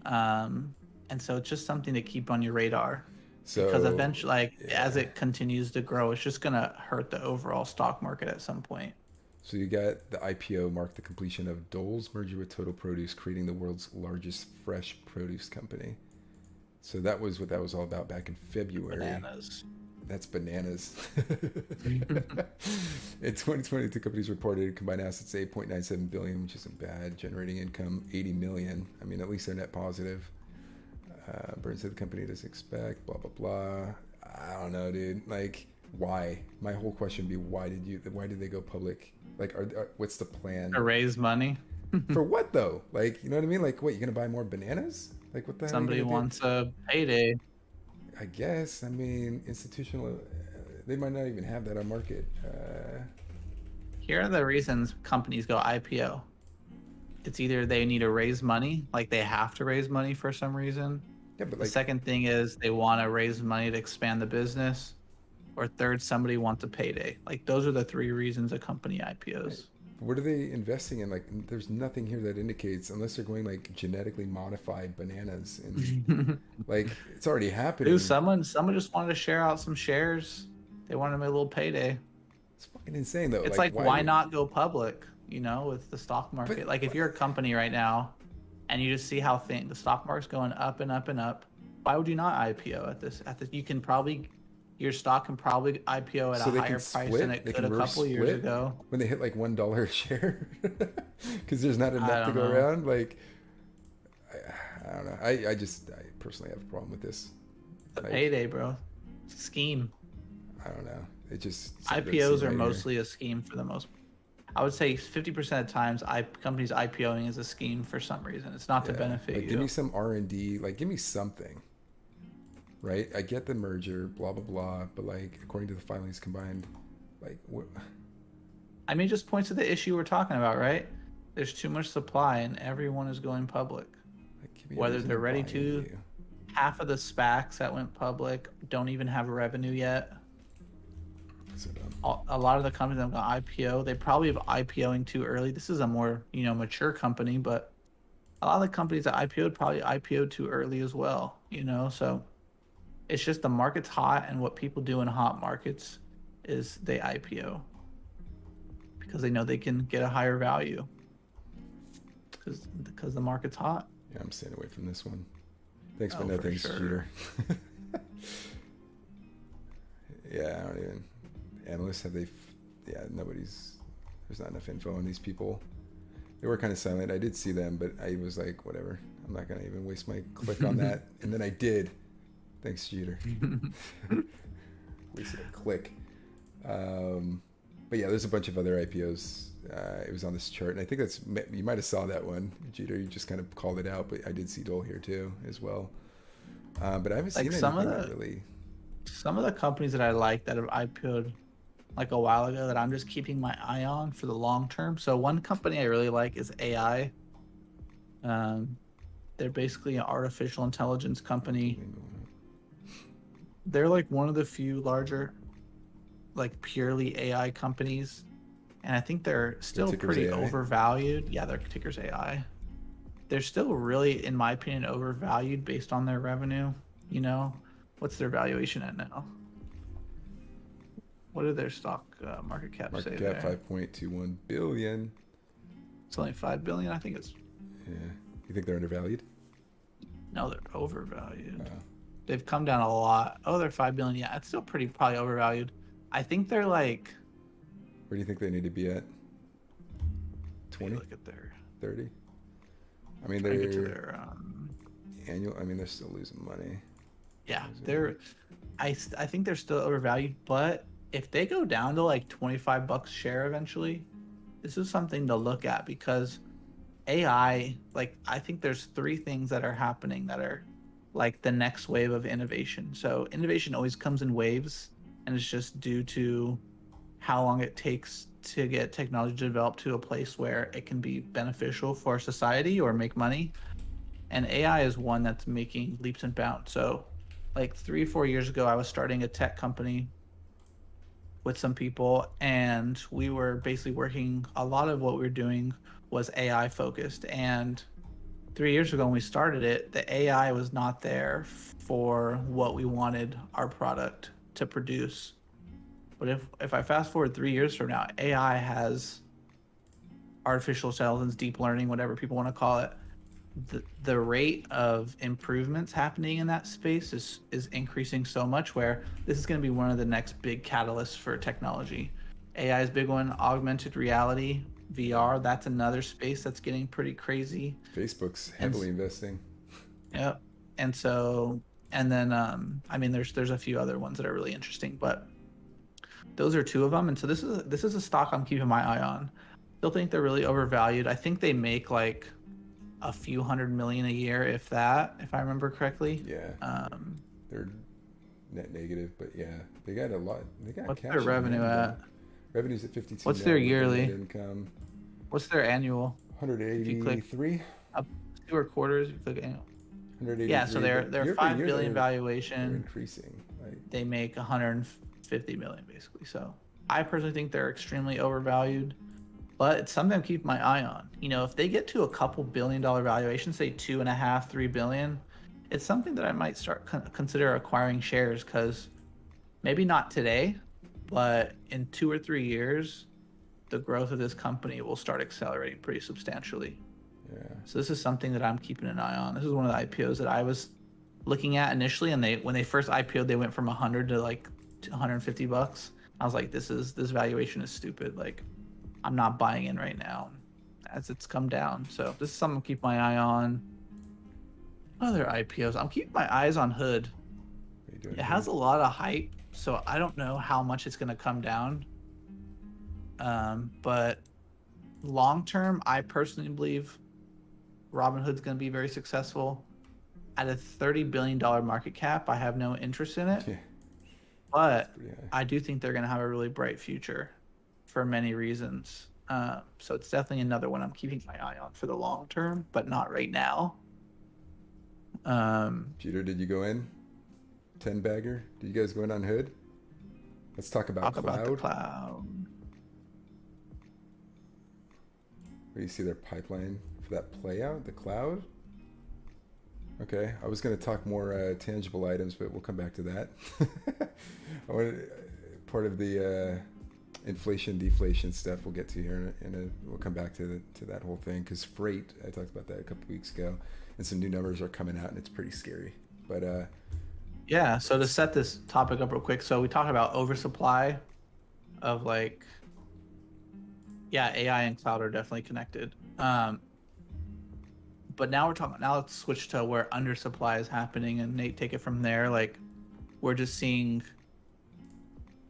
And so it's just something to keep on your radar. So, because eventually, as it continues to grow, it's just going to hurt the overall stock market at some point. So you got the IPO marked the completion of Dole's merger with Total Produce, creating the world's largest fresh produce company. So that was what that was all about back in February. Bananas. That's bananas. In 2020, the companies reported combined assets 8.97 billion, which isn't bad. Generating income 80 million. I mean, at least they're net positive. Burns said the company doesn't expect, blah, blah, blah. I don't know, dude. Like, why? My whole question would be, why did they go public? Like, what's the plan? To raise money. For what, though? Like, you know what I mean? Like, what, you're going to buy more bananas? Like, what the hell? Somebody wants a payday. I guess. I mean, institutional, they might not even have that on market. Here are the reasons companies go IPO. It's either they need to raise money, like they have to raise money for some reason. Yeah, but the second thing is they want to raise money to expand the business. Or third, somebody wants a payday. Like, those are the three reasons a company IPOs. Right. What are they investing in? Like, there's nothing here that indicates, unless they're going like genetically modified bananas, and like it's already happening. Dude, someone just wanted to share out some shares. They wanted to make a little payday. It's fucking insane, though. It's like why not go public? You know, with the stock market. But, like, if you're a company right now, and you just see how the stock market's going up and up and up, why would you not IPO at this? You can probably. Your stock can probably IPO at a higher price than it could a couple years ago. When they hit like $1 a share, because there's not enough to go around. Like, I don't know. I personally have a problem with this. The payday, bro. It's a scheme. I don't know. It just IPOs are mostly a scheme for the most. I would say 50% of times, companies IPOing is a scheme for some reason. It's not to benefit you. Give me some R&D. Like, give me something. Right, I get the merger, blah blah blah, but like according to the filings combined, like what? I mean, it just points to the issue we're talking about, right? There's too much supply, and everyone is going public. Like, whether they're ready to. Half of the SPACs that went public don't even have revenue yet. So dumb. A lot of the companies that got IPO, they probably have IPOing too early. This is a more mature company, but a lot of the companies that IPO'd probably IPO'd too early as well. So. It's just the market's hot, and what people do in hot markets is they IPO because they know they can get a higher value because the market's hot. Yeah, I'm staying away from this one. Thanks, but Oh, no for thanks, sure. Jeter. Yeah, I don't even. Analysts have they? Yeah, nobody's. There's not enough info on these people. They were kind of silent. I did see them, but I was like, whatever. I'm not gonna even waste my click on that. And then I did. Thanks, Jeter. Wasted a click. But yeah, there's a bunch of other IPOs. It was on this chart, and I think that's, you might have saw that one, Jeter. You just kind of called it out, but I did see Dole here too as well. But I haven't seen anything that really. Some of the companies that I like that have IPO'd like a while ago that I'm just keeping my eye on for the long term. So one company I really like is AI. They're basically an artificial intelligence company. They're like one of the few larger, like purely AI companies, and I think they're still pretty AI. overvalued. Yeah, their ticker's AI. They're still really, in my opinion, overvalued based on their revenue. You know, what's their valuation at now? What did their stock market cap say there? Market cap 5.21 billion. It's only 5 billion. I think it's. Yeah, you think they're undervalued? No, they're overvalued. Oh. They've come down a lot. Oh, they're 5 billion. Yeah, it's still probably overvalued. I think they're like. Where do you think they need to be at? 20? Look at their 30? I mean, trying to they're get to their annual. I mean, they're still losing money. yeah, they're. I think they're still overvalued, but if they go down to like $25 share eventually, this is something to look at because AI, like I think there's 3 things that are happening that are like the next wave of innovation. So innovation always comes in waves, and it's just due to how long it takes to get technology developed to a place where it can be beneficial for society or make money. And AI is one that's making leaps and bounds. So like 3 or 4 years ago, I was starting a tech company with some people, and we were basically working, a lot of what we were doing was AI focused. And 3 years ago when we started it, the AI was not there for what we wanted our product to produce. But if I fast forward 3 years from now, AI has artificial intelligence, deep learning, whatever people want to call it. The rate of improvements happening in that space is increasing so much, where this is going to be one of the next big catalysts for technology. AI is a big one. Augmented reality, VR, that's another space that's getting pretty crazy. Facebook's heavily investing. Yep. And so, and then I mean, there's a few other ones that are really interesting, but those are 2 of them. And so this is a stock I'm keeping my eye on. Still think they're really overvalued. I think they make like a few $100 million a year, if that, if I remember correctly. Yeah. They're net negative, but yeah, they got a lot. They got What's cash. their revenue at? Revenue's at 52. What's their yearly? Net income? What's their annual? 183. Up 2 or quarters. If you click annual. 183. Yeah, so they're 5 billion valuation. They're increasing. Like, they make 150 million basically. So I personally think they're extremely overvalued, but it's something I'm keeping my eye on. You know, if they get to a couple $1 billion valuation, say 2.5, 3 billion, it's something that I might start consider acquiring shares, because maybe not today, but in 2 or 3 years, the growth of this company will start accelerating pretty substantially. yeah. So this is something that I'm keeping an eye on. This is one of the IPOs that I was looking at initially, and when they first IPO'd, they went from 100 to like $150. I was like, this valuation is stupid. Like, I'm not buying in right now, as it's come down. So this is something I'm keeping my eye on. Other IPOs, I'm keeping my eyes on Hood. It has a lot of hype, so I don't know how much it's going to come down. But long term, I personally believe Robinhood's going to be very successful. At a $30 billion market cap, I have no interest in it. Yeah. But I do think they're going to have a really bright future for many reasons. So it's definitely another one I'm keeping my eye on for the long term, but not right now. Jeter, did you go in? 10 bagger? Did you guys go in on Hood? Let's talk about Cloud. About the Cloud. Where you see their pipeline for that play out, the Cloud? Okay, I was going to talk more tangible items, but we'll come back to that. I wanted, part of the inflation deflation stuff we'll get to here we'll come back to that whole thing, because freight, I talked about that a couple weeks ago, and some new numbers are coming out and it's pretty scary. But Yeah, so to set this topic up real quick, so we talked about oversupply of like, yeah, AI and cloud are definitely connected. But now let's switch to where undersupply is happening, and Nate, take it from there. Like, we're just seeing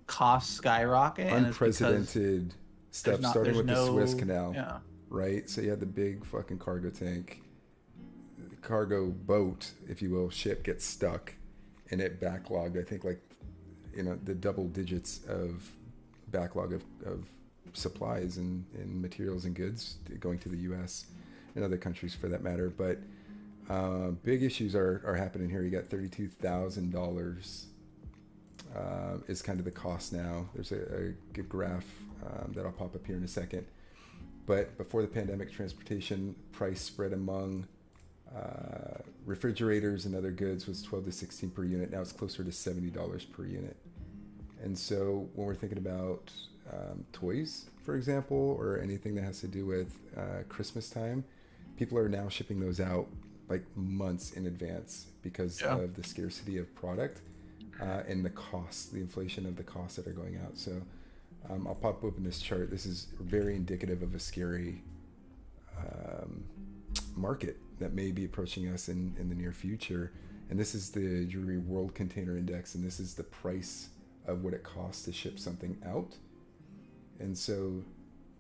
costs skyrocket, and it's because unprecedented stuff, starting with the Suez Canal, yeah, right? So you had the big fucking cargo tank, cargo boat, if you will, ship gets stuck, and it backlogged, I think, like, the double digits of backlog of supplies and materials and goods going to the U.S. and other countries for that matter. But big issues are happening here. You got $32,000 is kind of the cost now. There's a good graph that I'll pop up here in a second. But before the pandemic, transportation price spread among refrigerators and other goods was 12 to 16 per unit. Now it's closer to $70 per unit. And so when we're thinking about toys, for example, or anything that has to do with Christmas time, people are now shipping those out like months in advance because of the scarcity of product and the cost, the inflation of the costs that are going out. So I'll pop open this chart. This is very indicative of a scary market that may be approaching us in the near future. And this is the Drury World Container Index, and this is the price of what it costs to ship something out. And so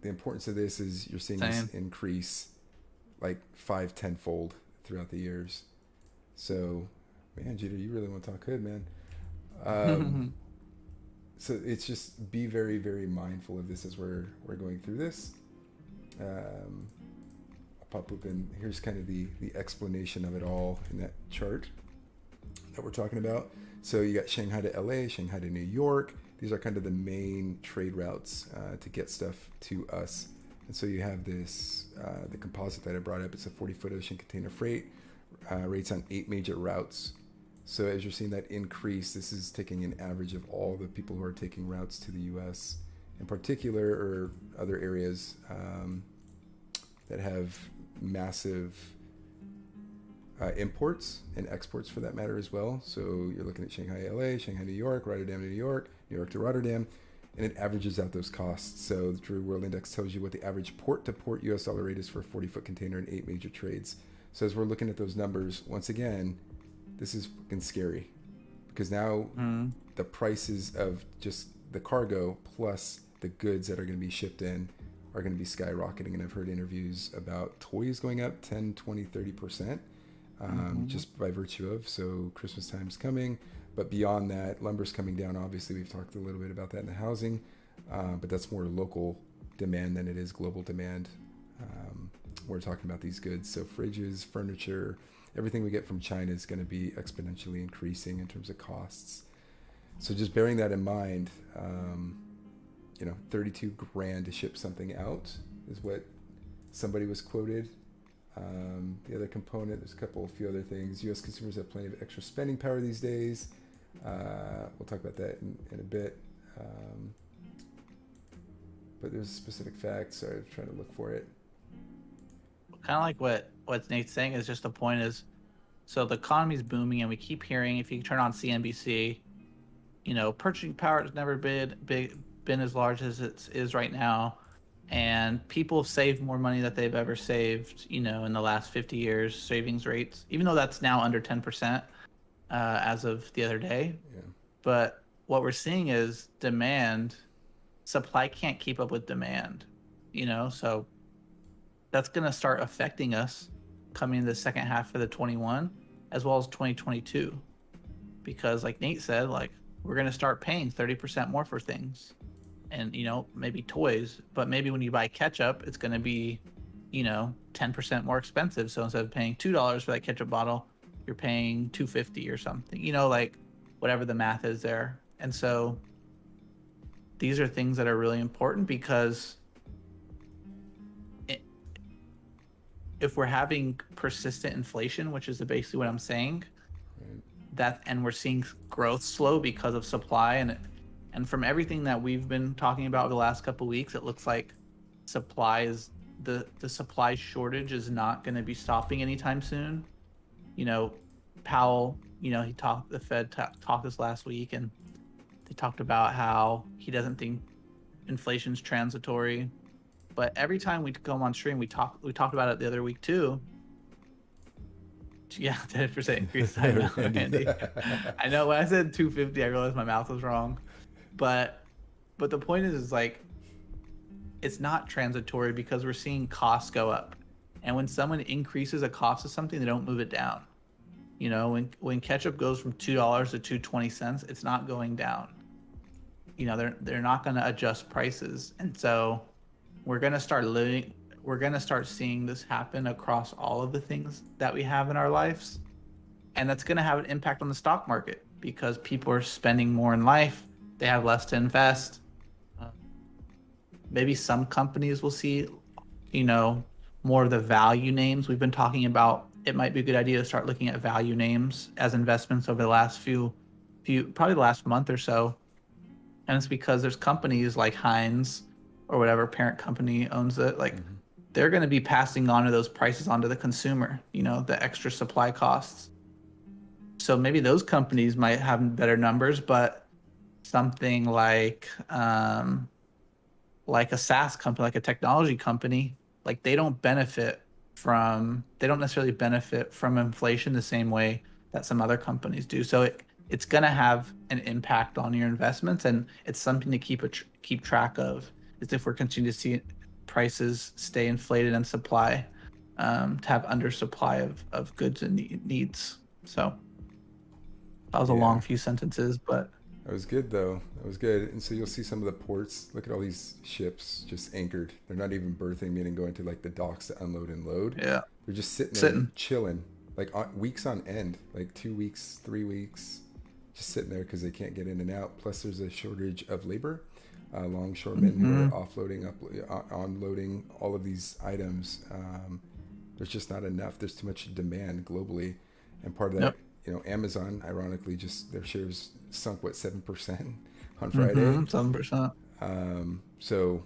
the importance of this is you're seeing this increase like 5-10 fold throughout the years. So, man, Jeter, you really want to talk hood, man. So it's just be very, very mindful of this as we're going through this. I'll pop open. Here's kind of the explanation of it all in that chart that we're talking about. So you got Shanghai to LA, Shanghai to New York. These are kind of the main trade routes to get stuff to us. And so you have this, the composite that I brought up. It's a 40-foot ocean container freight, rates on 8 major routes. So as you're seeing that increase, this is taking an average of all the people who are taking routes to the U.S. in particular, or other areas that have massive imports and exports for that matter as well. So you're looking at Shanghai, LA, Shanghai, New York, Rotterdam to New York, New York to Rotterdam, and it averages out those costs. So the Drury World Index tells you what the average port-to-port U.S. dollar rate is for a 40-foot container in 8 major trades. So as we're looking at those numbers, once again, this is fucking scary, because now the prices of just the cargo plus the goods that are going to be shipped in are going to be skyrocketing. And I've heard interviews about toys going up 10, 20, 30%. Just by virtue of, so Christmas time's coming, but beyond that, lumber's coming down. Obviously, we've talked a little bit about that in the housing, but that's more local demand than it is global demand. We're talking about these goods, so fridges, furniture, everything we get from China is going to be exponentially increasing in terms of costs. So just bearing that in mind, 32 grand to ship something out is what somebody was quoted. The other component, there's a few other things. U.S. consumers have plenty of extra spending power these days. We'll talk about that in a bit. But there's specific facts. Sorry, I'm trying to look for it. Kind of like what Nate's saying is just the point is, so the economy's booming, and we keep hearing, if you turn on CNBC, purchasing power has never been as large as it is right now. And people have saved more money than they've ever saved, in the last 50 years, savings rates, even though that's now under 10% as of the other day. Yeah. But what we're seeing is supply can't keep up with demand, so that's going to start affecting us coming in the second half of the 21 as well as 2022. Because like Nate said, we're going to start paying 30% more for things. And, maybe toys, but maybe when you buy ketchup, it's going to be, 10% more expensive. So instead of paying $2 for that ketchup bottle, you're paying $2.50 or something, whatever the math is there. And so these are things that are really important, because if we're having persistent inflation, which is basically what I'm saying, and we're seeing growth slow because of supply, and from everything that we've been talking about the last couple of weeks, it looks like the supply shortage is not going to be stopping anytime soon. You know, Powell, the Fed talked this last week, and they talked about how he doesn't think inflation's transitory. But every time we come on stream, we talked about it the other week too. Yeah, 10% increase. I know, Andy. I know when I said 250, I realized my mouth was wrong. But the point is like, it's not transitory because we're seeing costs go up. And when someone increases a cost of something, they don't move it down. You know, when ketchup goes from $2 to $2.20, it's not going down. You know, they're not going to adjust prices. And so we're going to start seeing this happen across all of the things that we have in our lives. And that's going to have an impact on the stock market because people are spending more in life. They have less to invest. Maybe some companies will see, more of the value names. We've been talking about it might be a good idea to start looking at value names as investments over the last probably the last month or so. And it's because there's companies like Heinz or whatever parent company owns it. Like they're going to be passing on to those prices onto the consumer, the extra supply costs. So maybe those companies might have better numbers, but something like a SaaS company, like a technology company, like they don't necessarily benefit from inflation the same way that some other companies do. So it's going to have an impact on your investments, and it's something to keep track of. Is if we're continuing to see prices stay inflated and supply to have undersupply of goods and needs. So that was a long few sentences, but that was good though. That was good. And so you'll see some of the ports. Look at all these ships just anchored. They're not even berthing, meaning going to like the docks to unload and load. Yeah, they're just sitting there chilling, like weeks on end, like 2 weeks, 3 weeks, just sitting there because they can't get in and out. Plus, there's a shortage of labor. Longshoremen who are onloading all of these items. There's just not enough. There's too much demand globally, and part of that, Amazon, ironically, just their shares sunk 7% on Friday. 7%. So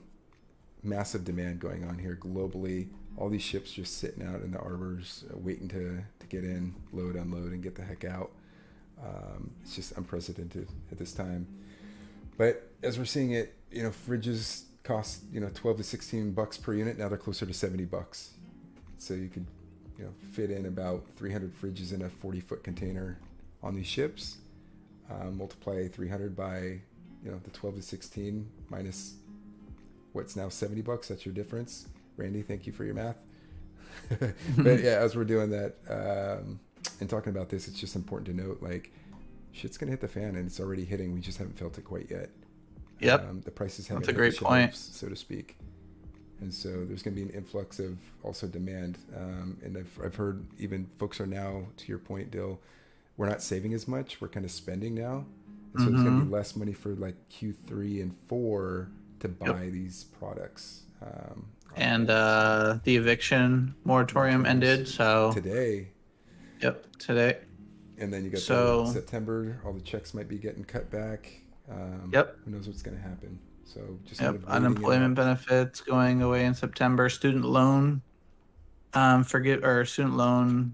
massive demand going on here globally. All these ships just sitting out in the harbors, waiting to get in, load, unload, and get the heck out. It's just unprecedented at this time. But as we're seeing it, fridges cost, 12 to 16 bucks per unit. Now they're closer to $70. So you could, fit in about 300 fridges in a 40-foot container on these ships. Multiply 300 by, the 12 to 16 minus what's now $70. That's your difference. Randy, thank you for your math. But yeah, as we're doing that and talking about this, it's just important to note, like, shit's gonna hit the fan, and it's already hitting. We just haven't felt it quite yet. Yep. The prices haven't hit the shelves, so to speak. And so there's gonna be an influx of also demand. And I've heard even folks are now, to your point, Dill, we're not saving as much. We're kind of spending now. And so there's gonna be less money for like Q3 and 4 to buy these products. And the eviction moratorium ended. So today. Yep, today. And then you got September, all the checks might be getting cut back. Who knows what's going to happen? So just unemployment benefits going away in September. Student loan, student loan,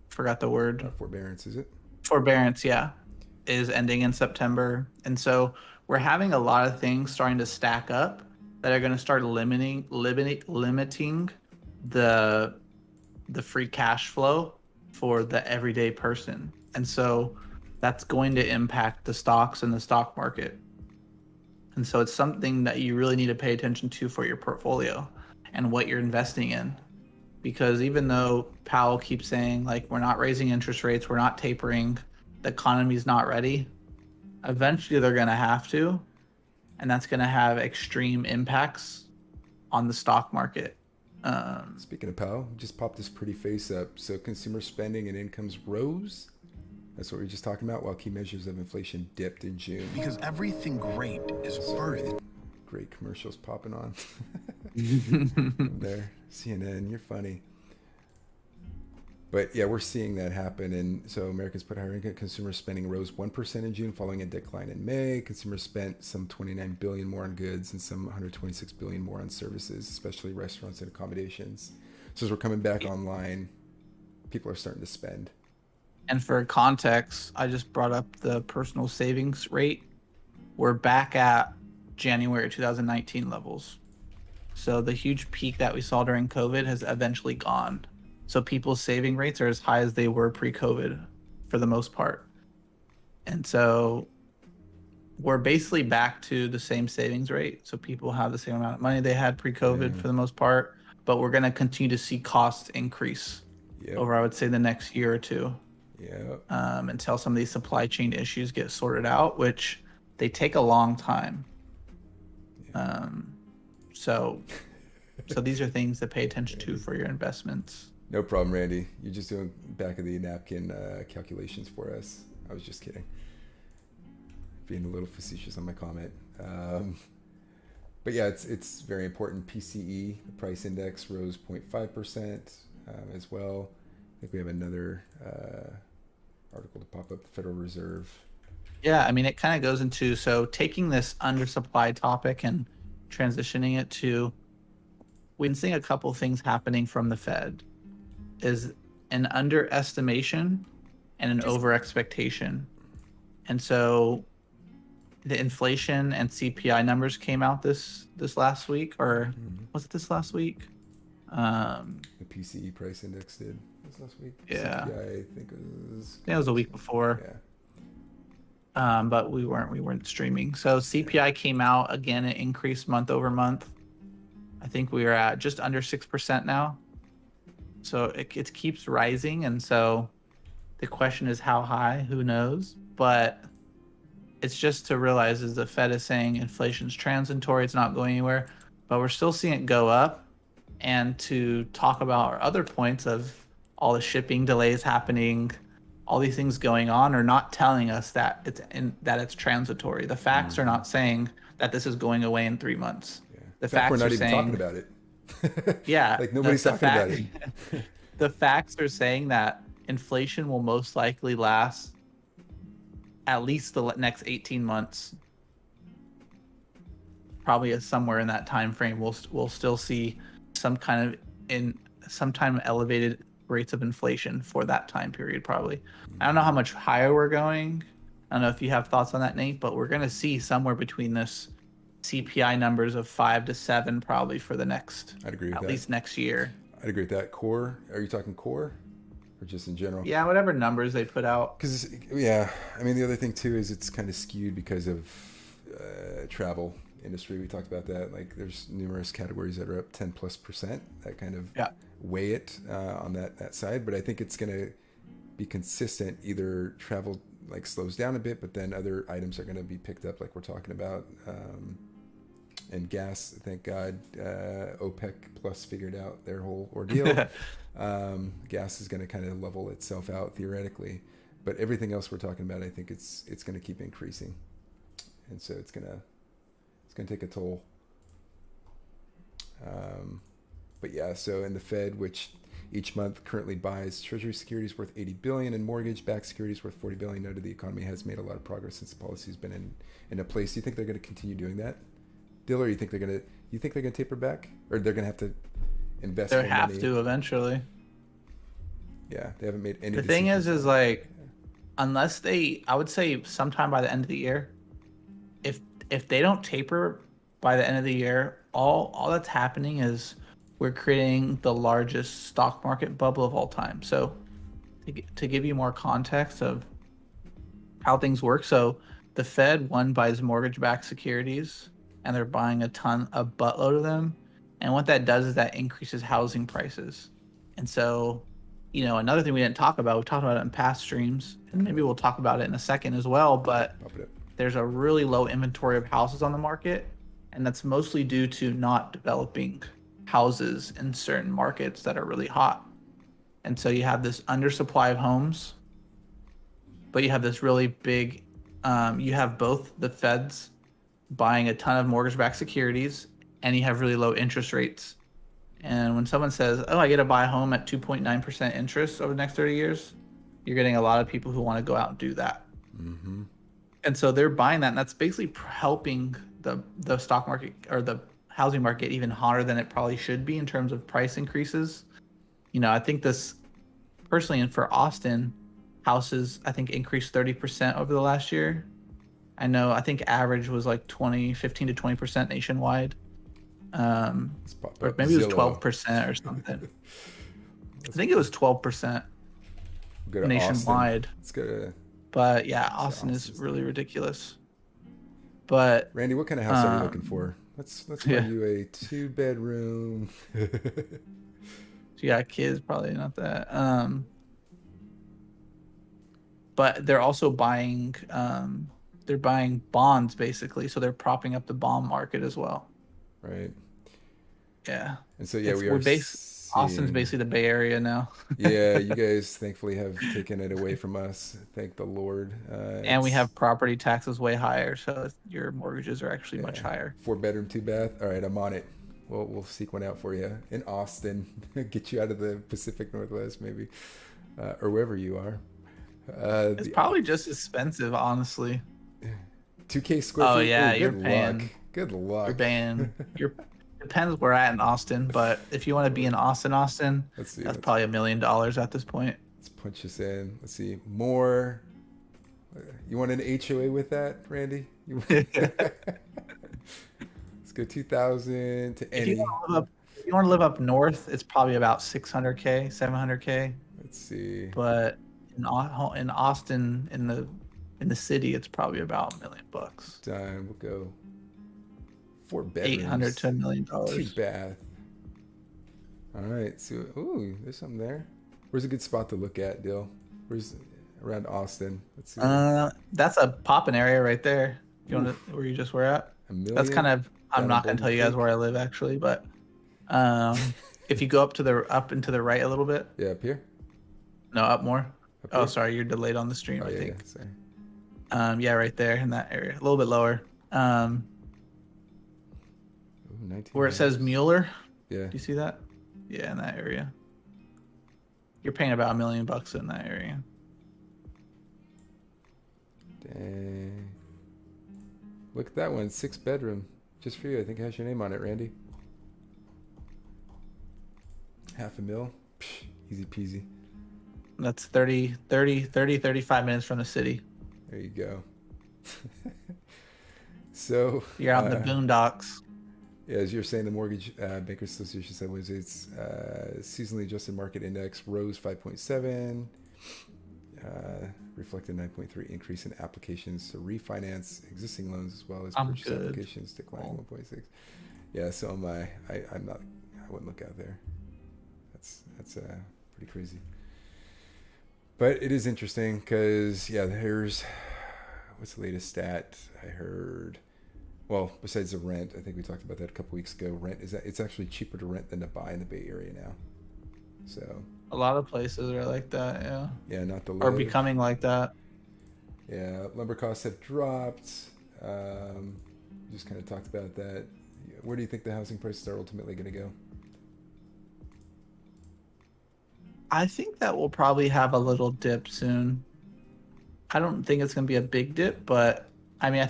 forgot the word. Forbearance, is it? Forbearance, yeah, is ending in September. And so we're having a lot of things starting to stack up that are going to start limiting the free cash flow for the everyday person. And so that's going to impact the stocks and the stock market. And so it's something that you really need to pay attention to for your portfolio and what you're investing in. Because even though Powell keeps saying, like, we're not raising interest rates, we're not tapering, the economy's not ready, eventually they're going to have to. And that's going to have extreme impacts on the stock market. Speaking of Powell, just popped this pretty face up. So consumer spending and incomes rose. That's what we were just talking about, while key measures of inflation dipped in June. Because everything great is birthed. Great commercials popping on. From there, CNN, you're funny. But yeah, we're seeing that happen. And so Americans put higher income. Consumer spending rose 1% in June, following a decline in May. Consumers spent some 29 billion more on goods and some 126 billion more on services, especially restaurants and accommodations. So as we're coming back online, people are starting to spend. And for context, I just brought up the personal savings rate. We're back at January 2019 levels. So the huge peak that we saw during COVID has eventually gone. So people's saving rates are as high as they were pre-COVID for the most part. And so we're basically back to the same savings rate. So people have the same amount of money they had pre-COVID for the most part, but we're going to continue to see costs increase over, I would say, the next year or two. Until some of these supply chain issues get sorted out, which they take a long time. So these are things to pay attention to for your investments. No problem, Randy. You're just doing back of the napkin calculations for us. I was just kidding. Being a little facetious on my comment. But yeah, it's very important. PCE, the price index, rose 0.5% as well. I think we have another article to pop up, the Federal Reserve. Yeah, I mean, it kind of goes into, so taking this undersupply topic and transitioning it to, we've been seeing a couple things happening from the Fed. Is an underestimation and an over expectation. And so the inflation and CPI numbers came out this last week, or was it this last week? The PCE price index did this last week. Yeah. CPI, I think it was a week before. Yeah. But we weren't streaming. So CPI came out again, it increased month over month. I think we are at just under 6% now. So it keeps rising, and so the question is how high, who knows? But it's just to realize is the Fed is saying inflation's transitory, it's not going anywhere, but we're still seeing it go up. And to talk about our other points of all the shipping delays happening, all these things going on, are not telling us that it's transitory. The facts are not saying that this is going away in 3 months. Yeah. The In fact, facts we're not are even saying, talking about it. Yeah, like nobody's talking about it. The facts are saying that inflation will most likely last at least the next 18 months. Probably somewhere in that time frame, we'll still see some kind of elevated rates of inflation for that time period. Probably, I don't know how much higher we're going. I don't know if you have thoughts on that, Nate, but we're gonna see somewhere between this CPI numbers of 5 to 7 probably for the next, I'd agree with at that. least next year. I'd agree with that. Core? Are you talking core, or just in general? Yeah, whatever numbers they put out. Because yeah, I mean the other thing too is it's kind of skewed because of travel industry. We talked about that. Like there's numerous categories that are up 10+%. That kind of weigh it on that side. But I think it's gonna be consistent. Either travel like slows down a bit, but then other items are gonna be picked up, like we're talking about. And gas, thank God, OPEC Plus figured out their whole ordeal. Gas is going to kind of level itself out theoretically, but everything else we're talking about, I think it's going to keep increasing, and so it's going to take a toll. But yeah, so in the Fed, which each month currently buys Treasury securities worth $80 billion and mortgage-backed securities worth $40 billion, noted the economy has made a lot of progress since the policy has been in a place. Do you think they're going to continue doing that, Diller? You think they're gonna taper back, or they're gonna have to invest? They have to eventually. Yeah, they haven't made any. The thing is like, unless I would say sometime by the end of the year, if they don't taper by the end of the year, all that's happening is we're creating the largest stock market bubble of all time. So to give you more context of how things work, so the Fed buys mortgage-backed securities, and they're buying a buttload of them. And what that does is that increases housing prices. And so, another thing we didn't talk about, we talked about it in past streams, and maybe we'll talk about it in a second as well, but there's a really low inventory of houses on the market, and that's mostly due to not developing houses in certain markets that are really hot. And so you have this undersupply of homes, but you have this really big, you have both the Feds buying a ton of mortgage-backed securities and you have really low interest rates. And when someone says, "Oh, I get to buy a home at 2.9% interest over the next 30 years," you're getting a lot of people who want to go out and do that. Mm-hmm. And so they're buying that, and that's basically helping the stock market or the housing market even hotter than it probably should be in terms of price increases. I think this personally, and for Austin, houses I think increased 30% over the last year. I think average was like 15 to 20% nationwide. Or maybe it was 12% or something. I think it was 12% nationwide. Let's go to. But yeah, Austin is really ridiculous. But Randy, what kind of house are you looking for? Let's find you a 2-bedroom. You got kids, probably not that. But they're also buying bonds basically, so they're propping up the bond market as well. Right. Yeah. And so Austin's basically the Bay Area now. Yeah, you guys thankfully have taken it away from us. Thank the Lord. And we have property taxes way higher, so your mortgages are actually much higher. 4-bedroom, 2-bath. All right, I'm on it. We'll seek one out for you in Austin. Get you out of the Pacific Northwest, maybe, or wherever you are. It's probably just expensive, honestly. 2K square feet. Oh yeah, Good luck. You're paying. Depends where we're at in Austin, but if you want to be in Austin, that's probably $1 million at this point. Let's punch this in. Let's see more. You want an HOA with that, Randy? Let's go 2,000 to any. If you want to live up north, it's probably about 600K, 700K. Let's see. But in Austin, in the city, it's probably about $1 million. We'll go 4 bedrooms. 800 to $1 million. 2-bath. All right. So, ooh, there's something there. Where's a good spot to look at, Dill? Where's around Austin? Let's see. That's a popping area right there. You want to where you just were at? $1 million. That's kind of. I'm not gonna tell you guys where I live actually, but if you go up and to the right a little bit. Yeah, up here. No, up more. Up here? Sorry, you're delayed on the stream. I think. Yeah, sorry. Yeah, right there in that area, a little bit lower. Where it says Mueller. Yeah. Do you see that? Yeah, in that area. You're paying about $1 million in that area. Dang. Look at that one, 6-bedroom. Just for you. I think it has your name on it, Randy. $500,000. Psh, easy peasy. That's 35 minutes from the city. There you go. So you're out in the boondocks. Yeah, as you're saying, the Mortgage Bankers Association said was its seasonally adjusted market index rose 5.7, reflected 9.3 increase in applications to refinance existing loans as well as purchase applications declining 1.6. Yeah, so am I. I'm not. I wouldn't look out there. That's pretty crazy. But it is interesting because here's what's the latest stat I heard. Well, besides the rent, I think we talked about that a couple weeks ago. Rent it's actually cheaper to rent than to buy in the Bay Area now. So a lot of places are like that, yeah. Yeah, not the or becoming like that. Yeah, lumber costs have dropped. Just kind of talked about that. Where do you think the housing prices are ultimately going to go? I think that we'll probably have a little dip soon. I don't think it's going to be a big dip, but I mean,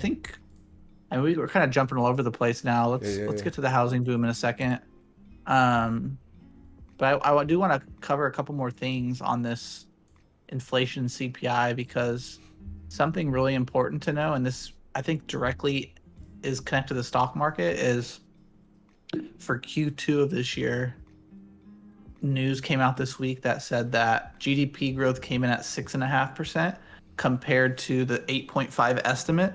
we're kind of jumping all over the place now. Let's get to the housing boom in a second. But I do want to cover a couple more things on this inflation CPI because something really important to know, and this I think directly is connected to the stock market, is for Q2 of this year, news came out this week that said that GDP growth came in at 6.5% compared to the 8.5 estimate.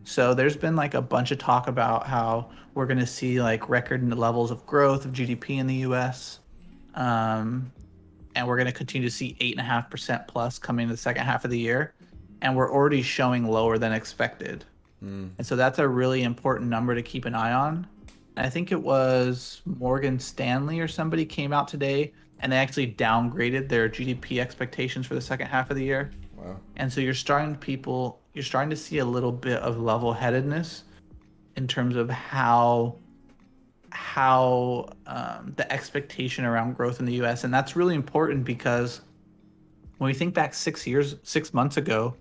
So there's been like a bunch of talk about how we're going to see like record levels of growth of GDP in the US. And we're going to continue to see 8.5% plus coming in the second half of the year. And we're already showing lower than expected. And so that's a really important number to keep an eye on. And I think it was Morgan Stanley or somebody came out today and they actually downgraded their GDP expectations for the second half of the year. Wow. And so you're starting to see a little bit of level-headedness in terms of how how the expectation around growth in the U.S. and that's really important because when we think back 6 months ago,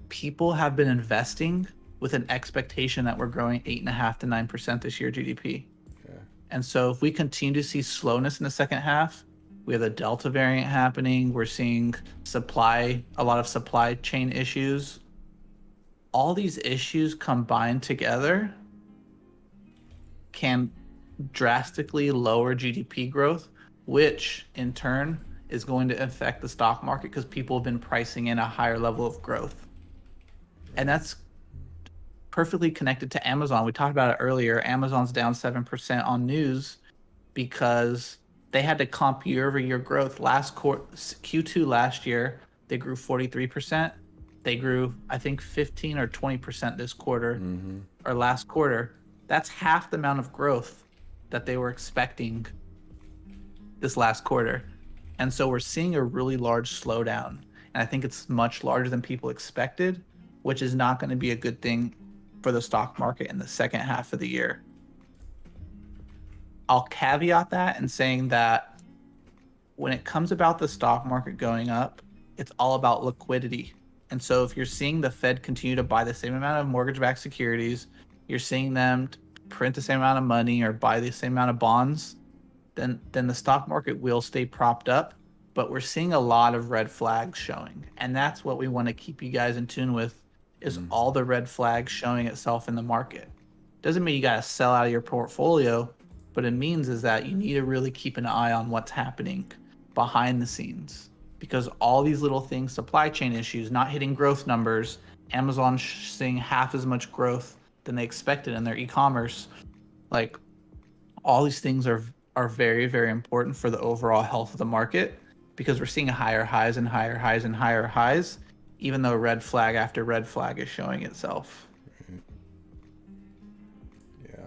people have been investing with an expectation that we're growing 8.5 to 9% this year GDP. Yeah. And so if we continue to see slowness in the second half, we have the Delta variant happening. We're seeing a lot of supply chain issues. All these issues combined together can drastically lower GDP growth, which in turn is going to affect the stock market because people have been pricing in a higher level of growth. And that's perfectly connected to Amazon. We talked about it earlier. Amazon's down 7% on news because they had to comp year-over-year growth. Q2 last year, they grew 43%. They grew, I think, 15 or 20% this quarter or last quarter. That's half the amount of growth that they were expecting this last quarter. And so we're seeing a really large slowdown. And I think it's much larger than people expected, which is not going to be a good thing for the stock market in the second half of the year. I'll caveat that in saying that when it comes about the stock market going up, it's all about liquidity. And so if you're seeing the Fed continue to buy the same amount of mortgage-backed securities, you're seeing them print the same amount of money or buy the same amount of bonds, then the stock market will stay propped up. But we're seeing a lot of red flags showing. And that's what we want to keep you guys in tune with, is all the red flags showing itself in the market. Doesn't mean you got to sell out of your portfolio, but it means is that you need to really keep an eye on what's happening behind the scenes. Because all these little things, supply chain issues, not hitting growth numbers, Amazon seeing half as much growth than they expected in their e-commerce. Like, all these things are very, very important for the overall health of the market, because we're seeing higher highs and higher highs and higher highs, even though red flag after red flag is showing itself. Yeah.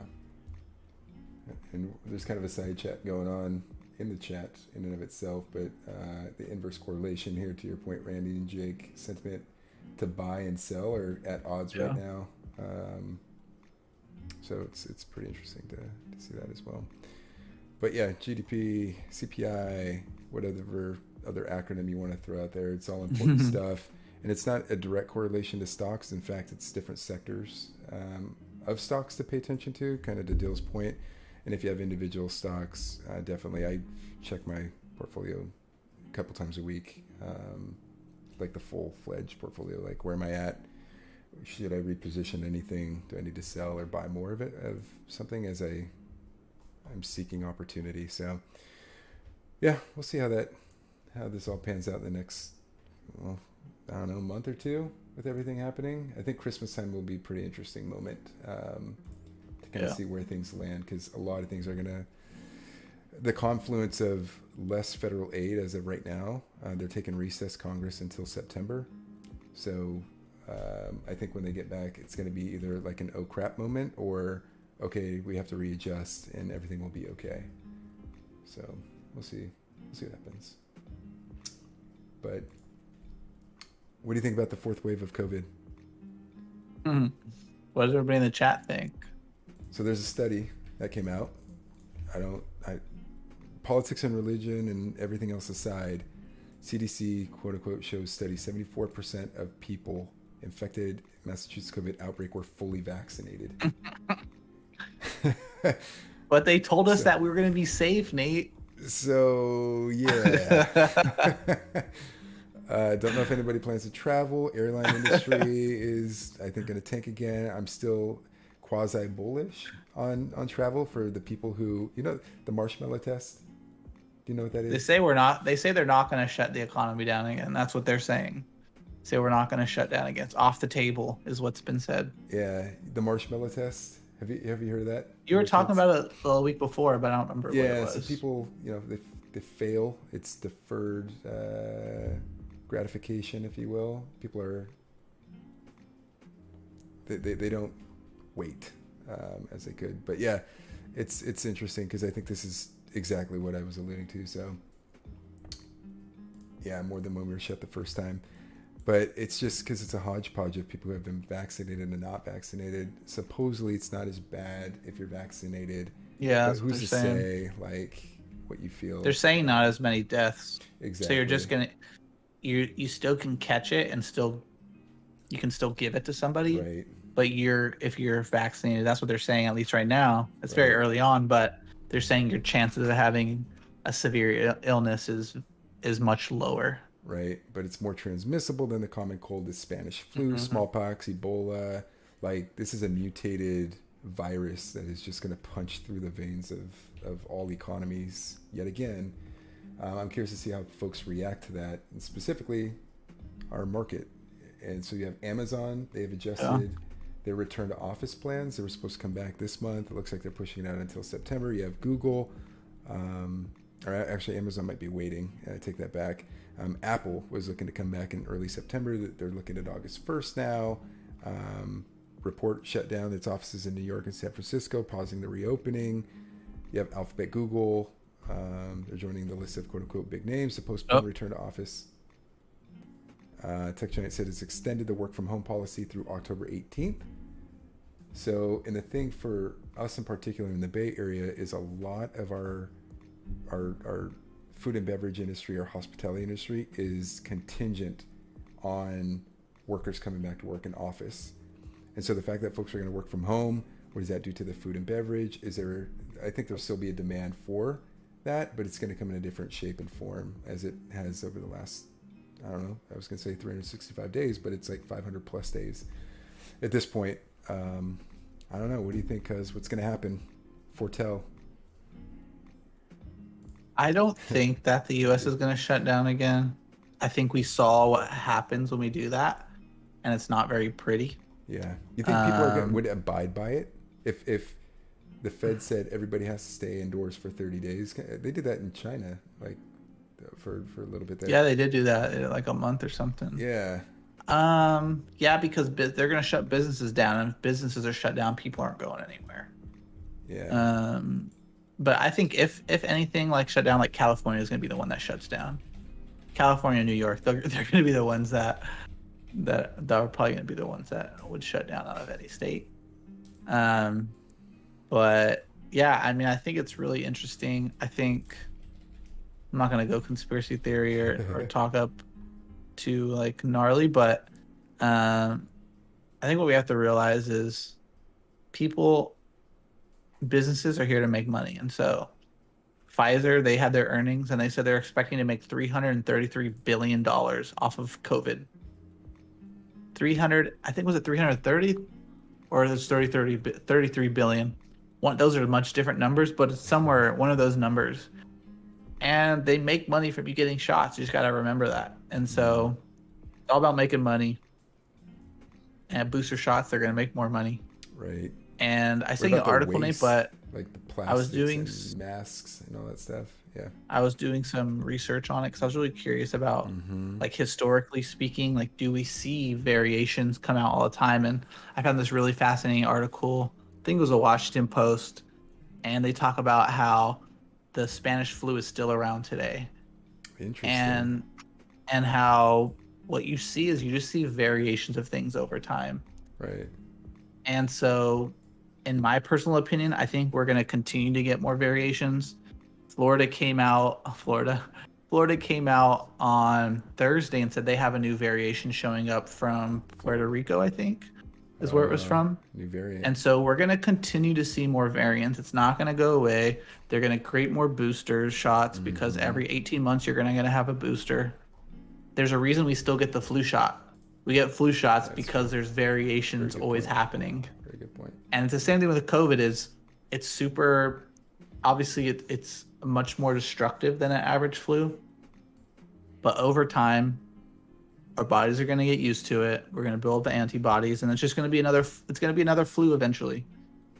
And there's kind of a side chat going on in the chat in and of itself, but the inverse correlation here, to your point, Randy and Jake, sentiment to buy and sell are at odds right now. So it's pretty interesting to see that as well. But yeah, GDP, CPI, whatever other acronym you want to throw out there, it's all important stuff. And it's not a direct correlation to stocks. In fact, it's different sectors of stocks to pay attention to, kind of to Dill's point. And if you have individual stocks, definitely I check my portfolio a couple times a week, like the full-fledged portfolio, like where am I at? Should I reposition anything? Do I need to sell or buy more of it, of something, as I'm seeking opportunity? So yeah, we'll see how this all pans out in the next, well, I don't know, month or two with everything happening. I think Christmas time will be a pretty interesting moment to kind of see where things land, because a lot of things are the confluence of less federal aid as of right now. They're taking recess Congress until September. So I think when they get back, it's going to be either like an oh crap moment, or okay, we have to readjust and everything will be okay. So we'll see what happens. But what do you think about the fourth wave of COVID? What does everybody in the chat think? So there's a study that came out. Politics and religion and everything else aside, CDC, quote unquote, shows study 74% of people infected Massachusetts COVID outbreak were fully vaccinated. But they told us that we were going to be safe, Nate. So yeah. Don't know if anybody plans to travel. Airline industry is, I think, going to tank again. I'm still quasi bullish on travel for the people who, the marshmallow test. Do you know what that is? They say they're not going to shut the economy down again. That's what they're saying. Say we're not going to shut down again. It's off the table is what's been said. Yeah, the marshmallow test. Have you heard of that? You were talking about it the week before, but I don't remember what it was. Yeah, so people, they fail. It's deferred gratification, if you will. People are they don't wait as they could. But yeah, it's interesting, because I think this is exactly what I was alluding to. So yeah, more than when we were shut the first time. But it's just because it's a hodgepodge of people who have been vaccinated and not vaccinated. Supposedly it's not as bad if you're vaccinated Yeah, But that's what who's they're to saying. say like what you feel? They're saying not as many deaths. So Exactly. you're just gonna you still can catch it and still you can still give it to somebody. Right. But if you're vaccinated, that's what they're saying at least right now. It's very Right. early on, but they're saying your chances of having a severe illness is much lower. Right. But it's more transmissible than the common cold, the Spanish flu, Mm-hmm. smallpox, Ebola. Like this is a mutated virus that is just going to punch through the veins of all economies yet again. I'm curious to see how folks react to that, and specifically our market. And so you have Amazon. They've adjusted their return to office plans. They were supposed to come back this month. It looks like they're pushing it out until September. You have Google, or actually Amazon might be waiting. I take that back. Apple was looking to come back in early September. They're looking at August 1st now. Report shut down its offices in New York and San Francisco, pausing the reopening. You have Alphabet, Google. They're joining the list of quote-unquote big names to postpone return to office. Tech Giant said it's extended the work from home policy through October 18th. So, and the thing for us in particular in the Bay Area is a lot of our food and beverage industry, our hospitality industry is contingent on workers coming back to work in office. And so the fact that folks are going to work from home, what does that do to the food and beverage? I think there'll still be a demand for that, but it's going to come in a different shape and form as it has over the last, I don't know, I was going to say 365 days, but it's like 500 plus days at this point. I don't know. What do you think, Cuz? What's going to happen? Foretell. I don't think that the U.S. is going to shut down again. I think we saw what happens when we do that, and it's not very pretty. Yeah. You think people would abide by it? If the Fed said everybody has to stay indoors for 30 days, they did that in China, like for a little bit there. Yeah, they did do that like a month or something. Yeah. Yeah, because they're going to shut businesses down, and if businesses are shut down, people aren't going anywhere. Yeah. But I think if anything, like shut down, like California is going to be the one that shuts down. California and New York, they're going to be the ones that are probably going to be the ones that would shut down out of any state. But yeah, I mean, I think it's really interesting. I think I'm not going to go conspiracy theory or talk up too like gnarly, but I think what we have to realize is businesses are here to make money. And so Pfizer, they had their earnings and they said they're expecting to make $333 billion off of COVID. 300, I think, was it 330 or it was 33 billion? Those are much different numbers, but it's somewhere one of those numbers. And they make money from you getting shots. You just got to remember that. And so it's all about making money. And booster shots, they're going to make more money. Right. And I sent you an article, Nate, but like the plastics I was doing and masks and all that stuff. Yeah. I was doing some research on it because I was really curious about, like, historically speaking, like, do we see variations come out all the time? And I found this really fascinating article. I think it was a Washington Post, and they talk about how the Spanish flu is still around today. Interesting. And how what you see is you just see variations of things over time. Right. And so, in my personal opinion, I think we're going to continue to get more variations. Florida came out on Thursday and said they have a new variation showing up from Puerto Rico, I think, is where it was from. New variant. And so we're going to continue to see more variants. It's not going to go away. They're going to create more booster shots because every 18 months you're going to have a booster. There's a reason we still get the flu shot. We get flu shots because there's variations always happening. Very good point. And it's the same thing with COVID. It's super, obviously it's much more destructive than an average flu. But over time, our bodies are going to get used to it. We're going to build the antibodies, and it's just going to be another flu eventually.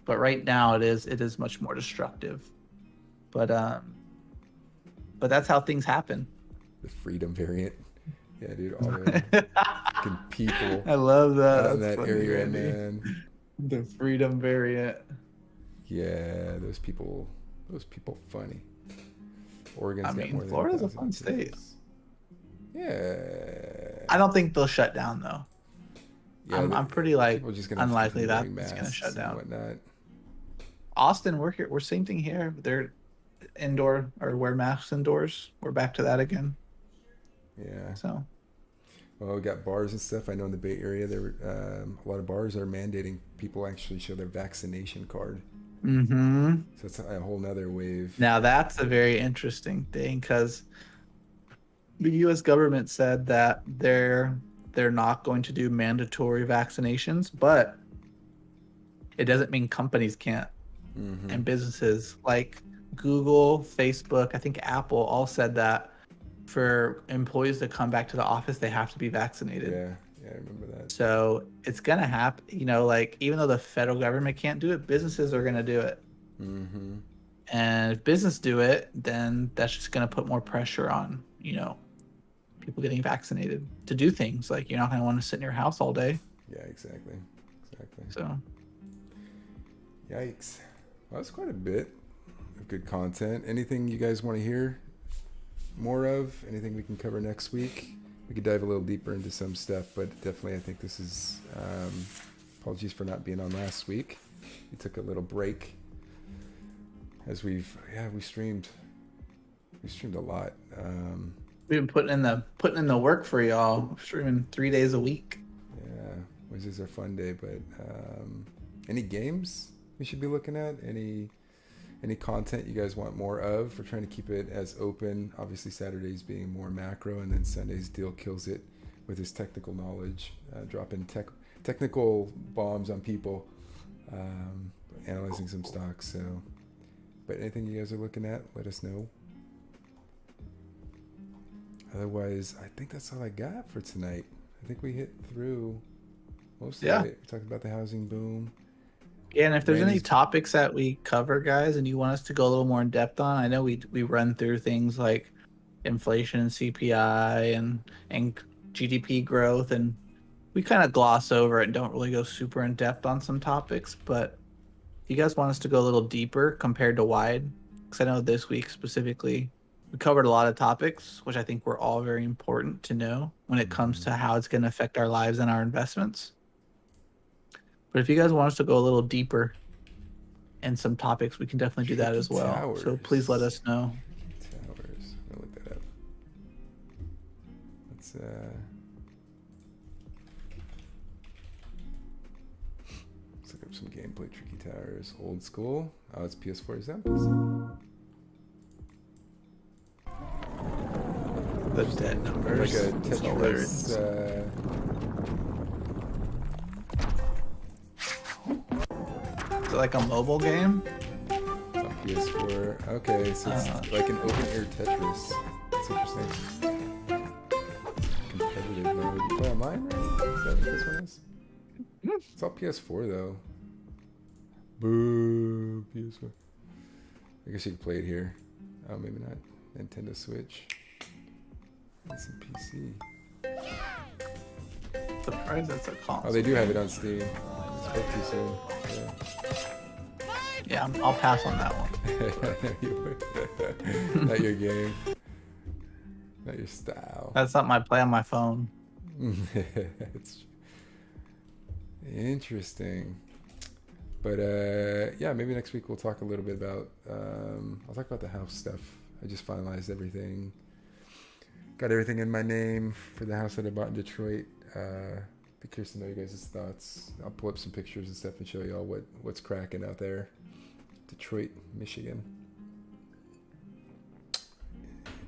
But right now it is much more destructive. But that's how things happen. The freedom variant. Yeah, dude, all the fucking people. I love that. In that area, man. The freedom variant. Yeah, those people funny. Oregon's got more than Florida's a 1,000 fun state. cases. Yeah. I don't think they'll shut down though. Yeah, I'm pretty people just gonna unlikely that wearing it's gonna masks shut and down. whatnot. Austin, we're here. We're same thing here. They're indoor or wear masks indoors. We're back to that again. Yeah. So Well, we got bars and stuff. I know in the Bay Area, there a lot of bars are mandating people actually show their vaccination card. mm-hmm. So it's a whole nother wave. Now that's a very interesting thing because the U.S. government said that they're not going to do mandatory vaccinations, but it doesn't mean companies can't Mm-hmm. and businesses like Google, Facebook, I think Apple all said that for employees to come back to the office, they have to be vaccinated. Yeah, I remember that. So it's gonna happen, like even though the federal government can't do it, businesses are gonna do it. Mm-hmm. And if business do it, then that's just gonna put more pressure on, people getting vaccinated to do things. Like you're not gonna want to sit in your house all day. Yeah, exactly. So Yikes. Well, that's quite a bit of good content. Anything you guys want to hear more of? Anything we can cover next week? We could dive a little deeper into some stuff, but definitely I think this is apologies for not being on last week. We took a little break as we streamed a lot. we've been putting in the work for y'all, streaming 3 days a week. Yeah, Wednesdays are a fun day, but any games we should be looking at? Any content you guys want more of? We're trying to keep it as open. Obviously, Saturdays being more macro, and then Sundays Deal kills it with his technical knowledge, dropping technical bombs on people, analyzing some stocks. So, but anything you guys are looking at, let us know. Otherwise, I think that's all I got for tonight. I think we hit through most of it. We talked about the housing boom. Yeah, and if there's any Randy's- topics that we cover, guys, and you want us to go a little more in depth on, I know we run through things like inflation and CPI and GDP growth, and we kind of gloss over it and don't really go super in depth on some topics. But if you guys want us to go a little deeper compared to wide, because I know this week specifically, we covered a lot of topics, which I think were all very important to know when it comes to how it's going to affect our lives and our investments. But if you guys want us to go a little deeper in some topics, we can definitely do that as well. Towers. So please let us know. Towers. I'm gonna look that up. Let's look up some gameplay. Tricky Towers. Old school. Oh, it's PS4 examples. The dead numbers. Like a It's hilarious. Tetris. Is it like a mobile game? On PS4. Okay, so it's like an open air Tetris. That's interesting. Competitive mode. You play online, right? Is that what this one is? It's all PS4 though. Boo, PS4. I guess you can play it here. Oh, maybe not. Nintendo Switch. And some PC. Surprised that's a console. Oh, they do have it on Steam. It's spoke too soon. So. Yeah, I'll pass on that one. Not your game. Not your style. That's something I play on my phone. It's interesting. But yeah, maybe next week we'll talk a little bit about I'll talk about the house stuff. I just finalized everything. Got everything in my name for the house that I bought in Detroit. Be curious to know you guys' thoughts. I'll pull up some pictures and stuff and show y'all what's cracking out there. Detroit, Michigan.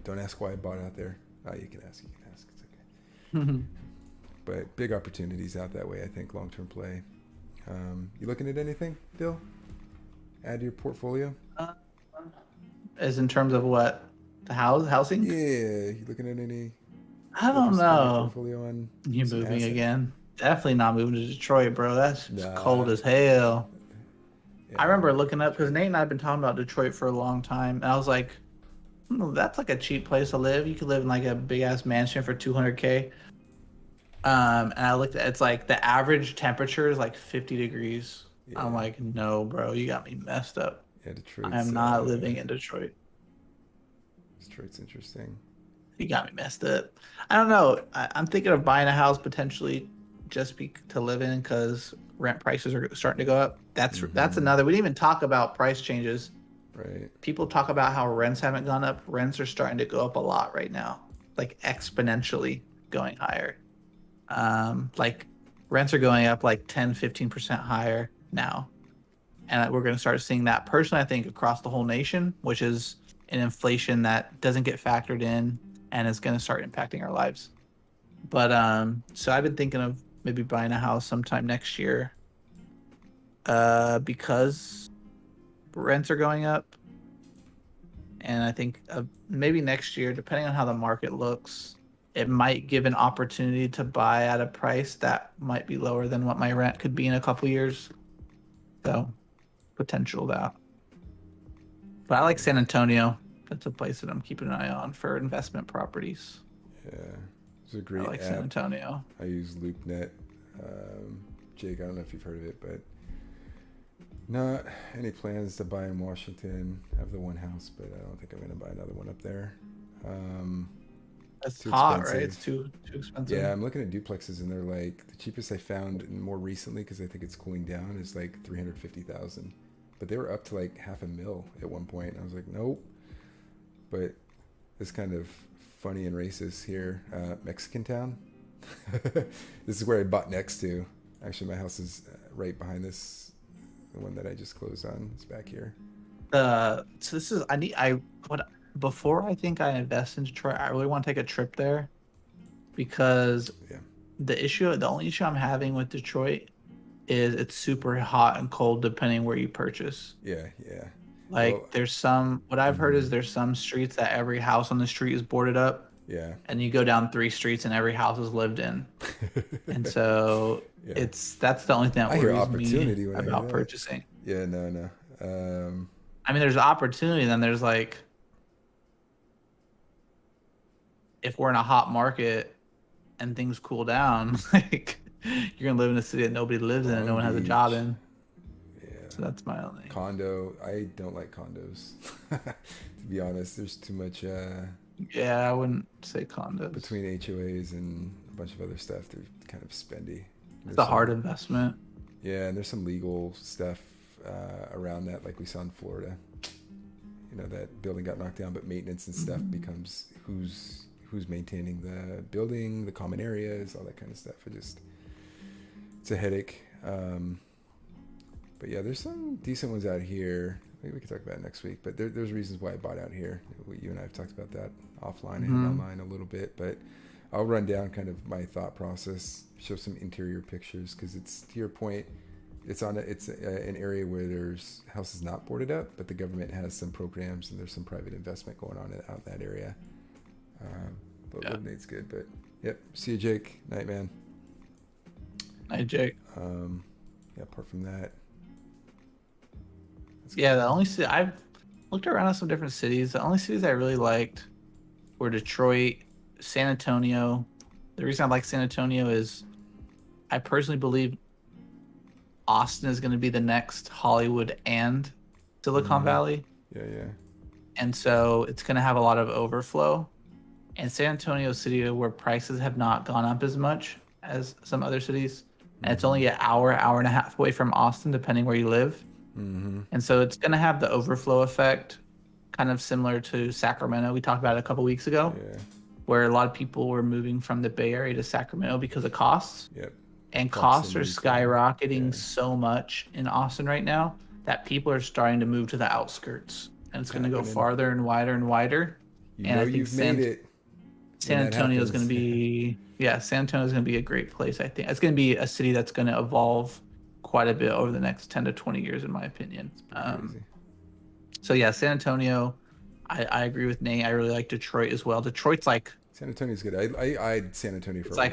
Don't ask why I bought out there. Oh, you can ask. It's okay. But big opportunities out that way, I think, long-term play. You looking at anything, Bill? Add to your portfolio? As in terms of what? The housing? Yeah, you looking at any? I don't know. Portfolio on You some moving assets? again? Definitely not moving to Detroit, bro. That's Nah. cold as hell. Yeah. I remember looking up because Nate and I have been talking about Detroit for a long time, and I was like, that's like a cheap place to live. You could live in like a big ass mansion for $200K. And I looked at it's like the average temperature is like 50 degrees. Yeah. I'm like, no, bro, you got me messed up. Yeah, Detroit's, I am not living in Detroit. Detroit's interesting. You got me messed up. I don't know. I'm thinking of buying a house potentially to live in because rent prices are starting to go up. That's another. We didn't even talk about price changes. Right. People talk about how rents haven't gone up. Rents are starting to go up a lot right now, like exponentially going higher. Like rents are going up like 10-15% higher now. And we're going to start seeing that personally, I think, across the whole nation, which is an inflation that doesn't get factored in and is going to start impacting our lives. But so I've been thinking of maybe buying a house sometime next year because rents are going up. And I think maybe next year, depending on how the market looks, it might give an opportunity to buy at a price that might be lower than what my rent could be in a couple years. So potential that. But I like San Antonio. That's a place that I'm keeping an eye on for investment properties. Yeah, it's a great I like app. San Antonio. I use LoopNet. Jake, I don't know if you've heard of it, but not any plans to buy in Washington. I have the one house, but I don't think I'm going to buy another one up there. It's too hot, expensive. right? It's too expensive. Yeah, I'm looking at duplexes, and they're like the cheapest I found more recently because I think it's cooling down is like $350,000, but they were up to like $500,000 at one point. And I was like, nope. But it's kind of funny and racist here. Mexican town. This is where I bought next to. Actually, my house is right behind this. The one that I just closed on is back here. So this is before I think I invest in Detroit, I really want to take a trip there because the only issue I'm having with Detroit is it's super hot and cold depending where you purchase. Yeah. Like Well, there's what I've heard is there's some streets that every house on the street is boarded up. Yeah. And you go down 3 streets and every house is lived in. And so that's the only thing that worries me about purchasing. Yeah, no. I mean, there's opportunity, then there's like, if we're in a hot market and things cool down, like you're gonna live in a city that nobody lives in and no one has a job in. Yeah. So that's my only condo. I don't like condos. To be honest, there's too much. Yeah, I wouldn't say condos. Between HOAs and a bunch of other stuff, they're kind of spendy. It's a hard investment. Yeah, and there's some legal stuff around that, like we saw in Florida. You know, that building got knocked down, but maintenance and stuff becomes who's maintaining the building, the common areas, all that kind of stuff. It's a headache. But yeah, there's some decent ones out here. Maybe we can talk about it next week. But there's reasons why I bought out here. You and I have talked about that offline and online a little bit. But I'll run down kind of my thought process, show some interior pictures, because it's, to your point, it's an area where there's houses not boarded up, but the government has some programs and there's some private investment going on out in that area. But Lemonade's good. But yep, see you, Jake. Night, man. Night, Jake. Apart from that. The only city I've looked around at some different cities. The only cities I really liked were Detroit, San Antonio. The reason I like San Antonio is I personally believe Austin is going to be the next Hollywood and Silicon Valley. Yeah. And so it's going to have a lot of overflow. And San Antonio City, where prices have not gone up as much as some other cities. And it's only an hour and a half away from Austin, depending where you live. And so it's going to have the overflow effect, kind of similar to Sacramento. We talked about it a couple weeks ago, where a lot of people were moving from the Bay Area to Sacramento because of costs. Yep. And costs are skyrocketing so much in Austin right now that people are starting to move to the outskirts. And it's going to go farther and wider and wider. And I think San Antonio is going to be... Yeah, San Antonio is going to be a great place, I think. It's going to be a city that's going to evolve quite a bit over the next 10 to 20 years, in my opinion. So, yeah, San Antonio, I agree with Nate. I really like Detroit as well. Detroit's like... San Antonio's good. I had San Antonio for a while. It's like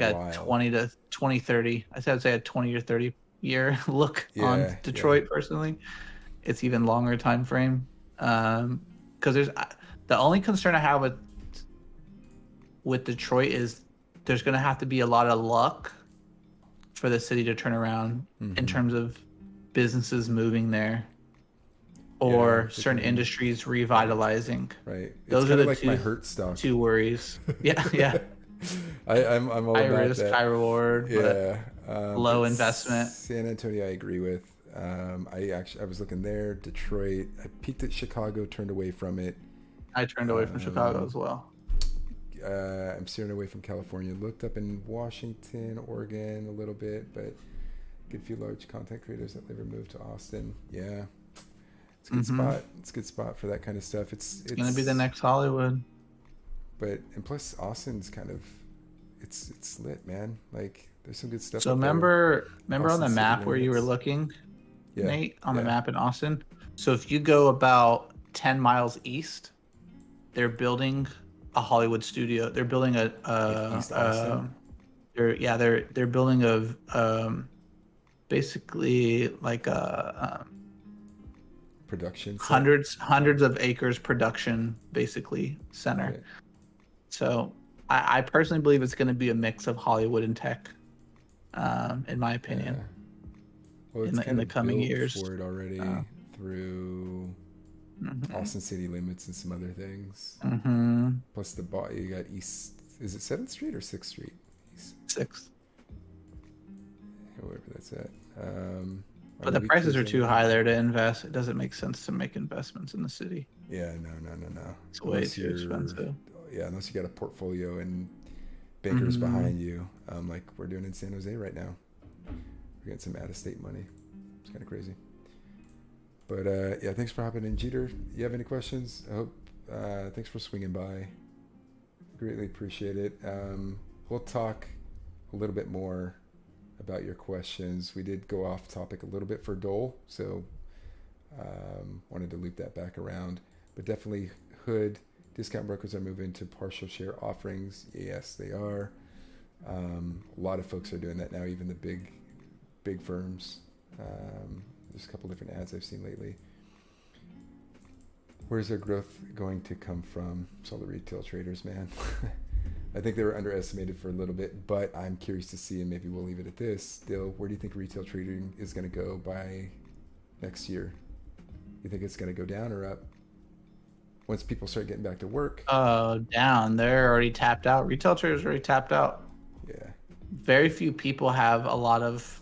a 30. I'd say a 20 or 30 year look on Detroit, personally. It's even longer time frame. Because there's... The only concern I have with Detroit is there's going to have to be a lot of luck for the city to turn around in terms of businesses moving there or certain industries revitalizing. Right. Those are the like my hurt stuff. two worries. Yeah. I'm all High about risk, that. high reward, Yeah. but low but investment. San Antonio, I agree with. I was looking there. Detroit. I peeked at Chicago, turned away from it. I turned away from Chicago as well. I'm steering away from California. Looked up in Washington, Oregon a little bit, but get a few large content creators that never moved to Austin. Yeah, it's a good spot. It's a good spot for that kind of stuff. It's gonna be the next Hollywood. But and plus Austin's kind of it's lit, man. Like there's some good stuff. So up there. remember on Austin the city map where you were limits. looking, Yeah, Nate, on the yeah. map in Austin. So if you go about 10 miles east, they're building a Hollywood studio. They're building a East Austin? they're building a basically like a Production set? hundreds of acres production basically center. Right. So I personally believe it's going to be a mix of Hollywood and tech, in my opinion. Yeah. Well, In it's the coming built years. for it already through Austin city limits and some other things. Plus the you got East. Is it 7th Street or 6th Street? East, 6th. wherever that's at. But the prices are too high there to invest. It doesn't make sense to make investments in the city. Yeah, no. It's way too expensive. Yeah, unless you got a portfolio and bankers behind you, like we're doing in San Jose right now. We're getting some out-of-state money. It's kind of crazy. But yeah, thanks for hopping in, Jeter. You have any questions? I hope. Thanks for swinging by. Greatly appreciate it. We'll talk a little bit more about your questions. We did go off topic a little bit for Dole, so wanted to loop that back around. But definitely Hood discount brokers are moving to partial share offerings. Yes, they are. A lot of folks are doing that now, even the big firms. There's a couple different ads I've seen lately. Where's their growth going to come from? It's all the retail traders, man. I think they were underestimated for a little bit, but I'm curious to see, and maybe we'll leave it at this. Still, where do you think retail trading is going to go by next year? You think it's going to go down or up? Once people start getting back to work? Down. They're already tapped out. Retail traders are already tapped out. Yeah. Very few people have a lot of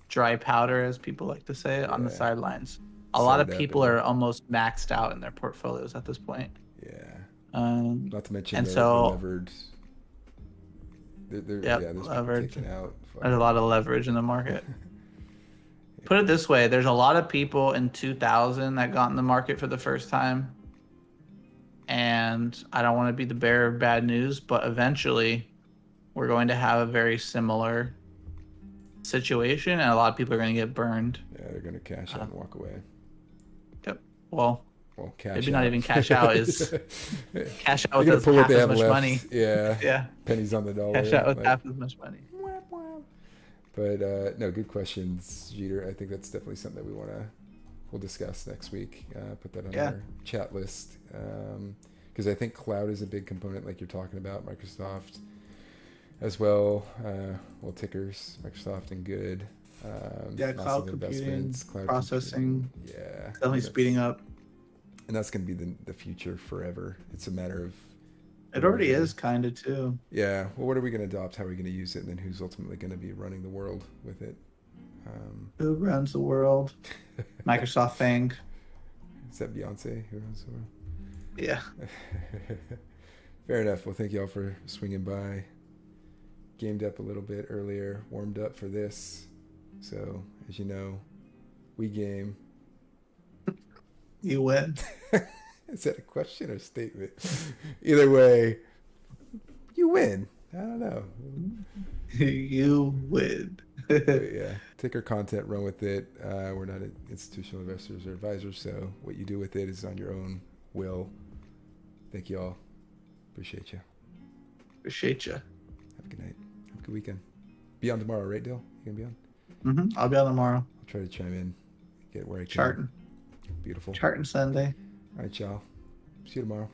dry powder, as people like to say, on the sidelines. A lot of people are almost maxed out in their portfolios at this point. Yeah. Not to mention and they're levered. There's leverage. Out. There's a lot of leverage in the market. Put it this way, there's a lot of people in 2000 that got in the market for the first time. And I don't want to be the bearer of bad news, but eventually we're going to have a very similar situation, and a lot of people are going to get burned. Yeah, they're going to cash out and walk away. Yep. Well, cash maybe out. not even cash out is cash out with half as much money. Yeah. Yeah. Pennies on the dollar. Cash out with half as much money. But no, good questions, Jeter. I think that's definitely something that we'll discuss next week. Put that on our chat list. Because I think cloud is a big component, like you're talking about, Microsoft as well. Tickers, Microsoft and good. Cloud computing, cloud processing. Computing. Yeah. Definitely speeding up. And that's going to be the future forever. It's a matter of... It already is kind of too. Yeah. Well, what are we going to adopt? How are we going to use it? And then who's ultimately going to be running the world with it? Who runs the world? Microsoft thing. Is that Beyonce who runs the world? Yeah. Fair enough. Well, thank y'all for swinging by. Gamed up a little bit earlier. Warmed up for this. So, as you know, we game. You win. Is that a question or statement? Either way, you win. I don't know. You win. Yeah. Take our content, run with it. We're not institutional investors or advisors, so what you do with it is on your own will. Thank you all. Appreciate you. Appreciate you. Have a good night. Have a good weekend. Be on tomorrow, right, Dill? You gonna be on? Mm-hmm. I'll be on tomorrow. I'll try to chime in, get where I can. Charting. Beautiful. Charting Sunday. All right, y'all. See you tomorrow.